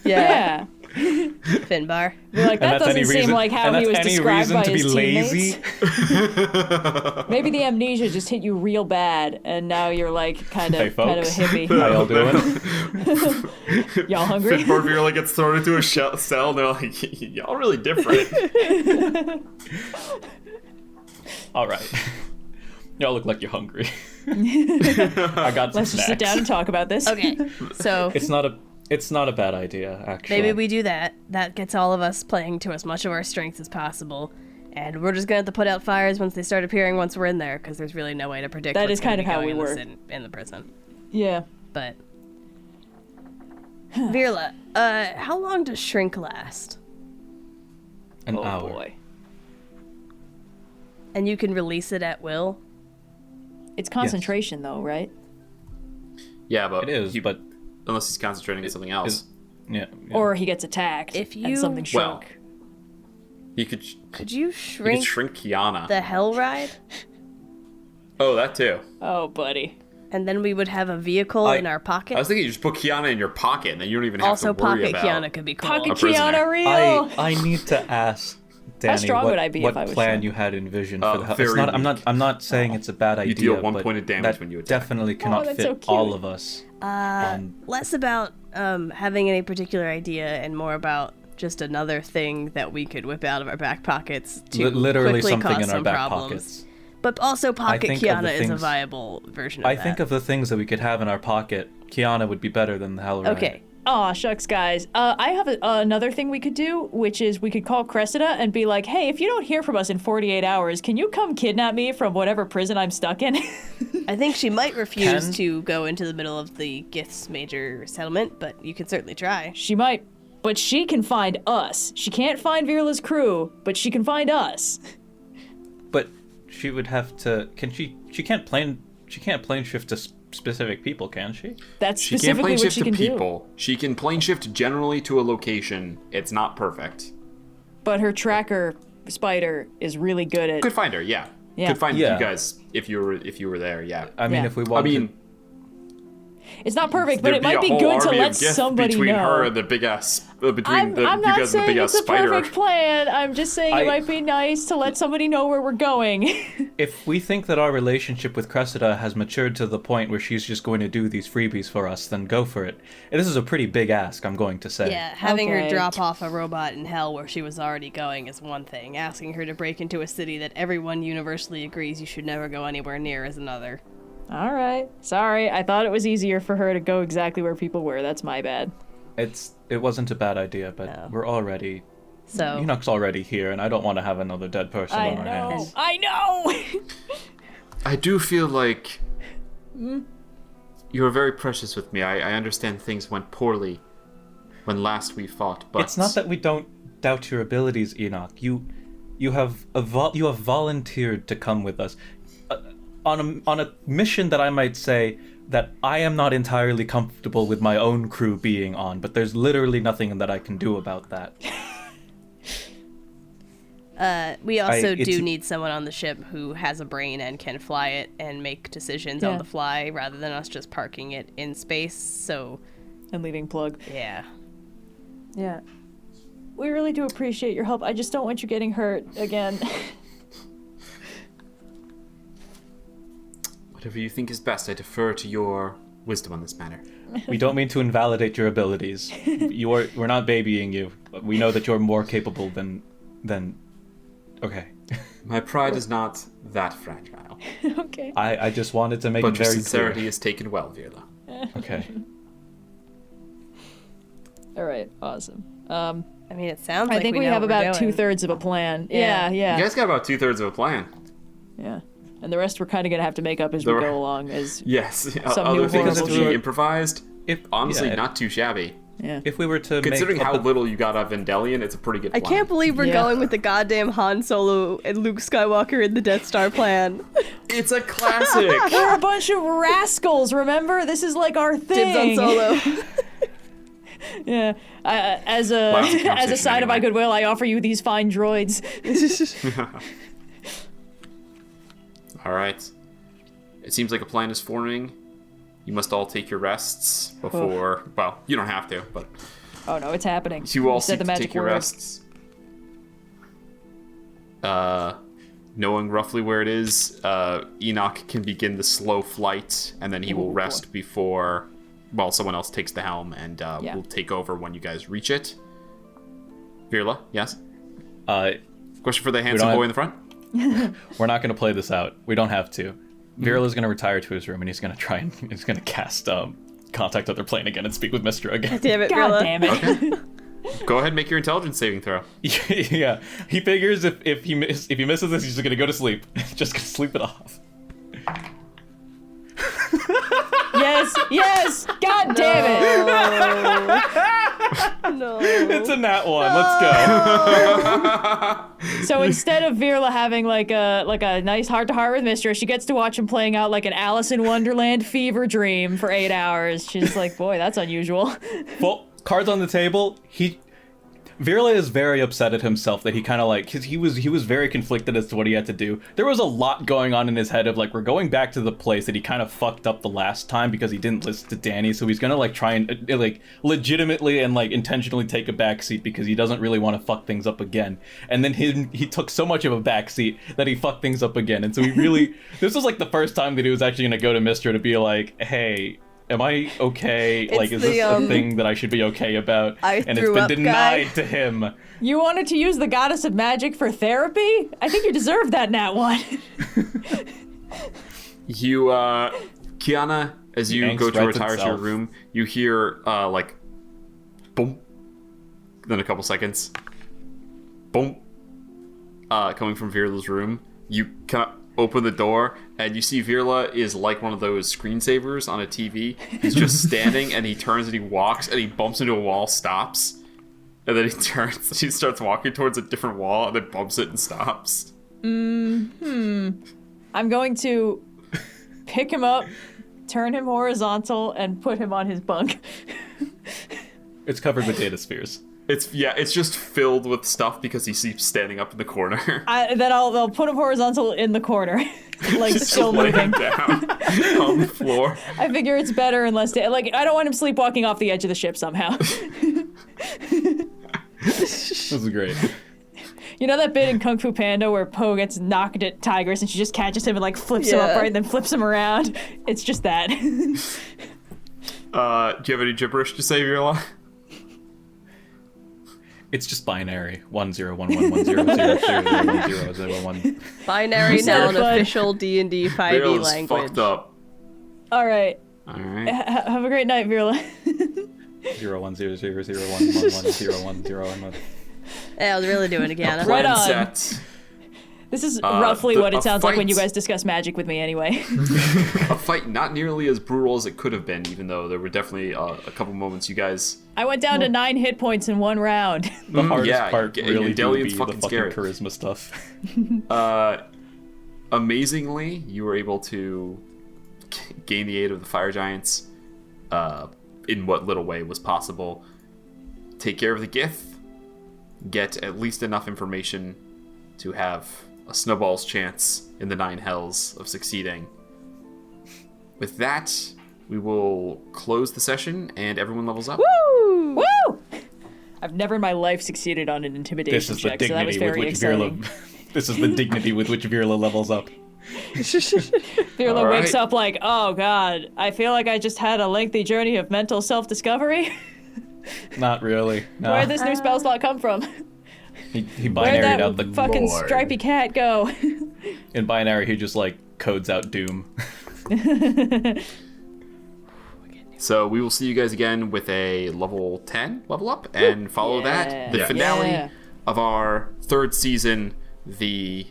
E: Yeah.
H: Finbar.
E: We're like, that doesn't seem like how he was described by
D: to
E: his
D: be lazy.
E: teammates. Maybe the amnesia just hit you real bad, and now you're like kind of
D: Hey,
E: a
D: folks.
E: hippie.
D: How y'all doing?
E: Y'all hungry?
B: Finbar Virla gets thrown into a cell, and they're like, y'all really different.
D: All right. Y'all look like you're hungry. I got some
E: Let's just sit
D: snacks.
E: down and talk about this.
H: Okay, so
D: It's not a It's not a bad idea, actually.
H: Maybe we do that. That gets all of us playing to as much of our strengths as possible. And we're just going to have to put out fires once they start appearing once we're in there, because there's really no way to predict
E: That
H: what's
E: is kind
H: gonna
E: of
H: be
E: how
H: going
E: we
H: on
E: work.
H: in the prison.
E: Yeah.
H: But... Virla, how long does shrink last?
D: An
E: Oh
D: hour.
E: boy.
H: And you can release it at will?
E: It's concentration though, right?
B: Yeah, but
D: It is, but
B: unless he's concentrating on something else,
D: yeah.
E: Or he gets attacked
H: If
E: and
H: you-
E: something
B: well,
E: shrunk.
B: he could
H: Could you shrink
B: shrink Kyana.
H: the Hell Ride?
B: Oh, that too.
E: Oh, buddy.
H: And then we would have a vehicle in our pocket?
B: I was thinking you just put Kyana in your pocket, and then you don't even have
H: Also,
B: to worry
H: pocket
B: about.
H: Kyana could be cool.
E: Pocket
B: A prisoner.
E: Kyana real.
D: I need to ask Dani
E: strong
D: what,
E: would I be
D: what
E: if I was
D: plan
E: shrunk?
D: you had envisioned for the hell.
B: very
D: It's not,
B: weak.
D: I'm not saying it's a bad idea.
B: deal 1
D: but
B: point of damage
D: that
B: when you attack.
D: definitely cannot
E: that's
D: fit
E: so cute.
D: all of us.
H: Less about having any particular idea and more about just another thing that we could whip out of our back pockets to
D: Literally
H: quickly
D: something
H: cause
D: in our
H: some
D: back
H: problems.
D: pockets.
H: But also, Pocket
D: think of the
H: Kyana is a
D: things-
H: viable version of
D: I
H: that.
D: think of the things that we could have in our pocket. Kyana would be better than the Hell Ride.
H: Okay.
E: Aw, shucks, guys. I have another thing we could do, which is we could call Cressida and be like, hey, if you don't hear from us in 48 hours, can you come kidnap me from whatever prison I'm stuck in?
H: I think she might refuse
D: Can-
H: to go into the middle of the Gith's major settlement, but you can certainly try.
E: She might, but she can find us. She can't find Virla's crew, but she can find us.
D: But she would have to. Can she? She can't plane shift to specific people, can she?
E: That's
B: She can't
E: specifically
B: plane
E: what
B: shift
E: she
B: to
E: can do.
B: people. She can plane shift generally to a location. It's not perfect.
E: But her tracker spider is really good at.
B: Could find her, yeah.
E: Yeah.
B: Could find
D: Yeah.
B: you guys if you were there, yeah.
D: I mean,
E: Yeah.
D: if we
B: I
D: want
B: mean,
E: It's not perfect, but
B: there'd
E: it might
B: a
E: be
B: whole
E: good to
B: army
E: let
B: of Gith
E: somebody
B: between
E: know.
B: her and the big ass between
E: I'm
B: you
E: not
B: guys and the
E: saying
B: big ass
E: it's a
B: spider.
E: perfect plan. I'm just saying it
D: I-
E: might be nice to let somebody know where we're going.
D: if we think that our relationship with Cressida has matured to the point where she's just going to do these freebies for us, then go for it. And this is a pretty big ask, I'm going to say.
H: Yeah, having her
E: Okay.
H: drop off a robot in hell where she was already going is one thing. Asking her to break into a city that everyone universally agrees you should never go anywhere near is another.
E: All right. Sorry, I thought it was easier for her to go exactly where people were. That's my bad.
D: It wasn't a bad idea, but
H: No.
D: we're already.
H: So,
D: Enoch's already here, and I don't want to have another dead person
E: I
D: on our
E: know.
D: hands.
E: I know.
B: I do feel like you're very precious with me. I understand things went poorly when last we fought, but
D: It's not that we don't doubt your abilities, Enoch. You have volunteered to come with us on a mission that I might say that I am not entirely comfortable with my own crew being on, but there's literally nothing that I can do about that.
H: we also
D: it's-
H: do need someone on the ship who has a brain and can fly it and make decisions on
E: Yeah.
H: the fly rather than us just parking it in space. So,
E: And leaving plug.
H: yeah.
E: Yeah. We really do appreciate your help. I just don't want you getting hurt again.
B: whatever you think is best, I defer to your wisdom on this matter.
D: We don't mean to invalidate your abilities. We're not babying you. We know that you're more capable than. Okay.
B: My pride is not that fragile,
E: Okay.
D: I just wanted to make
B: but
D: it
B: your
D: very
B: sincerity is taken well, Virla.
D: clear. Okay.
E: All right. Awesome.
H: I mean, it sounds
E: I
H: like
E: think we
H: know
E: have
H: what we're
E: about
H: doing.
E: 2/3 of a plan.
H: Yeah.
E: Yeah.
B: You guys got about 2/3 of a plan.
E: Yeah. And the rest we're kind of gonna have to make up as we
B: The-
E: go along. As
B: Yes,
E: Some
B: other
E: new
B: things
E: horrible
B: to be
E: shit.
B: improvised.
D: Honestly,
B: Not too shabby.
E: yeah.
D: if we were to
B: Considering
D: make
B: how
D: up
B: little you got out of Endellion, it's a pretty good
C: I
B: plan.
C: can't believe we're
E: Yeah.
C: going with the goddamn Han Solo and Luke Skywalker in the Death Star plan.
B: It's a classic!
E: We're a bunch of rascals. Remember, this is like our thing.
C: Dibs on Solo.
E: Yeah. As
B: Lousy
E: a
B: conversation
E: sign of my
B: anyway.
E: goodwill, I offer you these fine droids.
B: Alright. It seems like a plan is forming. You must all take your rests before... Well, you don't have to, but
E: Oh no, it's happening.
B: you all
E: said
B: seek
E: the
B: to
E: magic
B: take your
E: word.
B: rests. Knowing roughly where it is, Enoch can begin the slow flight, and then he will
E: Ooh,
B: rest before... Well, someone else takes the helm, and
E: Yeah.
B: will take over when you guys reach it. Virla, yes?
D: uh,
B: Question for the handsome
D: don't
B: boy
D: have-
B: in the front?
D: we're not going to play this out. We don't have to. Virla's going to retire to his room, and he's going to try and he's going to cast contact other plane again and speak with Mistra again.
C: Damn it,
E: God
C: Rilla.
E: damn it.
B: Okay. Go ahead and make your intelligence saving throw.
D: Yeah, he figures if he misses this, he's just gonna go to sleep. Just gonna sleep it off.
E: Yes! God damn it!
C: No.
D: It's a nat 1. Let's go.
E: So instead of Virla having like a nice heart-to-heart with Mistra, she gets to watch him playing out like an Alice in Wonderland fever dream for 8 hours. She's like, boy, that's unusual.
D: Well, cards on the table. Virla is very upset at himself that he kind of like, because he was very conflicted as to what he had to do. There was a lot going on in his head of like, we're going back to the place that he kind of fucked up the last time because he didn't listen to Dani, so he's gonna like try and like legitimately and like intentionally take a backseat because he doesn't really want to fuck things up again. And then he took so much of a backseat that he fucked things up again. And so he really, this was like the first time that he was actually gonna go to Mistra to be like, hey, am I okay? Like, is this a thing that I should be okay about? And it's been denied to him.
E: You wanted to use the goddess of magic for therapy? I think you deserve that nat 1.
B: You, Kyana, as you go to retire to your room, you hear, like, boom. Then a couple seconds. Boom. Coming from Virla's room. You kind of open the door, and you see Virla is like one of those screensavers on a TV. He's just standing, and he turns and he walks, and he bumps into a wall, stops. And then he turns, and he starts walking towards a different wall, and then bumps it and stops.
E: I'm going to pick him up, turn him horizontal, and put him on his bunk.
D: It's covered with data spheres.
B: It's just filled with stuff because he keeps standing up in the corner.
E: Then I'll put him horizontal in the corner, like
B: Just
E: still
B: laying
E: moving
B: down on the floor.
E: I figure it's better unless like I don't want him sleepwalking off the edge of the ship somehow.
D: This is great.
E: You know that bit in Kung Fu Panda where Po gets knocked at Tigress and she just catches him and like flips him upright and then flips him around? It's just that.
B: Do you have any gibberish to say, Virla?
D: It's just binary. 1 0 1 1 1 0 0 0 1 0 0 1.
C: Binary noun, official D&D 5e
B: Virla's
C: language.
B: fucked up.
E: All right.
B: Alright.
E: Have a great night, Virla.
D: 0 1 0 0 0 1 1 1 0 1 0 1.
C: Yeah, I was really doing it again.
E: Right on.
B: Set.
E: This is roughly what it sounds like when you
B: fight.
E: guys discuss magic with me anyway.
B: A fight not nearly as brutal as it could have been, even though there were definitely a couple moments you guys...
E: I went down to 9 hit points in 1 round.
D: The hardest part really do
B: Endellion's
D: be
B: fucking
D: the fucking
B: scary.
D: charisma stuff.
B: Amazingly, you were able to gain the aid of the fire giants in what little way was possible. Take care of the Gith, get at least enough information to have a snowball's chance in the 9 hells of succeeding. With that, we will close the session and everyone levels up.
E: Woo! Woo! I've never in my life succeeded on an intimidation check, so that was very exciting.
D: This is the dignity with which Virla levels up.
E: Virla wakes up like, oh god, I feel like I just had a lengthy journey of mental self-discovery.
D: Not really. No.
E: Where'd this new spell slot come from?
D: He
E: Where'd
D: binaried out
E: that
D: the
E: fucking
F: Lord.
E: stripy cat go?
D: In binary, he just like codes out Doom.
B: So we will see you guys again with a level 10 level up, and follow that, the finale of our 3rd season, the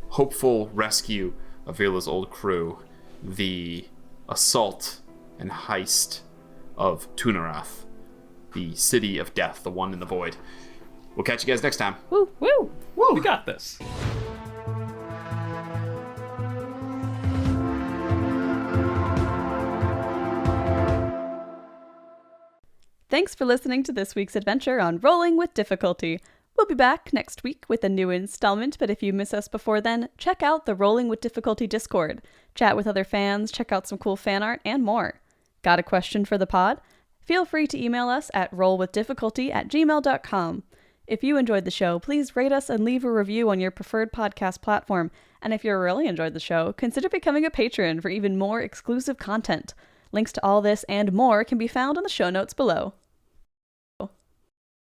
B: hopeful rescue of Virla's old crew, the assault and heist of Tunarath, the city of death, the one in the void. We'll catch you guys next time.
E: Woo! Woo!
D: Woo! We got this.
A: Thanks for listening to this week's adventure on Rolling with Difficulty. We'll be back next week with a new installment, but if you miss us before then, check out the Rolling with Difficulty Discord. Chat with other fans, check out some cool fan art, and more. Got a question for the pod? Feel free to email us at rollwithdifficulty@gmail.com. If you enjoyed the show, please rate us and leave a review on your preferred podcast platform. And if you really enjoyed the show, consider becoming a patron for even more exclusive content. Links to all this and more can be found in the show notes below.